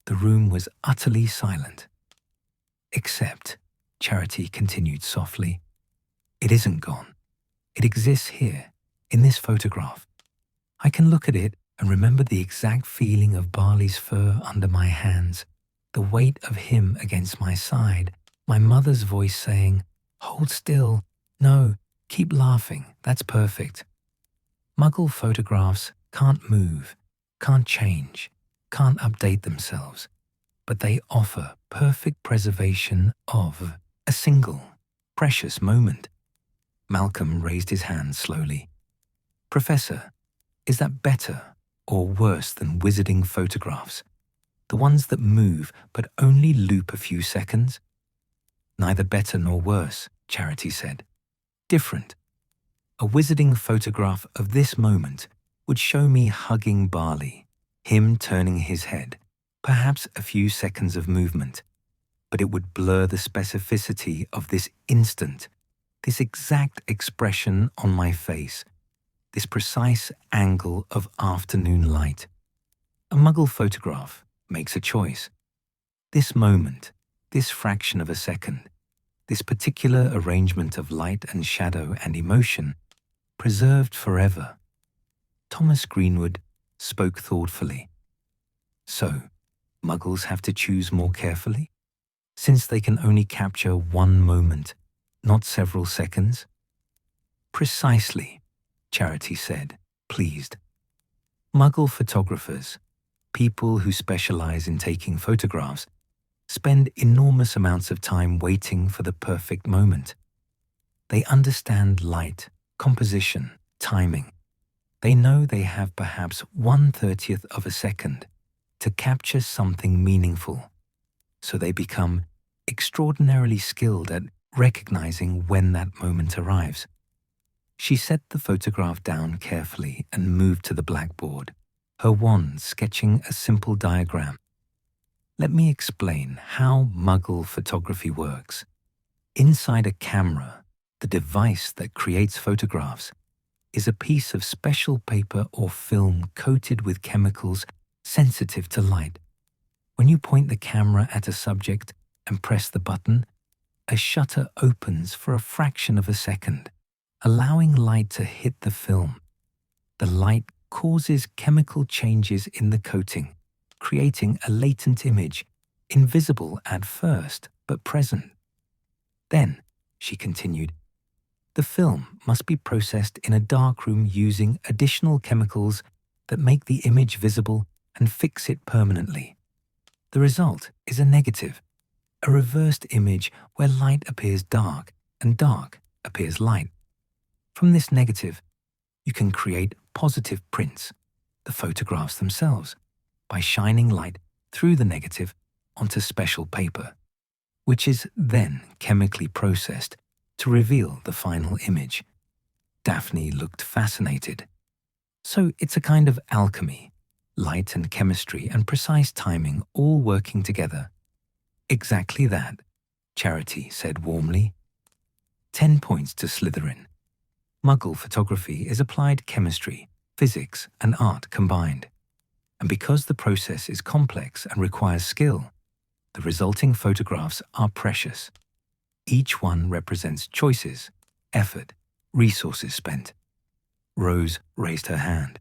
The room was utterly silent. Except, Charity continued softly, it isn't gone. It exists here, in this photograph. I can look at it and remember the exact feeling of Barley's fur under my hands, the weight of him against my side, my mother's voice saying, "Hold still. No, keep laughing. That's perfect." Muggle photographs can't move, can't change, can't update themselves, but they offer perfect preservation of a single, precious moment. Malcolm raised his hand slowly. Professor, is that better or worse than wizarding photographs? The ones that move but only loop a few seconds? Neither better nor worse, Charity said. Different. A wizarding photograph of this moment would show me hugging Barley, him turning his head, perhaps a few seconds of movement, but it would blur the specificity of this instant, this exact expression on my face, this precise angle of afternoon light. A Muggle photograph makes a choice. This moment, this fraction of a second, this particular arrangement of light and shadow and emotion, preserved forever. Thomas Greenwood spoke thoughtfully. So, Muggles have to choose more carefully, since they can only capture one moment, not several seconds? Precisely, Charity said, pleased. Muggle photographers, people who specialize in taking photographs, spend enormous amounts of time waiting for the perfect moment. They understand light, composition, timing. They know they have perhaps 1/30th of a second to capture something meaningful, so they become extraordinarily skilled at recognizing when that moment arrives. She set the photograph down carefully and moved to the blackboard, her wand sketching a simple diagram. Let me explain how Muggle photography works. Inside a camera, the device that creates photographs, is a piece of special paper or film coated with chemicals sensitive to light. When you point the camera at a subject and press the button, a shutter opens for a fraction of a second, allowing light to hit the film. The light causes chemical changes in the coating, creating a latent image, invisible at first but present. Then, she continued, the film must be processed in a darkroom using additional chemicals that make the image visible and fix it permanently. The result is a negative, a reversed image where light appears dark and dark appears light. From this negative, you can create positive prints, the photographs themselves, by shining light through the negative onto special paper, which is then chemically processed to reveal the final image. Daphne looked fascinated. So it's a kind of alchemy, light and chemistry and precise timing all working together. Exactly that, Charity said warmly. 10 points to Slytherin. Muggle photography is applied chemistry, physics, and art combined. And because the process is complex and requires skill, the resulting photographs are precious. Each one represents choices, effort, resources spent. Rose raised her hand.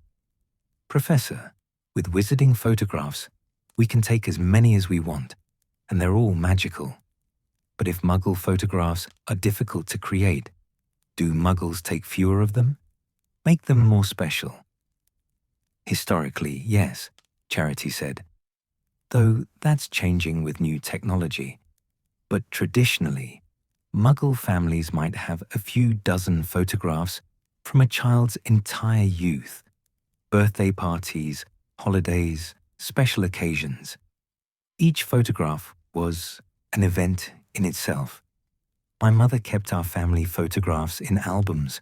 Professor, with wizarding photographs, we can take as many as we want, and they're all magical. But if Muggle photographs are difficult to create, do Muggles take fewer of them? Make them more special? Historically, yes, Charity said, though that's changing with new technology. But traditionally, Muggle families might have a few dozen photographs from a child's entire youth, birthday parties, holidays, special occasions. Each photograph was an event in itself. My mother kept our family photographs in albums,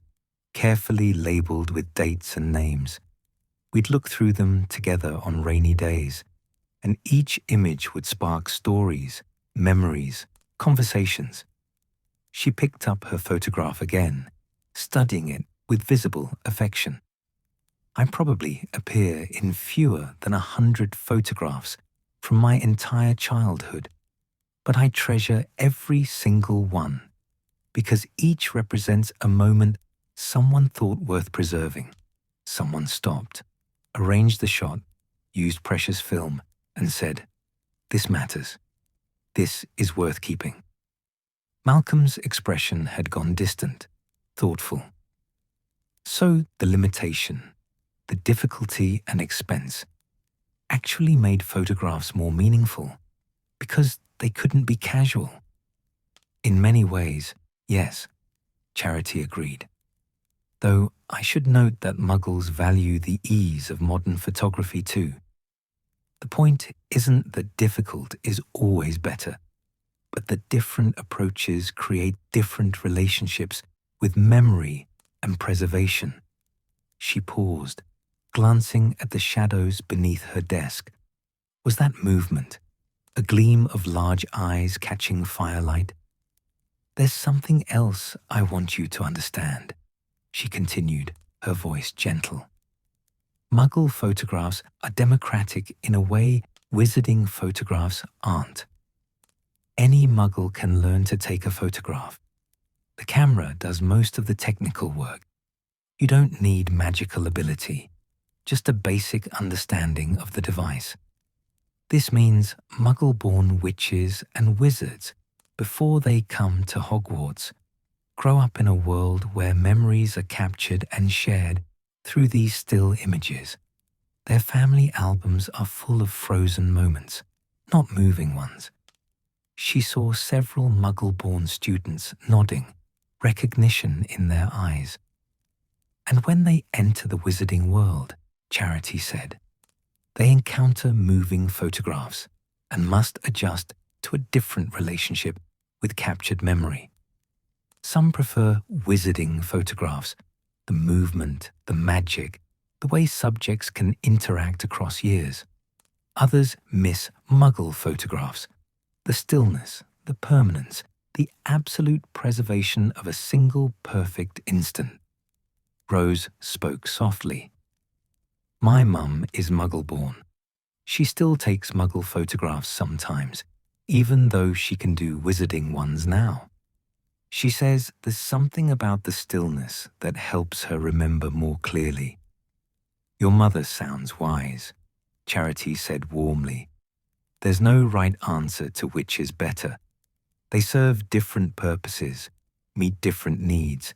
carefully labeled with dates and names. We'd look through them together on rainy days, and each image would spark stories, memories, conversations. She picked up her photograph again, studying it with visible affection. I probably appear in fewer than 100 photographs from my entire childhood, but I treasure every single one, because each represents a moment someone thought worth preserving. Someone stopped, arranged the shot, used precious film, and said, "This matters. This is worth keeping." Malcolm's expression had gone distant, thoughtful. So the limitation, the difficulty and expense, actually made photographs more meaningful, because they couldn't be casual. In many ways, yes, Charity agreed. Though I should note that Muggles value the ease of modern photography too. The point isn't that difficult is always better, but that different approaches create different relationships with memory and preservation. She paused, glancing at the shadows beneath her desk. Was that movement, a gleam of large eyes catching firelight? "There's something else I want you to understand," she continued, her voice gentle. Muggle photographs are democratic in a way wizarding photographs aren't. Any Muggle can learn to take a photograph. The camera does most of the technical work. You don't need magical ability, just a basic understanding of the device. This means Muggle-born witches and wizards, before they come to Hogwarts, grow up in a world where memories are captured and shared through these still images. Their family albums are full of frozen moments, not moving ones. She saw several Muggle-born students nodding, recognition in their eyes. And when they enter the wizarding world, Charity said, they encounter moving photographs and must adjust to a different relationship with captured memory. Some prefer wizarding photographs, the movement, the magic, the way subjects can interact across years. Others miss Muggle photographs, the stillness, the permanence, the absolute preservation of a single perfect instant. Rose spoke softly. My mum is Muggle-born. She still takes Muggle photographs sometimes, even though she can do wizarding ones now. She says there's something about the stillness that helps her remember more clearly. Your mother sounds wise, Charity said warmly. There's no right answer to which is better. They serve different purposes, meet different needs.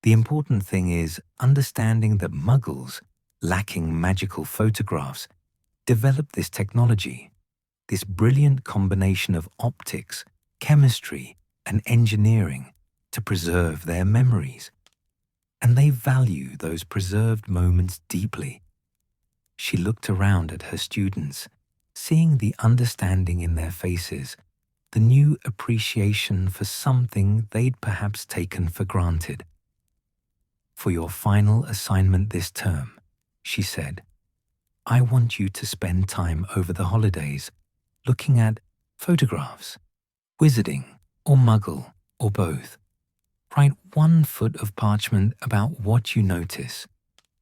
The important thing is understanding that Muggles, lacking magical photographs, developed this technology, this brilliant combination of optics, chemistry, and engineering to preserve their memories. And they value those preserved moments deeply. She looked around at her students, seeing the understanding in their faces, the new appreciation for something they'd perhaps taken for granted. For your final assignment this term, she said, I want you to spend time over the holidays looking at photographs, wizarding, or Muggle, or both. Write 1 foot of parchment about what you notice.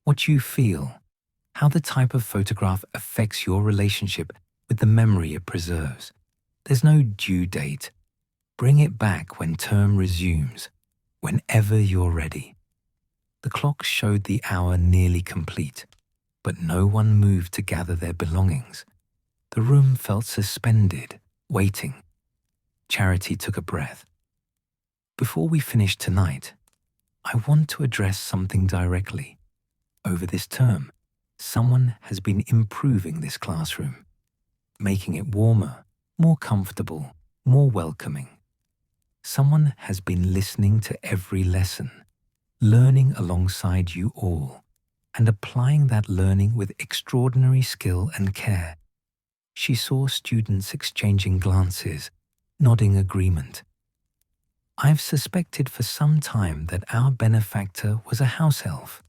what you feel, how the type of photograph affects your relationship with the memory it preserves. There's no due date. Bring it back when term resumes, whenever you're ready. The clock showed the hour nearly complete, but no one moved to gather their belongings. The room felt suspended, waiting. Charity took a breath. Before we finish tonight, I want to address something directly. Over this term, someone has been improving this classroom, making it warmer, more comfortable, more welcoming. Someone has been listening to every lesson, learning alongside you all, and applying that learning with extraordinary skill and care. She saw students exchanging glances, nodding agreement. I've suspected for some time that our benefactor was a house elf,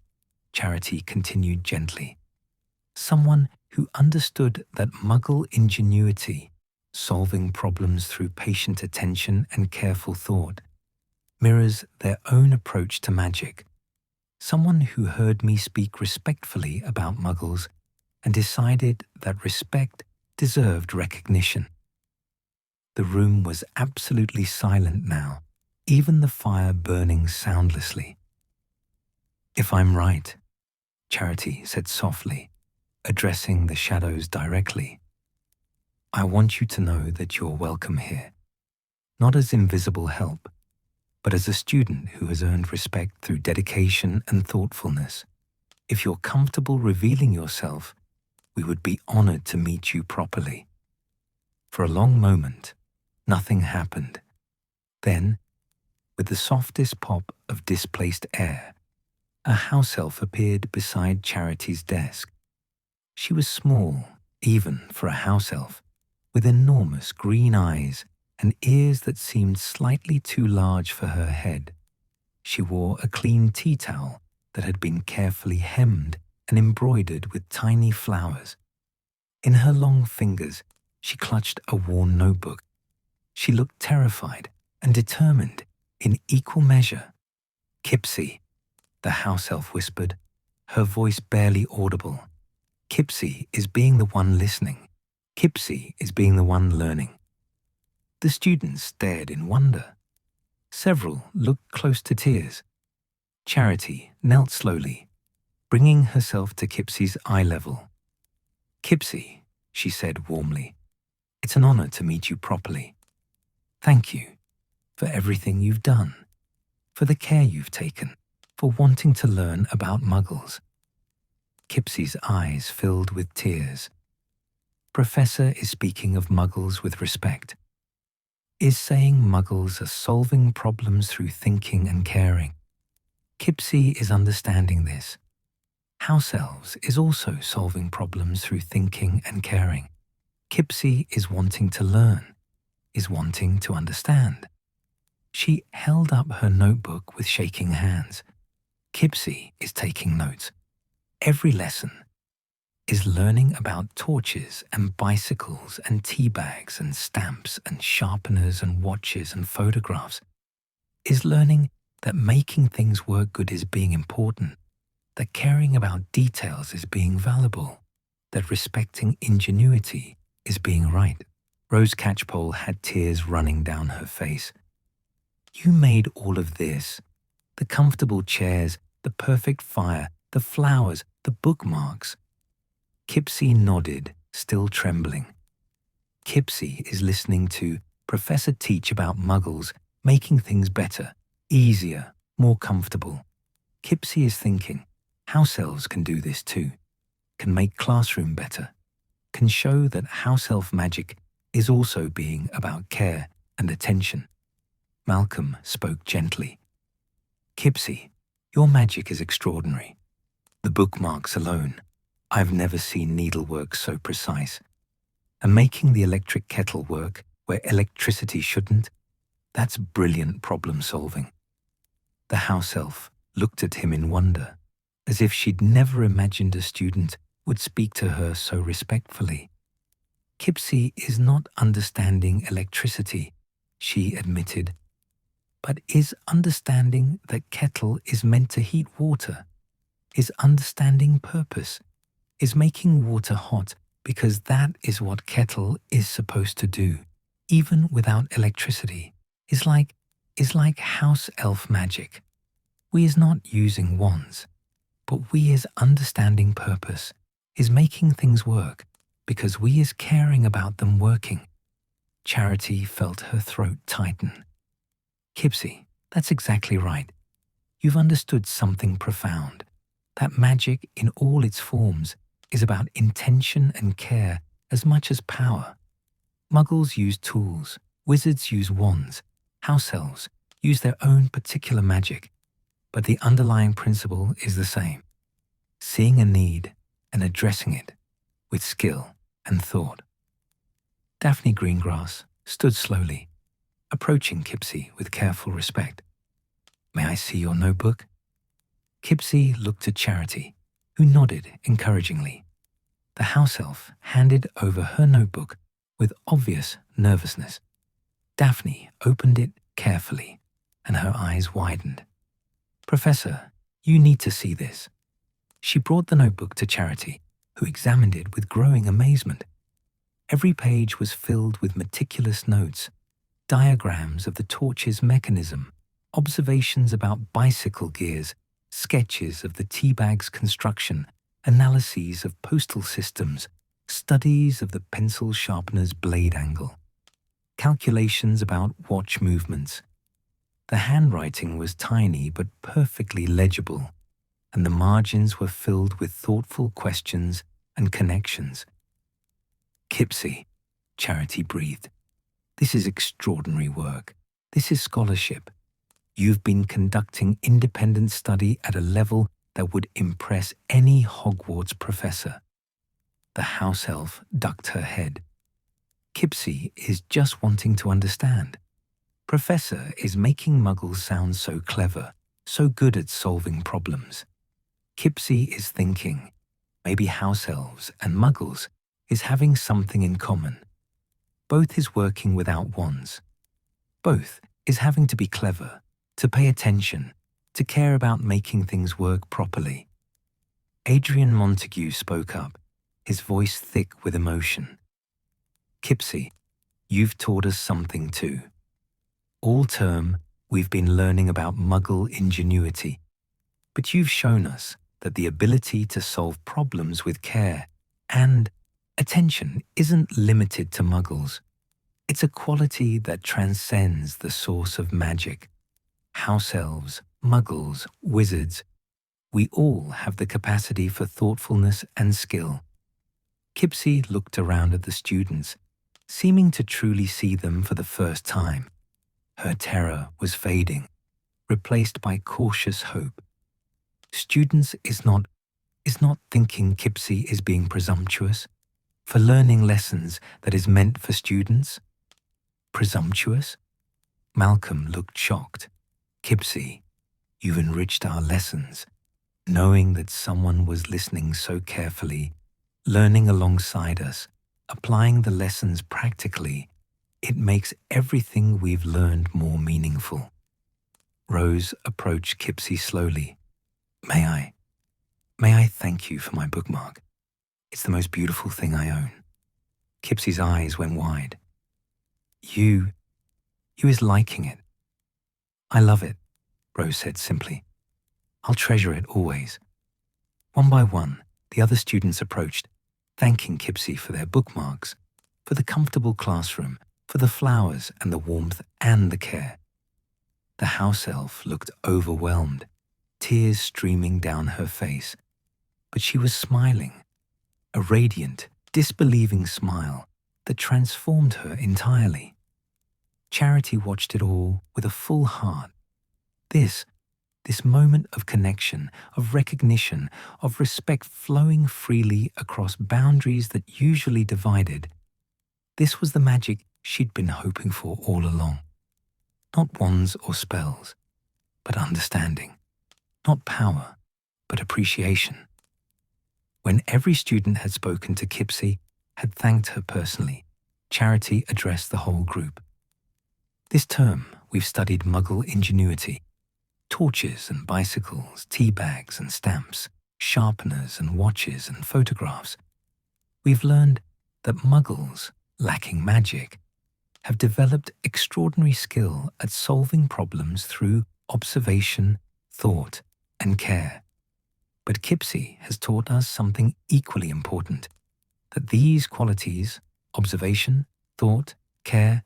Charity continued gently. Someone who understood that Muggle ingenuity, solving problems through patient attention and careful thought, mirrors their own approach to magic. Someone who heard me speak respectfully about Muggles and decided that respect deserved recognition. The room was absolutely silent now, even the fire burning soundlessly. If I'm right, Charity said softly, addressing the shadows directly, I want you to know that you're welcome here, not as invisible help, but as a student who has earned respect through dedication and thoughtfulness. If you're comfortable revealing yourself, we would be honored to meet you properly. For a long moment, nothing happened. Then, with the softest pop of displaced air, a house elf appeared beside Charity's desk. She was small, even for a house elf, with enormous green eyes and ears that seemed slightly too large for her head. She wore a clean tea towel that had been carefully hemmed and embroidered with tiny flowers. In her long fingers, she clutched a worn notebook. She looked terrified and determined in equal measure. Kipsy, the house elf whispered, her voice barely audible. Kipsy is being the one listening. Kipsy is being the one learning. The students stared in wonder. Several looked close to tears. Charity knelt slowly, bringing herself to Kipsy's eye level. Kipsy, she said warmly, it's an honor to meet you properly. Thank you for everything you've done, for the care you've taken, for wanting to learn about Muggles. Kipsy's eyes filled with tears. Professor is speaking of Muggles with respect. Is saying Muggles are solving problems through thinking and caring. Kipsy is understanding this. House elves is also solving problems through thinking and caring. Kipsy is wanting to learn, is wanting to understand. She held up her notebook with shaking hands. Kipsy is taking notes. Every lesson is learning about torches and bicycles and tea bags and stamps and sharpeners and watches and photographs. Is learning that making things work good is being important, that caring about details is being valuable, that respecting ingenuity is being right. Rose Catchpole had tears running down her face. You made all of this, the comfortable chairs, the perfect fire, the flowers, the bookmarks. Kipsy nodded, still trembling. Kipsy is listening to Professor teach about Muggles, making things better, easier, more comfortable. Kipsy is thinking, house elves can do this too, can make classroom better, can show that house elf magic is also being about care and attention. Malcolm spoke gently. Kipsy, your magic is extraordinary. The bookmarks alone, I've never seen needlework so precise. And making the electric kettle work where electricity shouldn't, that's brilliant problem solving. The house elf looked at him in wonder, as if she'd never imagined a student would speak to her so respectfully. Kipsy is not understanding electricity, she admitted, but is understanding that kettle is meant to heat water. is understanding purpose, is making water hot because that is what kettle is supposed to do, even without electricity, is like house elf magic. We is not using wands, but we is understanding purpose, is making things work because we is caring about them working. Charity felt her throat tighten. Kipsy, that's exactly right. You've understood something profound. That magic in all its forms is about intention and care as much as power. Muggles use tools, wizards use wands, house elves use their own particular magic, but the underlying principle is the same: seeing a need and addressing it with skill and thought. Daphne Greengrass stood slowly, approaching Kipsy with careful respect. "May I see your notebook?" Kipsy looked at Charity, who nodded encouragingly. The house elf handed over her notebook with obvious nervousness. Daphne opened it carefully, and her eyes widened. "Professor, you need to see this." She brought the notebook to Charity, who examined it with growing amazement. Every page was filled with meticulous notes, diagrams of the torch's mechanism, observations about bicycle gears, sketches of the tea bag's construction, analyses of postal systems, studies of the pencil sharpener's blade angle, calculations about watch movements. The handwriting was tiny but perfectly legible, and the margins were filled with thoughtful questions and connections. "Kipsy," Charity breathed, "this is extraordinary work. This is scholarship. You've been conducting independent study at a level that would impress any Hogwarts professor." The house elf ducked her head. "Kipsy is just wanting to understand. Professor is making Muggles sound so clever, so good at solving problems. Kipsy is thinking, maybe house elves and Muggles is having something in common. Both is working without wands. Both is having to be clever, to pay attention, to care about making things work properly." Adrian Montague spoke up, his voice thick with emotion. "Kipsy, you've taught us something too. All term, we've been learning about Muggle ingenuity, but you've shown us that the ability to solve problems with care and attention isn't limited to Muggles. It's a quality that transcends the source of magic. House elves, Muggles, wizards, we all have the capacity for thoughtfulness and skill." Kipsy looked around at the students, seeming to truly see them for the first time. Her terror was fading, replaced by cautious hope. Students is not thinking Kipsy is being presumptuous for learning lessons that is meant for students. Presumptuous? Malcolm looked shocked. "Kipsy, you've enriched our lessons, knowing that someone was listening so carefully, learning alongside us, applying the lessons practically. It makes everything we've learned more meaningful." Rose approached Kipsy slowly. May I thank you for my bookmark? It's the most beautiful thing I own." Kipsy's eyes went wide. You is liking it." "I love it," Rose said simply. "I'll treasure it always." One by one, the other students approached, thanking Kipsy for their bookmarks, for the comfortable classroom, for the flowers and the warmth and the care. The house elf looked overwhelmed, tears streaming down her face, but she was smiling, a radiant, disbelieving smile that transformed her entirely. Charity watched it all with a full heart. This moment of connection, of recognition, of respect flowing freely across boundaries that usually divided, this was the magic she'd been hoping for all along. Not wands or spells, but understanding. Not power, but appreciation. When every student had spoken to Kipsy, had thanked her personally, Charity addressed the whole group. "This term, we've studied Muggle ingenuity, torches and bicycles, tea bags and stamps. sharpeners and watches and photographs. We've learned that Muggles, lacking magic, have developed extraordinary skill at solving problems through observation, thought, and care. But Kipsy has taught us something equally important, that these qualities, observation, thought, care,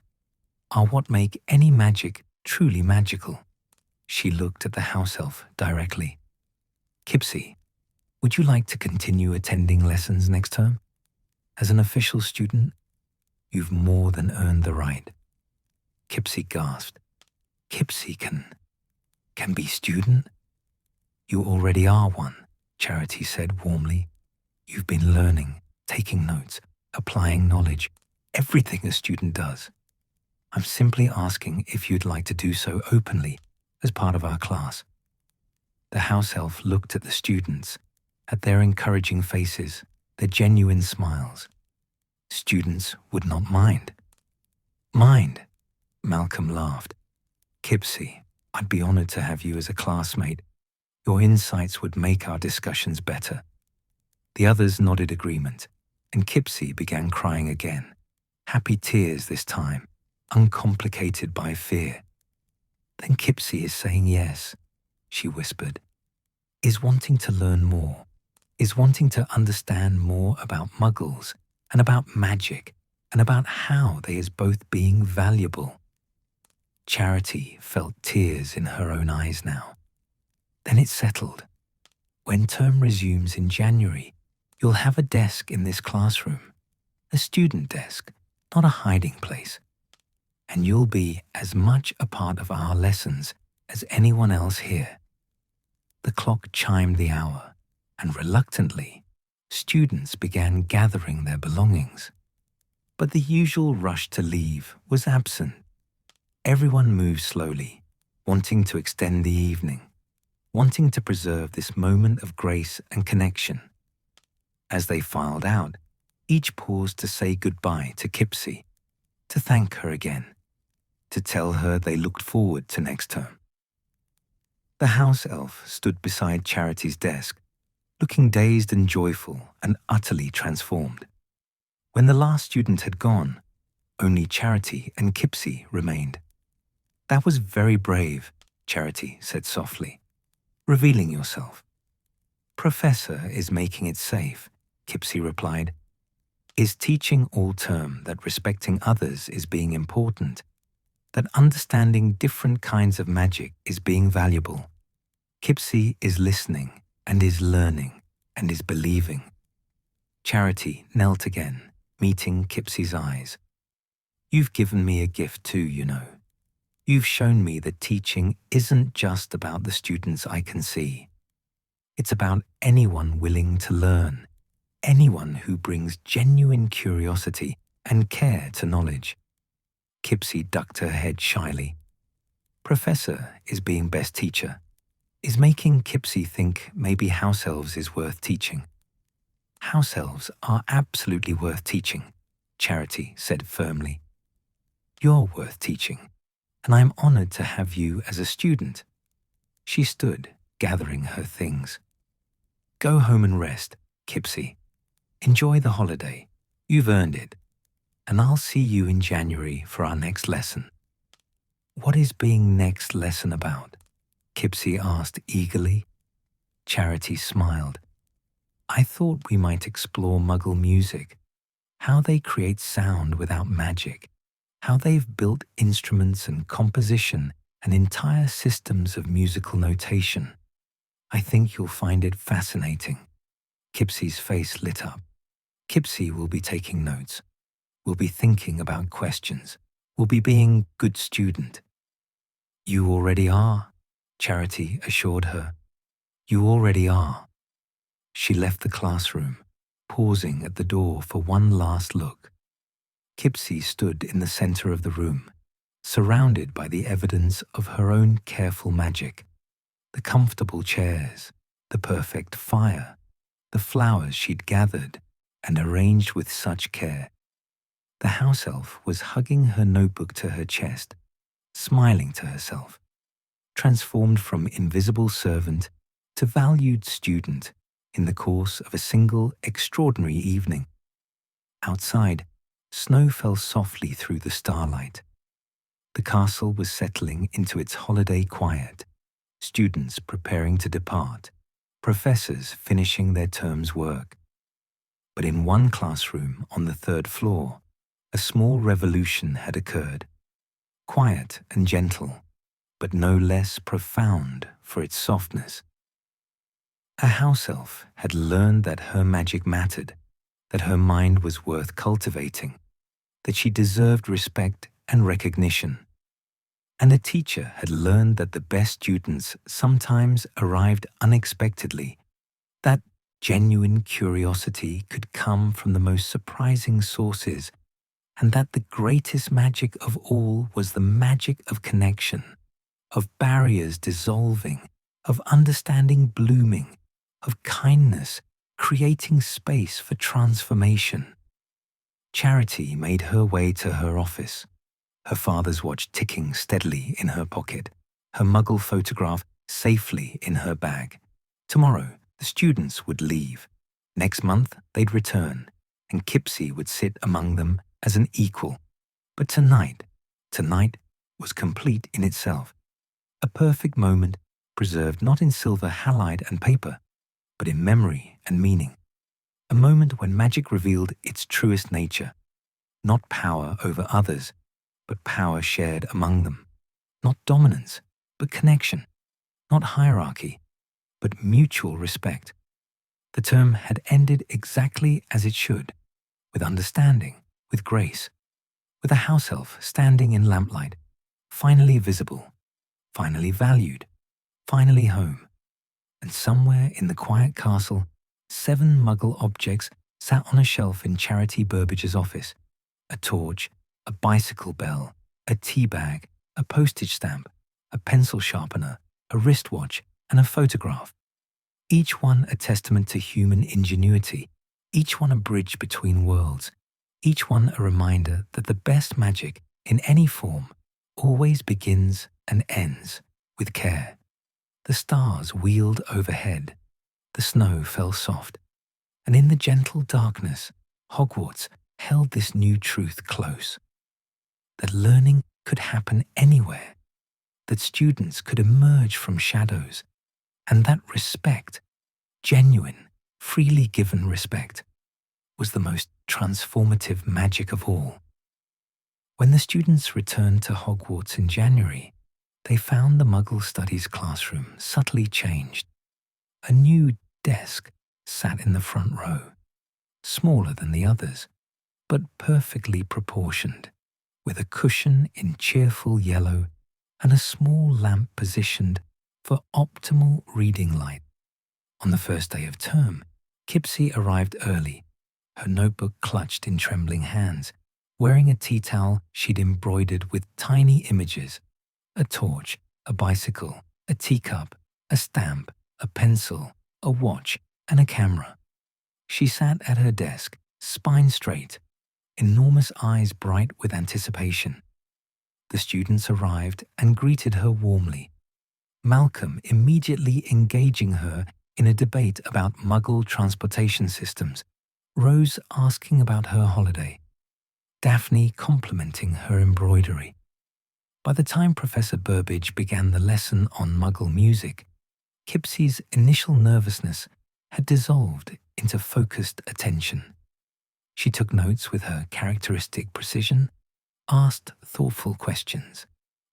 are what make any magic truly magical. She looked at the house elf directly. Kipsy, would you like to continue attending lessons next term? As an official student, you've more than earned the right. Kipsy gasped. Kipsy can be student? You already are one, Charity said warmly. You've been learning, taking notes, applying knowledge, everything a student does. I'm simply asking if you'd like to do so openly as part of our class. The house elf looked at the students, at their encouraging faces, their genuine smiles. Students would not mind. Mind? Malcolm laughed. Kipsy, I'd be honored to have you as a classmate. Your insights would make our discussions better. The others nodded agreement, and Kipsy began crying again. Happy tears this time, uncomplicated by fear. Then Kipsy is saying yes, she whispered. Is wanting to learn more, is wanting to understand more about Muggles and about magic and about how they is both being valuable. Charity felt tears in her own eyes now. Then it settled. When term resumes in January, you'll have a desk in this classroom, a student desk, not a hiding place. And you'll be as much a part of our lessons as anyone else here. The clock chimed the hour, and reluctantly, students began gathering their belongings. But the usual rush to leave was absent. Everyone moved slowly, wanting to extend the evening, wanting to preserve this moment of grace and connection. As they filed out, each paused to say goodbye to Kipsy, to thank her again, to tell her they looked forward to next term. The house elf stood beside Charity's desk, looking dazed and joyful and utterly transformed. When the last student had gone, only Charity and Kipsy remained. That was very brave, Charity said softly, revealing yourself. Professor is making it safe, Kipsy replied. Is teaching all term that respecting others is being important, that understanding different kinds of magic is being valuable. Kipsy is listening and is learning and is believing. Charity knelt again, meeting Kipsy's eyes. You've given me a gift too, you know. You've shown me that teaching isn't just about the students I can see. It's about anyone willing to learn, anyone who brings genuine curiosity and care to knowledge. Kipsy ducked her head shyly. Professor is being best teacher, is making Kipsy think maybe house elves is worth teaching. House elves are absolutely worth teaching, Charity said firmly. You're worth teaching, and I'm honored to have you as a student. She stood, gathering her things. Go home and rest, Kipsy. Enjoy the holiday. You've earned it. And I'll see you in January for our next lesson. What is being next lesson about? Kipsy asked eagerly. Charity smiled. I thought we might explore Muggle music, how they create sound without magic, how they've built instruments and composition and entire systems of musical notation. I think you'll find it fascinating. Kipsy's face lit up. Kipsy will be taking notes. We'll be thinking about questions. We'll be being good student. You already are, Charity assured her. You already are. She left the classroom, pausing at the door for one last look. Kipsy stood in the center of the room, surrounded by the evidence of her own careful magic. The comfortable chairs, the perfect fire, the flowers she'd gathered and arranged with such care. The house elf was hugging her notebook to her chest, smiling to herself, transformed from invisible servant to valued student in the course of a single extraordinary evening. Outside, snow fell softly through the starlight. The castle was settling into its holiday quiet, students preparing to depart, professors finishing their term's work. But in one classroom on the third floor, a small revolution had occurred, quiet and gentle, but no less profound for its softness. A house elf had learned that her magic mattered, that her mind was worth cultivating, that she deserved respect and recognition. And a teacher had learned that the best students sometimes arrived unexpectedly, that genuine curiosity could come from the most surprising sources, and that the greatest magic of all was the magic of connection, of barriers dissolving, of understanding blooming, of kindness creating space for transformation. Charity made her way to her office, her father's watch ticking steadily in her pocket, her Muggle photograph safely in her bag. Tomorrow, the students would leave. Next month, they'd return, and Kipsy would sit among them as an equal. But tonight was complete in itself. A perfect moment preserved not in silver halide and paper, but in memory and meaning. A moment when magic revealed its truest nature, not power over others, but power shared among them. Not dominance, but connection. Not hierarchy, but mutual respect. The term had ended exactly as it should, with understanding, with grace, with a house elf standing in lamplight, finally visible, finally valued, finally home. And somewhere in the quiet castle, 7 Muggle objects sat on a shelf in Charity Burbage's office. A torch, a bicycle bell, a tea bag, a postage stamp, a pencil sharpener, a wristwatch, and a photograph. Each one a testament to human ingenuity, each one a bridge between worlds, each one a reminder that the best magic, in any form, always begins and ends with care. The stars wheeled overhead, the snow fell soft, and in the gentle darkness, Hogwarts held this new truth close. That learning could happen anywhere, that students could emerge from shadows, and that respect, genuine, freely given respect, was the most transformative magic of all. When the students returned to Hogwarts in January, they found the Muggle Studies classroom subtly changed. A new desk sat in the front row, smaller than the others, but perfectly proportioned, with a cushion in cheerful yellow and a small lamp positioned for optimal reading light. On the first day of term, Kipsy arrived early, her notebook clutched in trembling hands, wearing a tea towel she'd embroidered with tiny images: a torch, a bicycle, a teacup, a stamp, a pencil, a watch, and a camera. She sat at her desk, spine straight, enormous eyes bright with anticipation. The students arrived and greeted her warmly, Malcolm immediately engaging her in a debate about Muggle transportation systems, Rose asking about her holiday, Daphne complimenting her embroidery. By the time Professor Burbage began the lesson on Muggle music, Kipsy's initial nervousness had dissolved into focused attention. She took notes with her characteristic precision, asked thoughtful questions,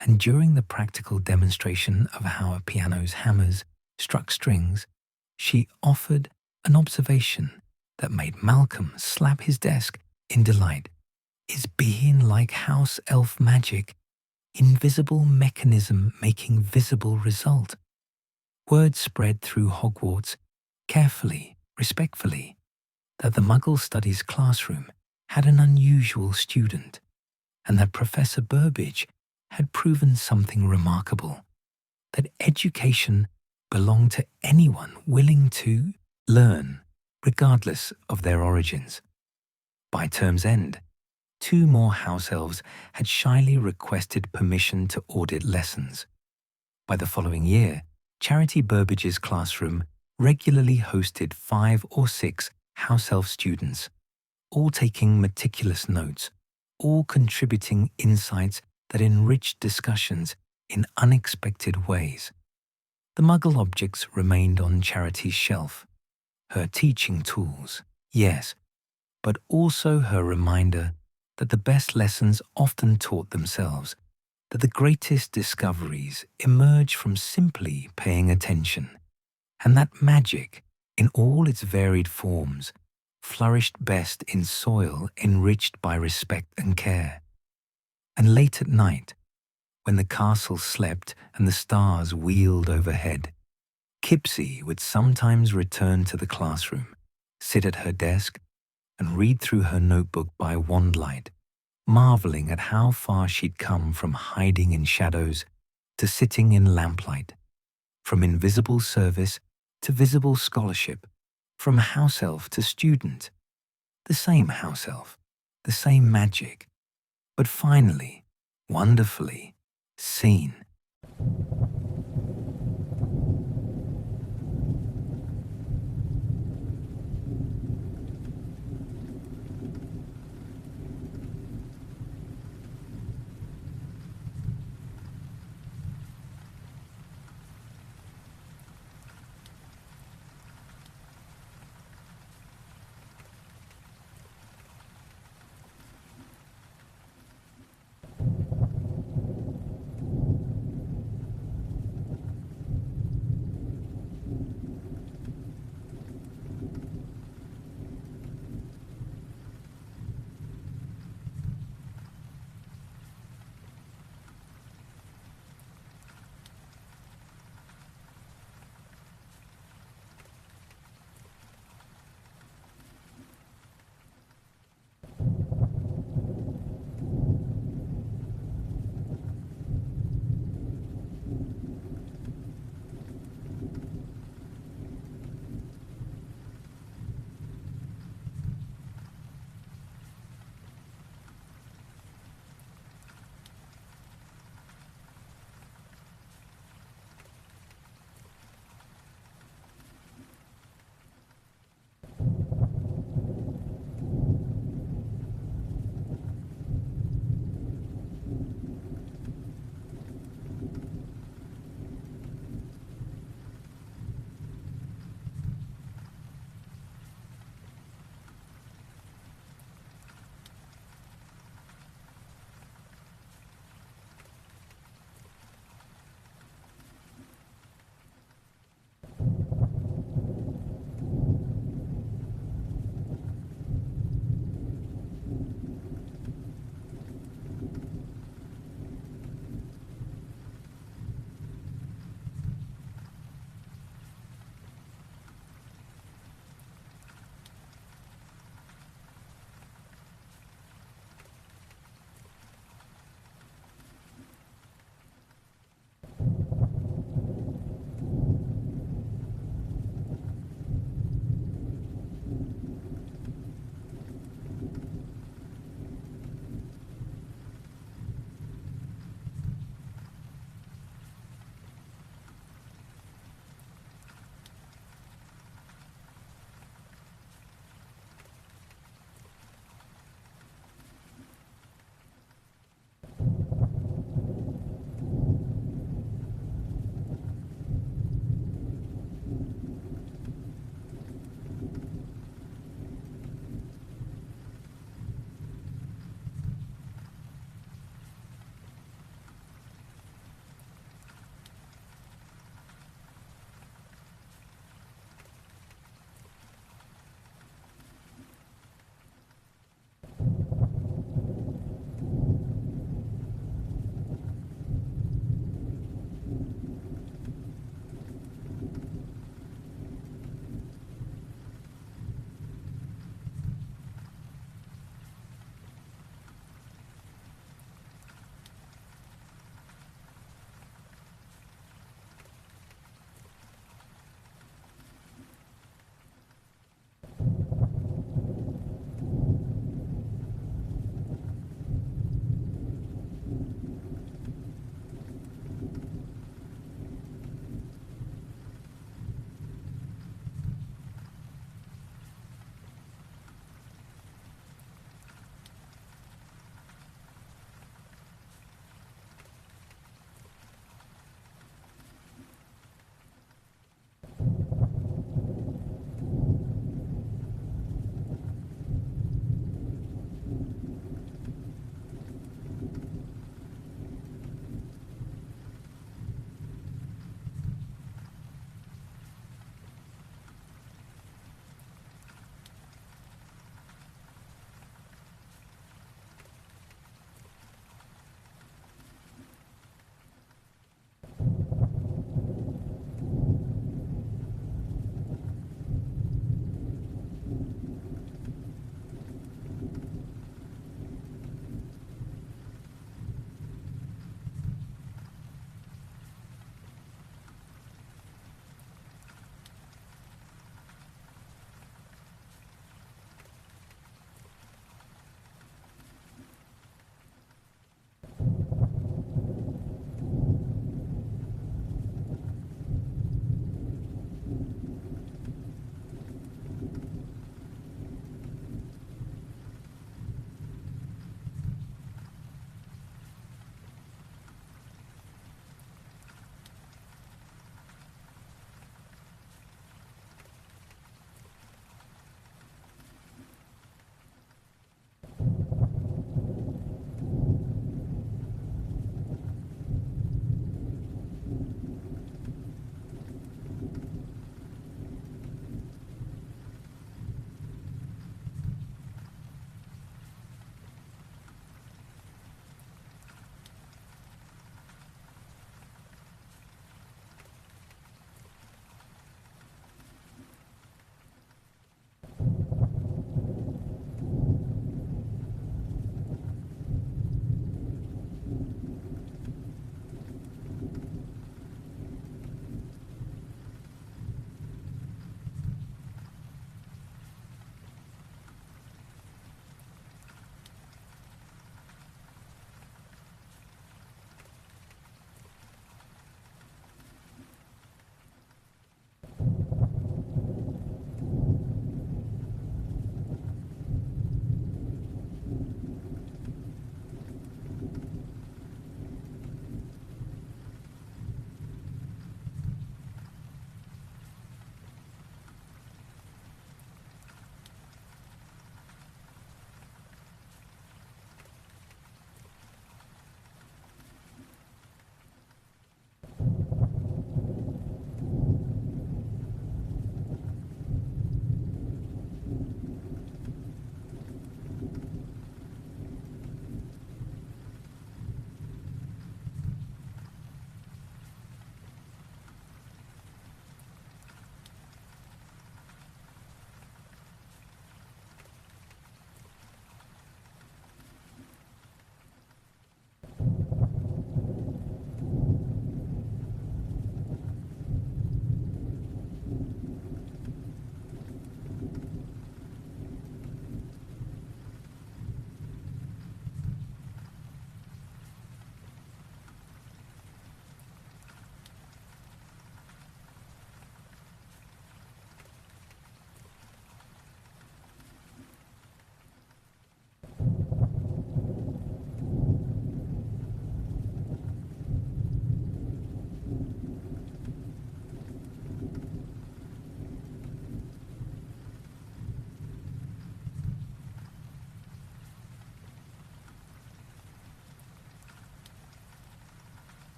and during the practical demonstration of how a piano's hammers struck strings, she offered an observation that made Malcolm slap his desk in delight. Is being like house elf magic, invisible mechanism making visible result? Word spread through Hogwarts, carefully, respectfully, that the Muggle Studies classroom had an unusual student, and that Professor Burbage had proven something remarkable, that education belonged to anyone willing to learn, regardless of their origins. By term's end, 2 more house elves had shyly requested permission to audit lessons. By the following year, Charity Burbage's classroom regularly hosted 5 or 6 house elf students, all taking meticulous notes, all contributing insights that enriched discussions in unexpected ways. The Muggle objects remained on Charity's shelf. Her teaching tools, yes, but also her reminder that the best lessons often taught themselves, that the greatest discoveries emerge from simply paying attention, and that magic, in all its varied forms, flourished best in soil enriched by respect and care. And late at night, when the castle slept and the stars wheeled overhead, Kipsy would sometimes return to the classroom, sit at her desk, and read through her notebook by wandlight, marveling at how far she'd come from hiding in shadows to sitting in lamplight, from invisible service to visible scholarship, from house elf to student. The same house elf, the same magic, but finally, wonderfully, seen.